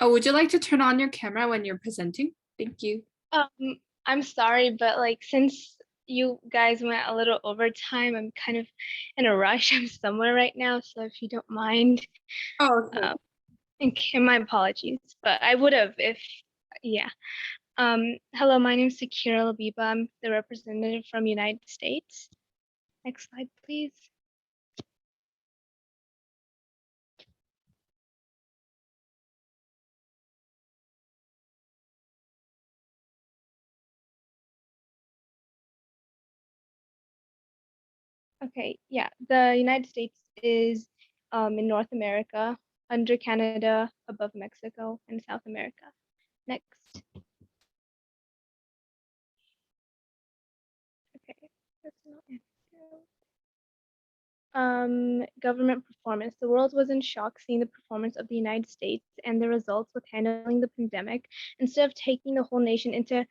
Oh, would you like to turn on your camera when you're presenting? Thank you. I'm sorry, but like since you guys went a little over time, I'm kind of in a rush. I'm somewhere right now, so if you don't mind, Oh, okay. okay, my apologies, but I would have if, yeah. Hello, my name is Sakira Labiba. I'm the representative from United States. Next slide, please. Okay, yeah, the United States is in North America, under Canada, above Mexico, and South America. Next. Okay, that's not it. Government performance. The world was in shock seeing the performance of the United States and the results with handling the pandemic. Instead of taking the whole nation into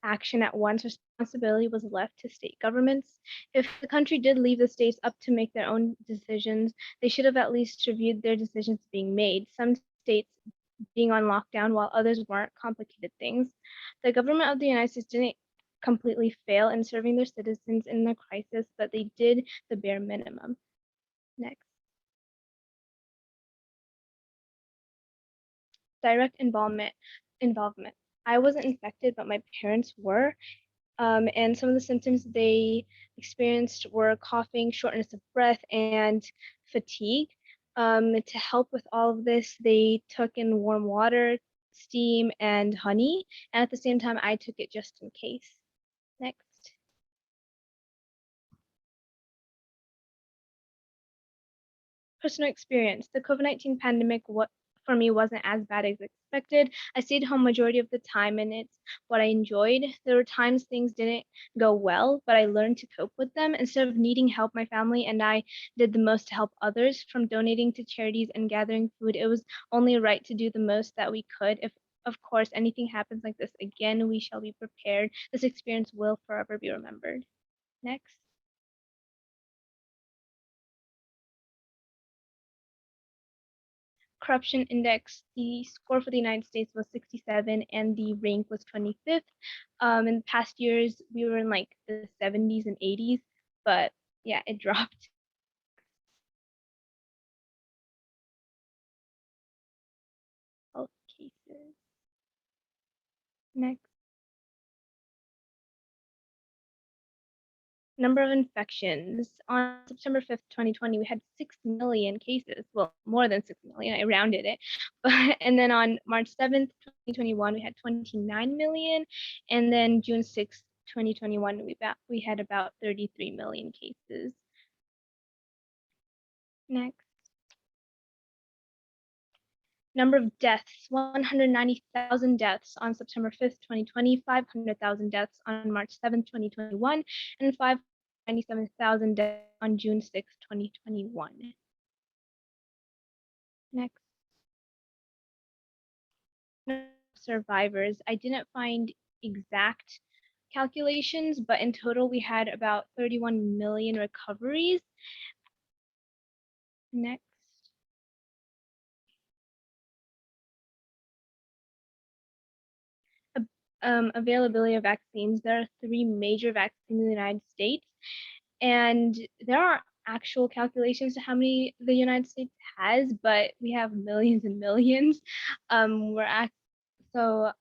action at once, responsibility was left to state governments. If the country did leave the states up to make their own decisions, they should have at least reviewed their decisions being made. Some states being on lockdown while others weren't, complicated things. The government of the United States didn't completely fail in serving their citizens in the crisis, but they did the bare minimum. Next. Direct involvement. I wasn't infected, but my parents were. And some of the symptoms they experienced were coughing, shortness of breath, and fatigue. To help with all of this, they took in warm water, steam, and honey. And at the same time, I took it just in case. Next. Personal experience. The COVID-19 pandemic for me wasn't as bad as expected. I stayed home majority of the time and it's what I enjoyed. There were times things didn't go well, but I learned to cope with them. Instead of needing help, my family and I did the most to help others, from donating to charities and gathering food. It was only right to do the most that we could. If, of course, anything happens like this again, we shall be prepared. This experience will forever be remembered. Next. Corruption index, the score for the United States was 67 and the rank was 25th. In past years, we were in like the 70s and 80s, but yeah, it dropped. Health cases. Next. Number of infections. On September 5th, 2020, we had 6 million cases. Well, more than 6 million, I rounded it. And then on March 7th, 2021, we had 29 million. And then June 6th, 2021, we had about 33 million cases. Next. Number of deaths, 190,000 deaths on September 5th, 2020, 500,000 deaths on March 7th, 2021, and 597,000 deaths on June 6th, 2021. Next. Survivors. I didn't find exact calculations, but in total we had about 31 million recoveries. Next. Availability of vaccines. There are 3 major vaccines in the United States, and there are actual calculations to how many the United States has, but we have millions and millions. There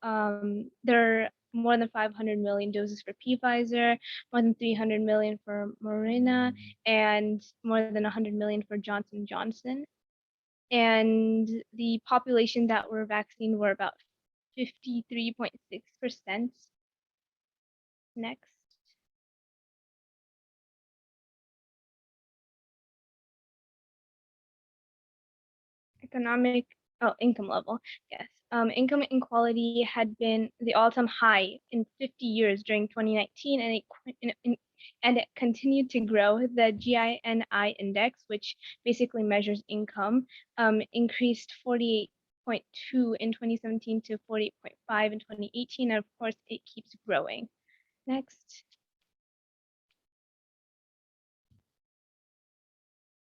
are more than 500 million doses for Pfizer, more than 300 million for Moderna, and more than 100 million for Johnson & Johnson. And the population that were vaccinated were about 53.6%. Next. Income level. Yes. Income inequality had been the all-time high in 50 years during 2019, and and it continued to grow. The GINI index, which basically measures income, increased 48.2 in 2017 to 48.5 in 2018, and of course it keeps growing. Next.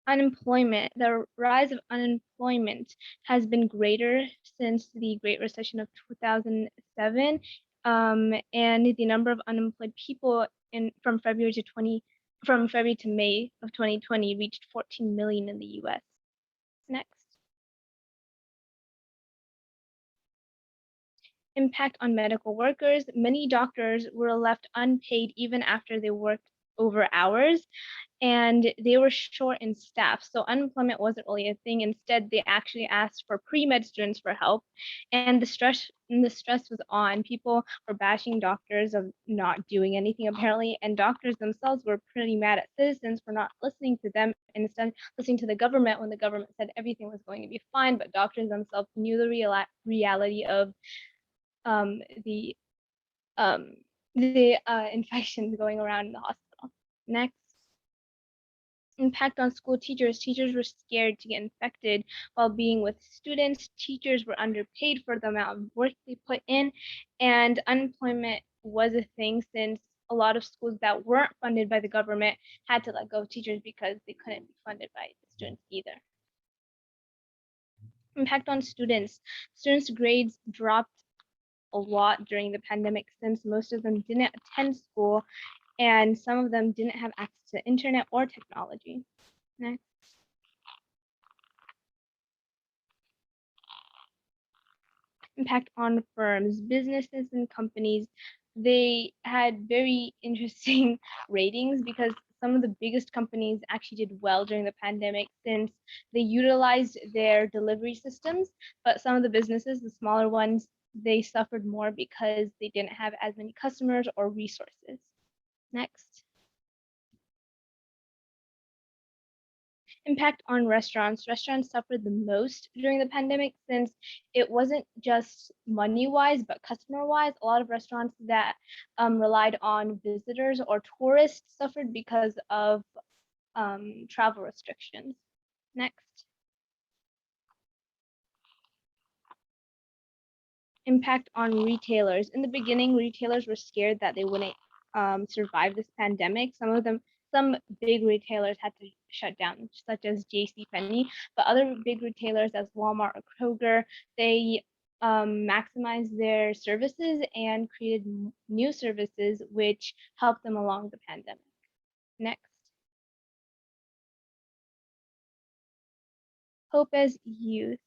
Unemployment. The rise of unemployment has been greater since the Great Recession of 2007, and the number of unemployed people from February to May of 2020 reached 14 million in the U.S. Next. Impact on medical workers. Many doctors were left unpaid even after they worked over hours, and they were short in staff. So unemployment wasn't really a thing. Instead, they actually asked for pre-med students for help, and the stress was on. People were bashing doctors of not doing anything apparently, and doctors themselves were pretty mad at citizens for not listening to them and instead listening to the government when the government said everything was going to be fine. But doctors themselves knew the reality of the infections going around in the hospital. Next. Impact on school teachers. Teachers were scared to get infected while being with students. Teachers were underpaid for the amount of work they put in, and unemployment was a thing since a lot of schools that weren't funded by the government had to let go of teachers because they couldn't be funded by the students either. Impact on students. Students' grades dropped a lot during the pandemic since most of them didn't attend school and some of them didn't have access to internet or technology. Next. Impact on firms, businesses, and companies. They had very interesting ratings because some of the biggest companies actually did well during the pandemic since they utilized their delivery systems, but some of the businesses, the smaller ones, they suffered more because they didn't have as many customers or resources. Next. Impact on restaurants. Restaurants suffered the most during the pandemic since it wasn't just money-wise, but customer-wise. A lot of restaurants that relied on visitors or tourists suffered because of travel restrictions. Next. Impact on retailers. In the beginning, retailers were scared that they wouldn't survive this pandemic. Some big retailers had to shut down, such as JCPenney, but other big retailers as Walmart or Kroger, they maximized their services and created new services which helped them along the pandemic. Next. Hope as youth.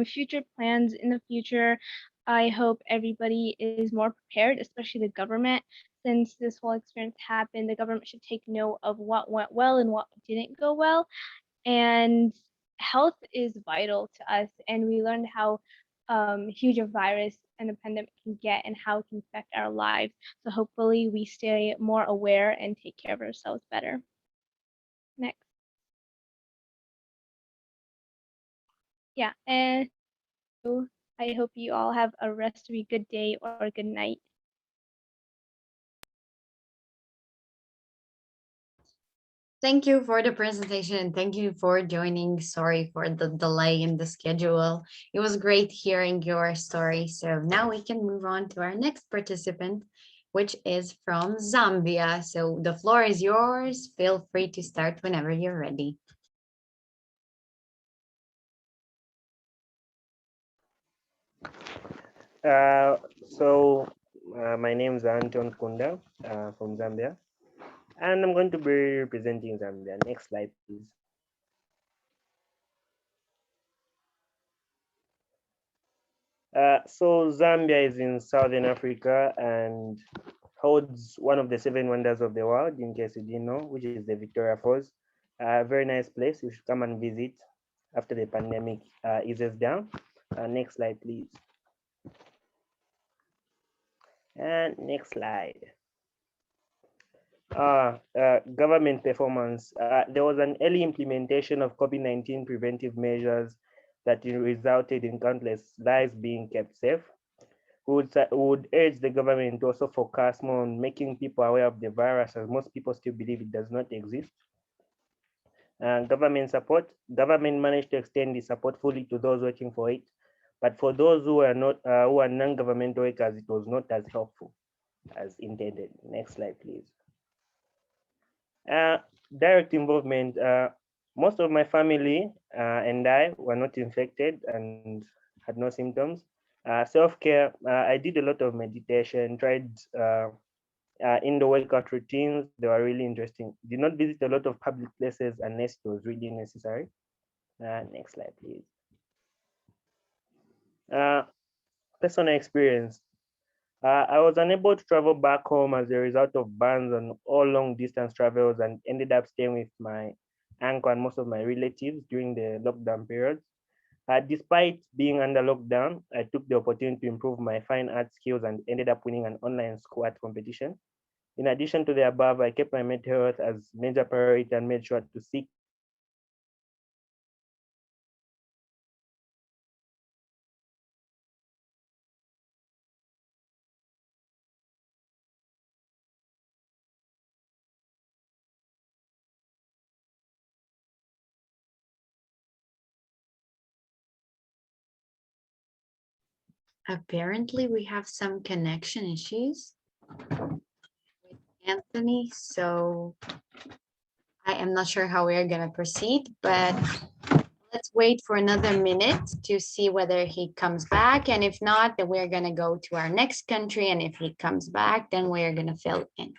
Future plans in the future. I hope everybody is more prepared, especially the government. Since this whole experience happened, the government should take note of what went well and what didn't go well. And health is vital to us, and we learned how huge a virus and a pandemic can get and how it can affect our lives. So hopefully we stay more aware and take care of ourselves better. Next. Yeah, and I hope you all have a rest of a good day or a good night. Thank you for the presentation and thank you for joining. Sorry for the delay in the schedule. It was great hearing your story. So now we can move on to our next participant, which is from Zambia. So the floor is yours. Feel free to start whenever you're ready. My name is Anton Kunda from Zambia, and I'm going to be representing Zambia. Next slide, please. So Zambia is in Southern Africa and holds one of the 7 wonders of the world, in case you didn't know, which is the Victoria Falls. A very nice place. You should come and visit after the pandemic eases down. Next slide, please. And next slide. Government performance. There was an early implementation of COVID-19 preventive measures that resulted in countless lives being kept safe. would urge the government to also focus more on making people aware of the virus, as most people still believe it does not exist. Government support. Government managed to extend the support fully to those working for it, but for those who are not, who are non-governmental workers, it was not as helpful as intended. Next slide, please. Direct involvement. Most of my family and I were not infected and had no symptoms. Self-care. I did a lot of meditation, tried indoor workout routines. They were really interesting. Did not visit a lot of public places unless it was really necessary. Next slide, please. Personal experience. I was unable to travel back home as a result of bans on all long distance travels and ended up staying with my uncle and most of my relatives during the lockdown periods. Despite being under lockdown, I took the opportunity to improve my fine art skills and ended up winning an online school art competition. In addition to the above, I kept my mental health as major priority and made sure to seek Apparently, we have some connection issues with Anthony, so I am not sure how we are going to proceed, but let's wait for another minute to see whether he comes back. And if not, then we're going to go to our next country. And if he comes back, then we're going to fill in.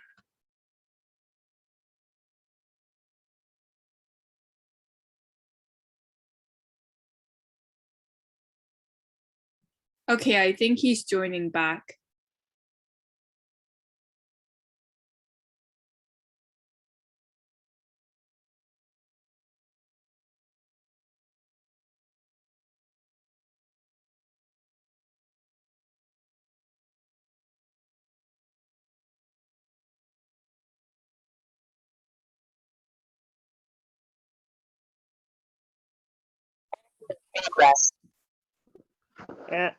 Okay, I think he's joining back. Yeah,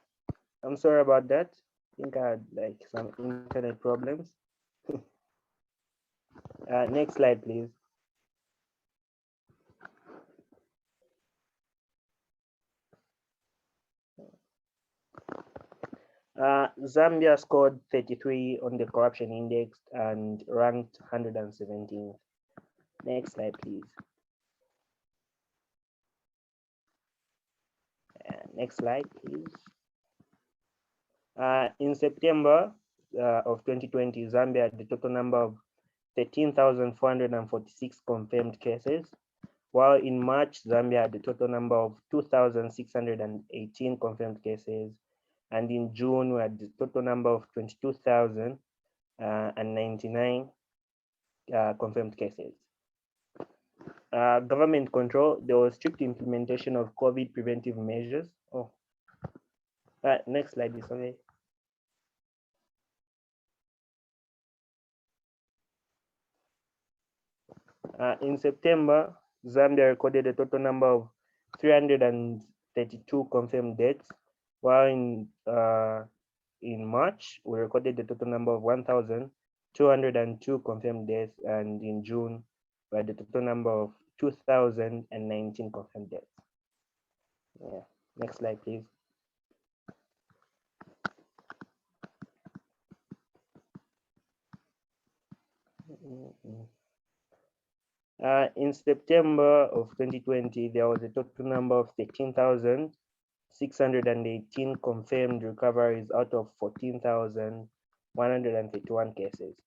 I'm sorry about that. I think I had like some internet problems. Next slide, please. Zambia scored 33 on the corruption index and ranked 117th. Next slide, please. Next slide, please. In September of 2020, Zambia had the total number of 13,446 confirmed cases, while in March, Zambia had the total number of 2,618 confirmed cases, and in June, we had the total number of 22,099 confirmed cases. Government control, there was strict implementation of COVID preventive measures. Oh, next slide, is okay. In September, Zambia recorded a total number of 332 confirmed deaths, while in March, we recorded the total number of 1,202 confirmed deaths, and in June, we had the total number of 2,019 confirmed deaths. Yeah. Next slide, please. In September of 2020, there was a total number of 13,618 confirmed recoveries out of 14,131 cases.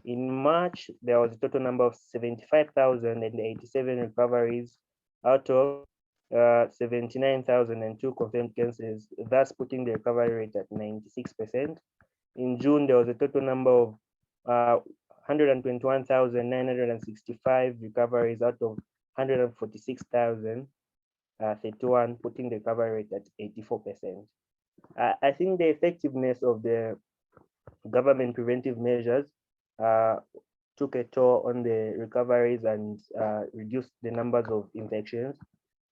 In March, there was a total number of 75,087 recoveries out of 79,002 confirmed cases, thus putting the recovery rate at 96%. In June, there was a total number of 121,965 recoveries out of 146,031, putting the recovery rate at 84%. I think the effectiveness of the government preventive measures took a toll on the recoveries and reduced the numbers of infections.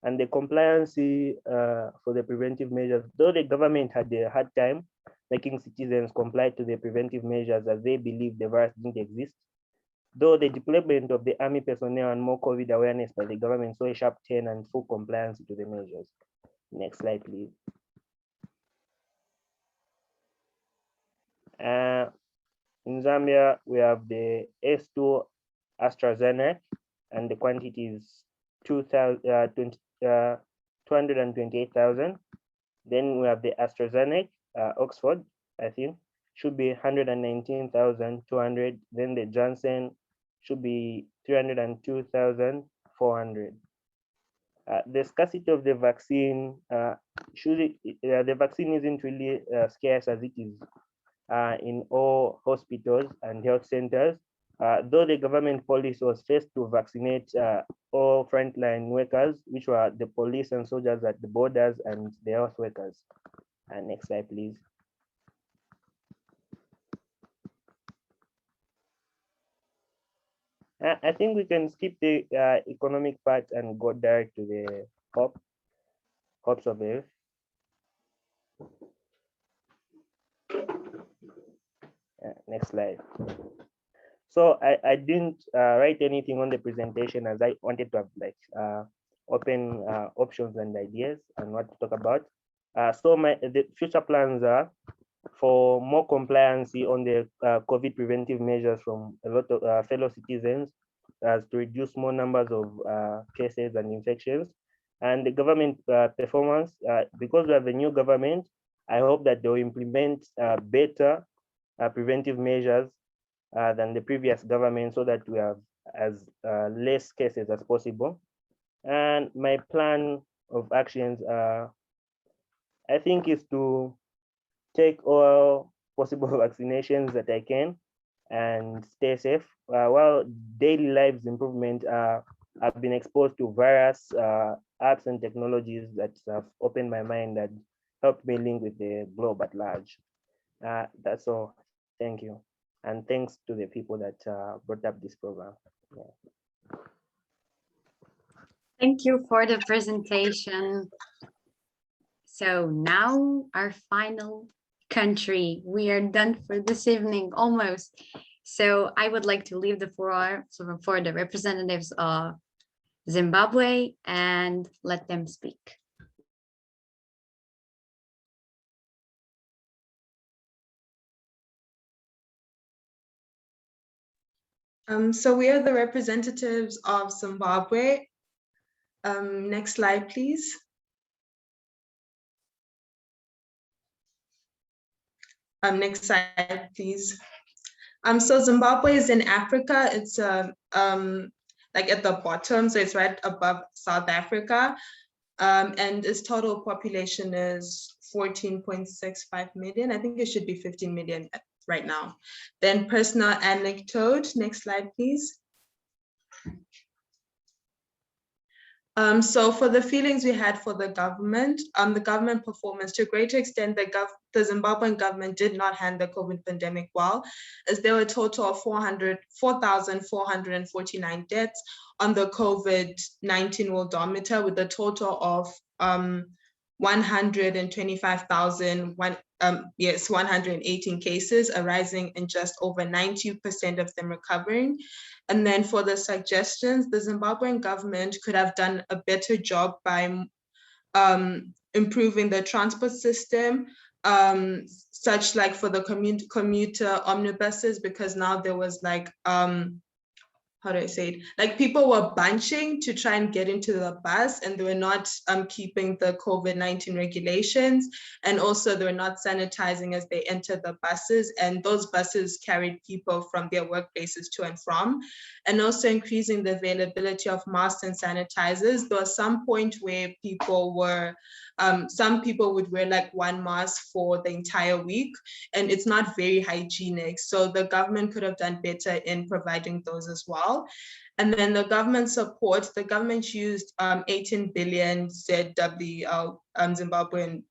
And the compliance for the preventive measures, though the government had a hard time, making citizens comply to the preventive measures as they believe the virus didn't exist. Though the deployment of the army personnel and more COVID awareness by the government saw a sharp turn and full compliance to the measures. Next slide, please. In Zambia, we have the S2 AstraZeneca, and the quantity is 228,000. Then we have the AstraZeneca, Oxford, I think, should be 119,200. Then the Johnson should be 302,400. The scarcity of the vaccine, the vaccine isn't really scarce as it is in all hospitals and health centers, though the government policy was first to vaccinate all frontline workers, which were the police and soldiers at the borders and the health workers. Next slide, please. I think we can skip the economic part and go direct to the hopes of health. Next slide. So I didn't write anything on the presentation as I wanted to have like open options and ideas and what to talk about. So the future plans are for more compliance on the COVID preventive measures from a lot of fellow citizens, as to reduce more numbers of cases and infections. And the government performance, because we have a new government, I hope that they'll implement better preventive measures than the previous government, so that we have as less cases as possible. And my plan of actions, I think, is to take all possible vaccinations that I can and stay safe. While daily lives improvement, I've been exposed to various apps and technologies that have opened my mind and helped me link with the globe at large. That's all. Thank you. And thanks to the people that brought up this program. Yeah. Thank you for the presentation. So now our final country. We are done for this evening almost. So I would like to leave the floor for the representatives of Zimbabwe and let them speak. So we are the representatives of Zimbabwe. Next slide, please. Next slide, please. So Zimbabwe is in Africa. It's like at the bottom, so it's right above South Africa. And its total population is 14.65 million. I think it should be 15 million right now. Then personal anecdote, next slide, please. So for the feelings we had for the government performance, to a greater extent, the Zimbabwean government did not handle the COVID pandemic well, as there were a total of 4,449 deaths on the COVID-19 worldometer, with a total of 118 cases arising and just over 90% of them recovering. And then for the suggestions, the Zimbabwean government could have done a better job by improving the transport system, such like for the commuter omnibuses, because now there was like, how do I say it? Like people were bunching to try and get into the bus, and they were not keeping the COVID-19 regulations. And also they were not sanitizing as they entered the buses. And those buses carried people from their workplaces to and from. And also increasing the availability of masks and sanitizers. There was some point where people were, some people would wear like one mask for the entire week, and it's not very hygienic. So the government could have done better in providing those as well. And then the government support, the government used 18 billion ZWL Zimbabwean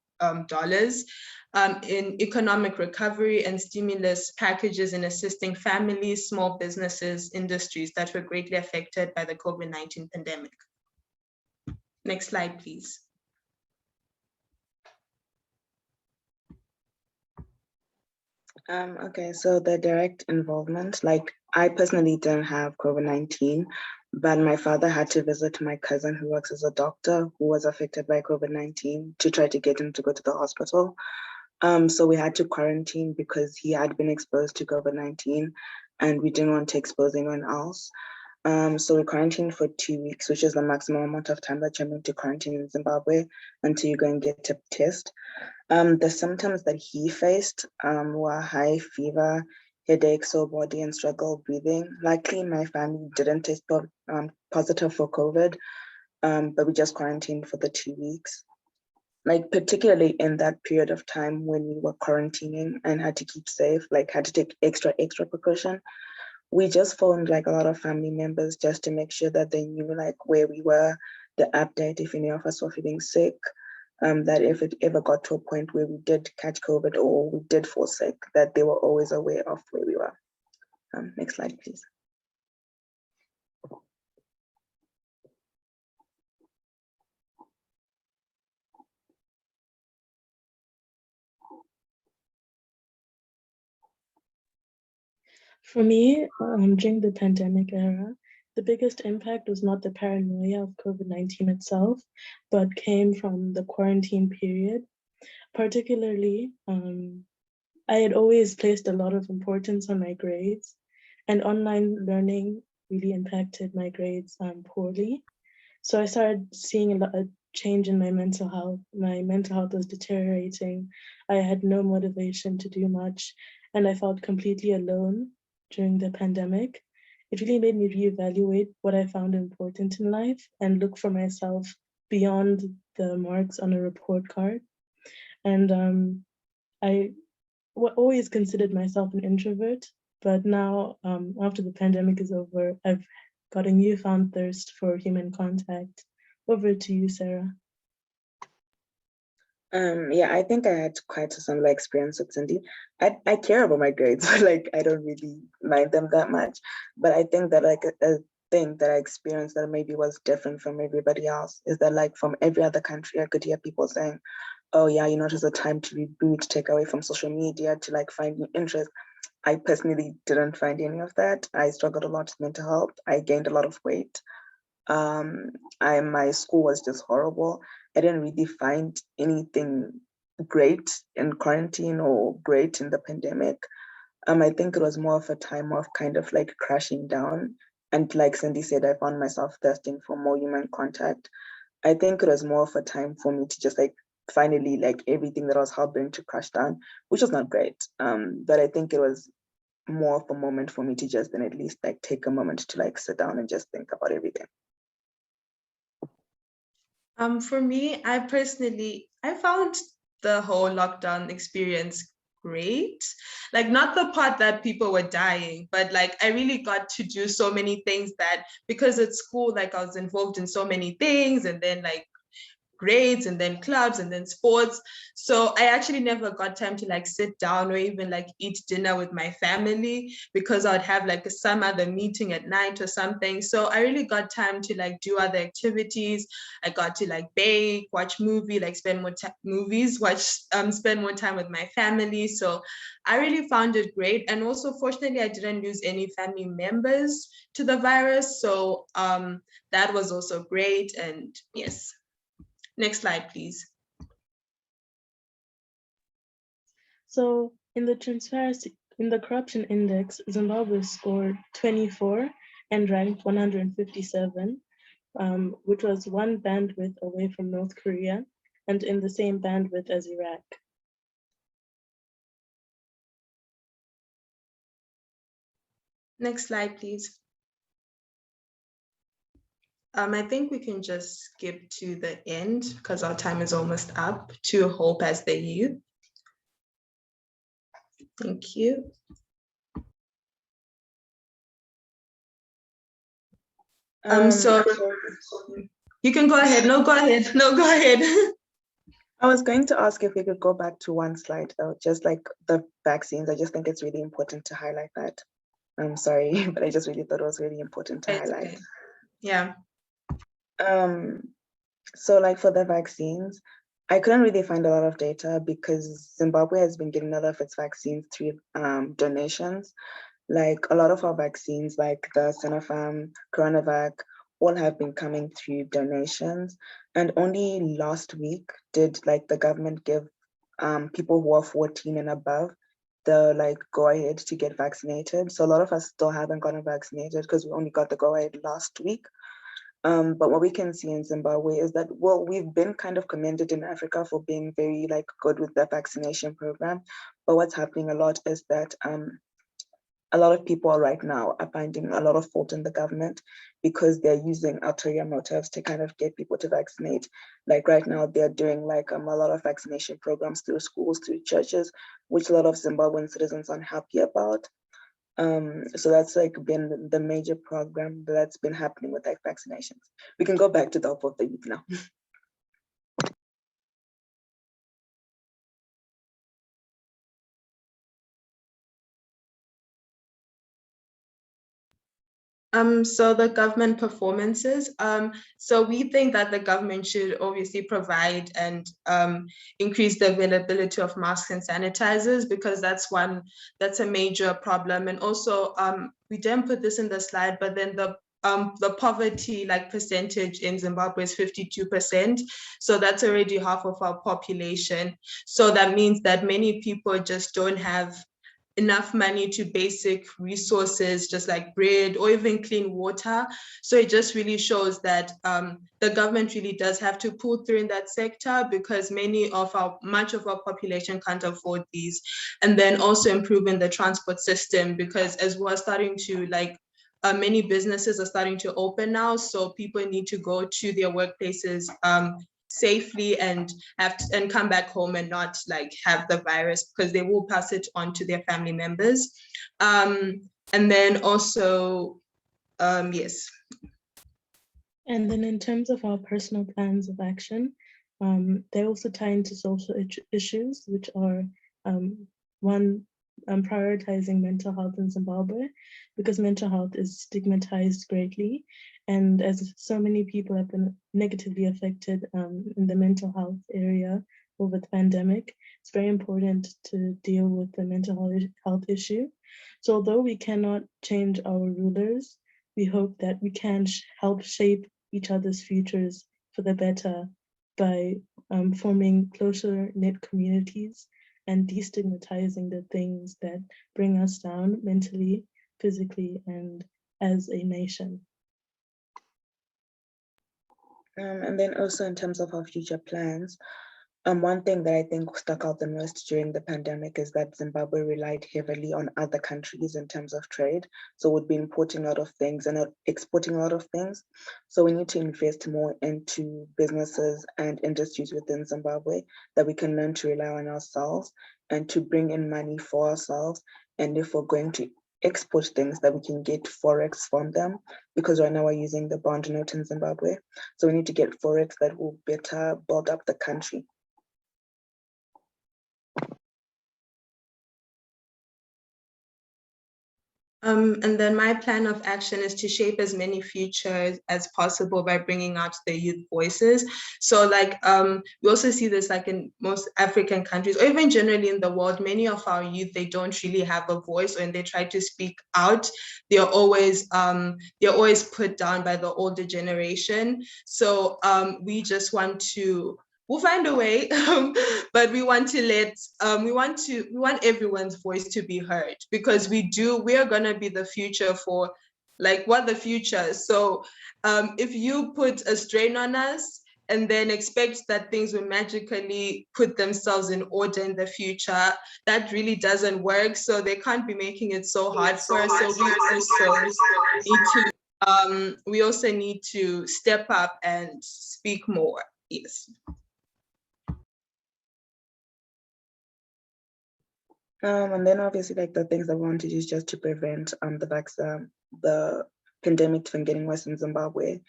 dollars in economic recovery and stimulus packages in assisting families, small businesses, industries that were greatly affected by the COVID-19 pandemic. Next slide, please. Okay, so the direct involvement, like I personally didn't have COVID-19, but my father had to visit my cousin who works as a doctor who was affected by COVID-19 to try to get him to go to the hospital. So we had to quarantine because he had been exposed to COVID-19 and we didn't want to expose anyone else. So we quarantined for 2 weeks, which is the maximum amount of time that you're meant to quarantine in Zimbabwe until you go and get a test. The symptoms that he faced were high fever, headache, sore body, and struggle breathing. Luckily, my family didn't test positive for COVID, but we just quarantined for the 2 weeks. Like particularly in that period of time when we were quarantining and had to keep safe, like had to take extra precaution. We just phoned like a lot of family members just to make sure that they knew like where we were, the update if any of us were feeling sick, that if it ever got to a point where we did catch COVID or we did fall sick, that they were always aware of where we were. Next slide, please. For me, during the pandemic era, the biggest impact was not the paranoia of COVID-19 itself, but came from the quarantine period. Particularly, I had always placed a lot of importance on my grades, and online learning really impacted my grades poorly. So I started seeing a change in my mental health. My mental health was deteriorating. I had no motivation to do much, and I felt completely alone during the pandemic. It really made me reevaluate what I found important in life and look for myself beyond the marks on a report card. And I always considered myself an introvert, but now after the pandemic is over, I've got a newfound thirst for human contact. Over to you, Sarah. Yeah, I think I had quite a similar experience with Cindy. I care about my grades, but like I don't really mind them that much. But I think that like a thing that I experienced that maybe was different from everybody else is that like from every other country, I could hear people saying, oh yeah, you know, it's a time to reboot, take away from social media, to like find new interest. I personally didn't find any of that. I struggled a lot with mental health. I gained a lot of weight. My school was just horrible. I didn't really find anything great in quarantine or great in the pandemic. I think it was more of a time of kind of like crashing down. And like Cindy said, I found myself thirsting for more human contact. I think it was more of a time for me to just like finally like everything that I was helping to crash down, which was not great. But I think it was more of a moment for me to just then at least like take a moment to like sit down and just think about everything. For me, I found the whole lockdown experience great. Like not the part that people were dying, but like I really got to do so many things that because at school, like I was involved in so many things and then like grades and then clubs and then sports. So I actually never got time to like sit down or even like eat dinner with my family because I would have like some other meeting at night or something. So I really got time to like do other activities. I got to like bake, watch movie, like spend more time spend more time with my family. So I really found it great. And also fortunately, I didn't lose any family members to the virus. So that was also great. And yes. Next slide, please. So in the corruption index, Zimbabwe scored 24 and ranked 157, which was one bandwidth away from North Korea and in the same bandwidth as Iraq. Next slide, please. I think we can just skip to the end because our time is almost up to Hope as the youth. Thank you. So you can go ahead. No, go ahead. No, go ahead. I was going to ask if we could go back to one slide though, just like the vaccines. I just think it's really important to highlight that. I'm sorry, but I just really thought it was really important to highlight. Okay. Yeah. So like for the vaccines, I couldn't really find a lot of data because Zimbabwe has been getting a lot of its vaccines through donations. Like a lot of our vaccines, like the Sinopharm, CoronaVac, all have been coming through donations. And only last week did like the government give people who are 14 and above the like go ahead to get vaccinated. So a lot of us still haven't gotten vaccinated because we only got the go ahead last week. But what we can see in Zimbabwe is that, well, we've been kind of commended in Africa for being very like good with the vaccination program. But what's happening a lot is that a lot of people right now are finding a lot of fault in the government because they're using ulterior motives to kind of get people to vaccinate. Like right now, they're doing like a lot of vaccination programs through schools, through churches, which a lot of Zimbabwean citizens aren't happy about. So that's like been the major program that's been happening with like vaccinations. We can go back to the Hope of the Youth now. So the government performances. So we think that the government should obviously provide and increase the availability of masks and sanitizers, because that's a major problem. And also, we didn't put this in the slide, but then the poverty like percentage in Zimbabwe is 52%. So that's already half of our population. So that means that many people just don't have enough money to basic resources, just like bread or even clean water. So it just really shows that the government really does have to pull through in that sector, because much of our population can't afford these. And then also improving the transport system, because as we're starting to many businesses are starting to open now, so people need to go to their workplaces safely and come back home and not like have the virus, because they will pass it on to their family members. And then also, yes. And then in terms of our personal plans of action, they also tie into social issues, which are one, prioritizing mental health in Zimbabwe, because mental health is stigmatized greatly. And as so many people have been negatively affected in the mental health area over the pandemic, it's very important to deal with the mental health issue. So although we cannot change our rulers, we hope that we can help shape each other's futures for the better by forming closer knit communities and destigmatizing the things that bring us down mentally, physically, and as a nation. And then also in terms of our future plans, one thing that I think stuck out the most during the pandemic is that Zimbabwe relied heavily on other countries in terms of trade. So we'd be importing a lot of things and not exporting a lot of things. So we need to invest more into businesses and industries within Zimbabwe that we can learn to rely on ourselves and to bring in money for ourselves. And if we're going to export things, that we can get forex from them, because right now we're using the bond note in Zimbabwe. So we need to get forex that will better build up the country. And then my plan of action is to shape as many futures as possible by bringing out the youth voices. So like, we also see this like in most African countries, or even generally in the world, many of our youth, they don't really have a voice. When they try to speak out, they're always put down by the older generation. So we just want to, we'll find a way, but we want everyone's voice to be heard, because we are gonna be the future for like what the future. So if you put a strain on us and then expect that things will magically put themselves in order in the future, that really doesn't work. So they can't be making it so hard for us. So we also need to step up and speak more. Yes. And then obviously like the things that we want to do is just to prevent the pandemic from getting worse in Zimbabwe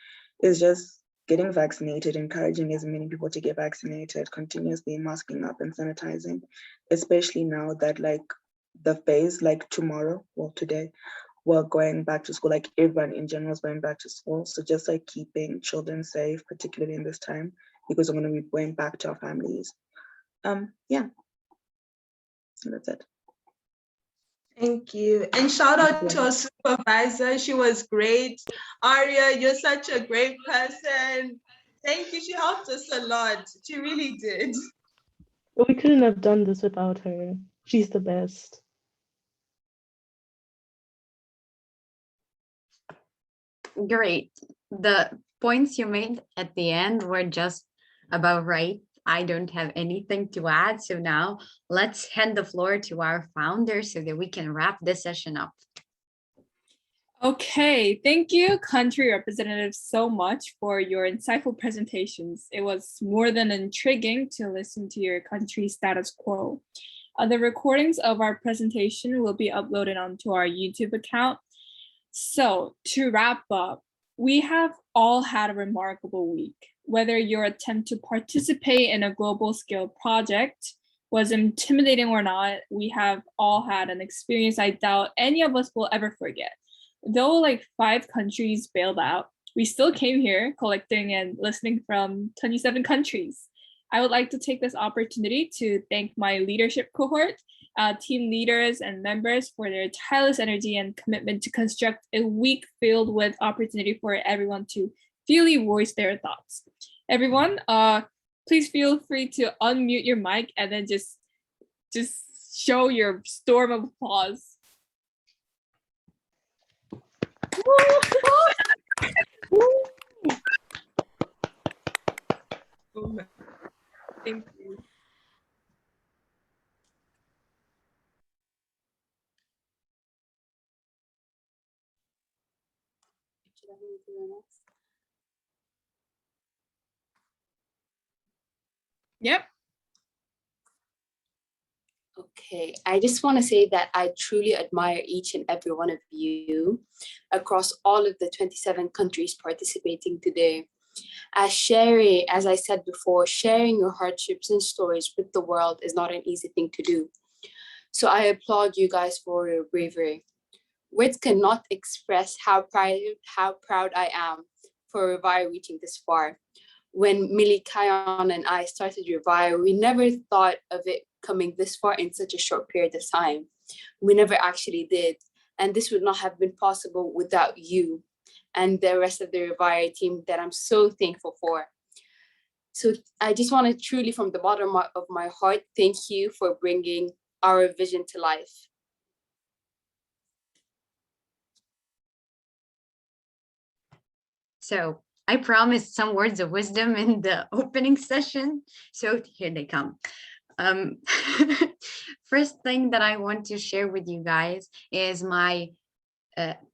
is just getting vaccinated, encouraging as many people to get vaccinated, continuously masking up and sanitizing, especially now that like the phase, like tomorrow, well today, we're going back to school, like everyone in general is going back to school. So just like keeping children safe, particularly in this time, because we're going to be going back to our families. Yeah, so that's it. Thank you. And shout out to our supervisor. She was great. Aria, you're such a great person. Thank you. She helped us a lot. She really did. We couldn't have done this without her. She's the best. Great. The points you made at the end were just about right. I don't have anything to add. So now let's hand the floor to our founder so that we can wrap this session up. Okay, thank you, country representatives, so much for your insightful presentations. It was more than intriguing to listen to your country's status quo. The recordings of our presentation will be uploaded onto our YouTube account. So to wrap up, we have all had a remarkable week. Whether your attempt to participate in a global scale project was intimidating or not, we have all had an experience I doubt any of us will ever forget. Though like 5 countries bailed out, we still came here collecting and listening from 27 countries. I would like to take this opportunity to thank my leadership cohort, team leaders and members for their tireless energy and commitment to construct a week filled with opportunity for everyone to freely voice their thoughts. Everyone, please feel free to unmute your mic and then just show your storm of applause. Thank you. Yep. Okay, I just want to say that I truly admire each and every one of you across all of the 27 countries participating today. As I said before, sharing your hardships and stories with the world is not an easy thing to do. So I applaud you guys for your bravery. Words cannot express how proud I am for Revire reaching this far. When Millie, Kion, and I started Revire, we never thought of it coming this far in such a short period of time. We never actually did. And this would not have been possible without you and the rest of the Revire team that I'm so thankful for. So I just want to truly, from the bottom of my heart, thank you for bringing our vision to life. So I promised some words of wisdom in the opening session. So here they come. First thing that I want to share with you guys is my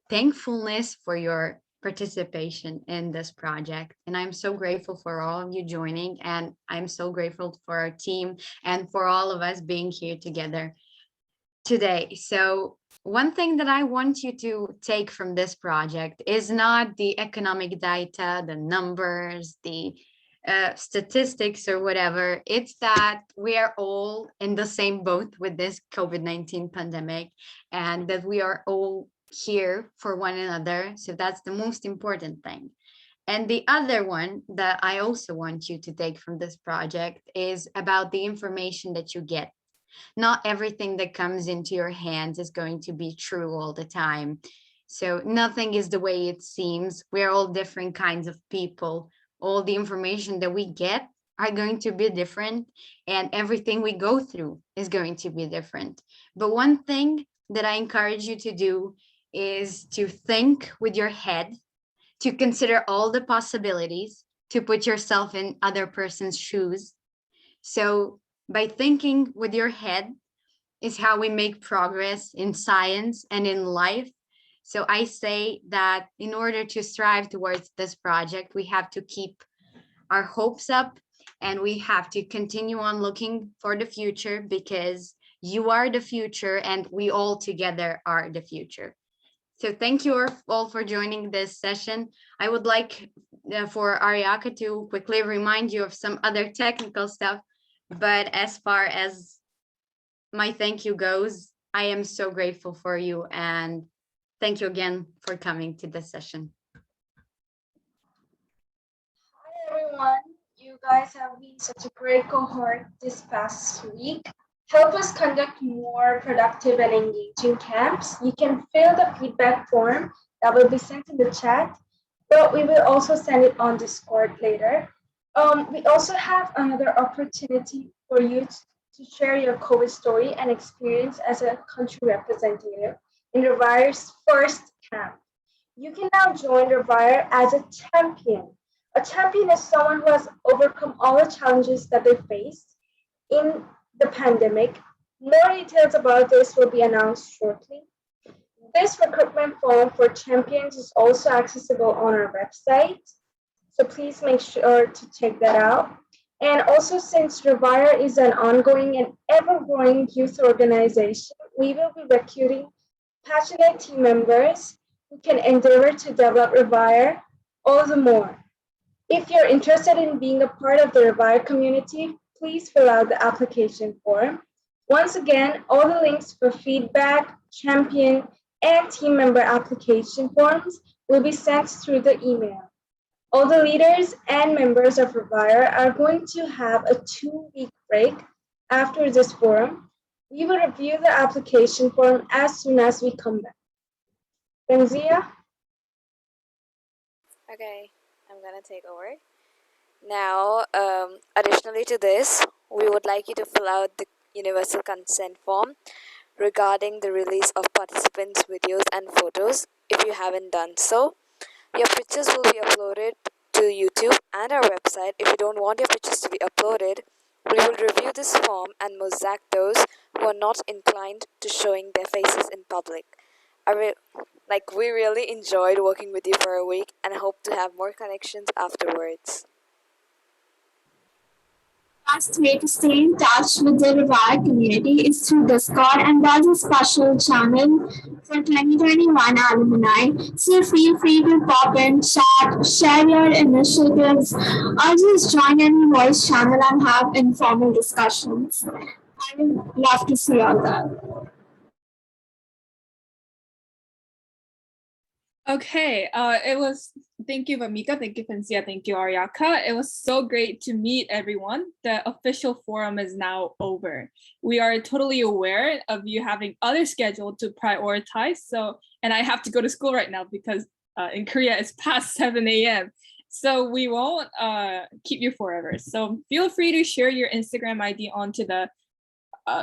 thankfulness for your participation in this project. And I'm so grateful for all of you joining, and I'm so grateful for our team and for all of us being here together today. So one thing that I want you to take from this project is not the economic data, the numbers, the statistics or whatever. It's that we are all in the same boat with this COVID-19 pandemic, and that we are all here for one another. So that's the most important thing. And the other one that I also want you to take from this project is about the information that you get. Not everything that comes into your hands is going to be true all the time. So nothing is the way it seems. We're all different kinds of people. All the information that we get are going to be different, and everything we go through is going to be different. But one thing that I encourage you to do is to think with your head, to consider all the possibilities, to put yourself in other person's shoes. So by thinking with your head is how we make progress in science and in life. So I say that in order to strive towards this project, we have to keep our hopes up, and we have to continue on looking for the future, because you are the future and we all together are the future. So thank you all for joining this session. I would like for Ariaka to quickly remind you of some other technical stuff. But as far as my thank you goes, I am so grateful for you, and thank you again for coming to this session. Hi everyone, you you guys have been such a great cohort this past week. Help us conduct more productive and engaging camps. You can fill the feedback form that will be sent in the chat, but we will also send it on Discord later. We also have another opportunity for you to share your COVID story and experience as a country representative in Revire's first camp. You can now join Revire as a champion. A champion is someone who has overcome all the challenges that they faced in the pandemic. More details about this will be announced shortly. This recruitment form for champions is also accessible on our website, so please make sure to check that out. And also, since Revire is an ongoing and ever-growing youth organization, we will be recruiting passionate team members who can endeavor to develop Revire all the more. If you're interested in being a part of the Revire community, please fill out the application form. Once again, all the links for feedback, champion, and team member application forms will be sent through the email. All the leaders and members of Revire are going to have a 2-week break after this forum. We will review the application form as soon as we come back. Benzia? Okay, I'm gonna take over. Now, additionally to this, we would like you to fill out the universal consent form regarding the release of participants' videos and photos if you haven't done so. Your pictures will be uploaded to YouTube and our website. If you don't want your pictures to be uploaded, we will review this form and mosaic those who are not inclined to showing their faces in public. We really enjoyed working with you for a week and hope to have more connections afterwards. Best way to stay in touch with the Revire community is through Discord, and there's a special channel for 2021 alumni. So feel free to pop in, chat, share your initiatives, or just join any voice channel and have informal discussions. I would love to see all that. Okay, thank you, Vamika, thank you, Fencia, thank you, Ariaka. It was so great to meet everyone. The official forum is now over. We are totally aware of you having other scheduled to prioritize. And I have to go to school right now because in Korea it's past 7 a.m. So we won't keep you forever. So feel free to share your Instagram ID onto the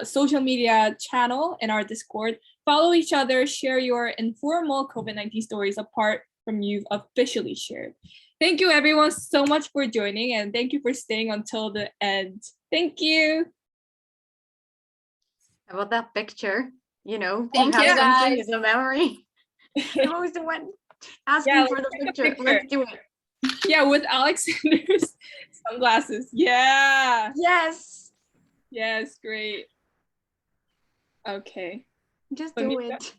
social media channel in our Discord. Follow each other, share your informal COVID-19 stories apart from you've officially shared. Thank you everyone so much for joining, and thank you for staying until the end. Thank you. How about that picture? You know, Thank you you, have something guys. as a memory. I'm always the one asking for the picture. Let's do it. Yeah, with Alexander's sunglasses. Yeah. Yes. Yes, great. Okay. Just do it.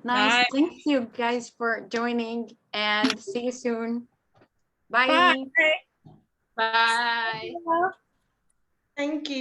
Nice. Thank you guys for joining, and see you soon. Bye. Bye. Bye. Thank you.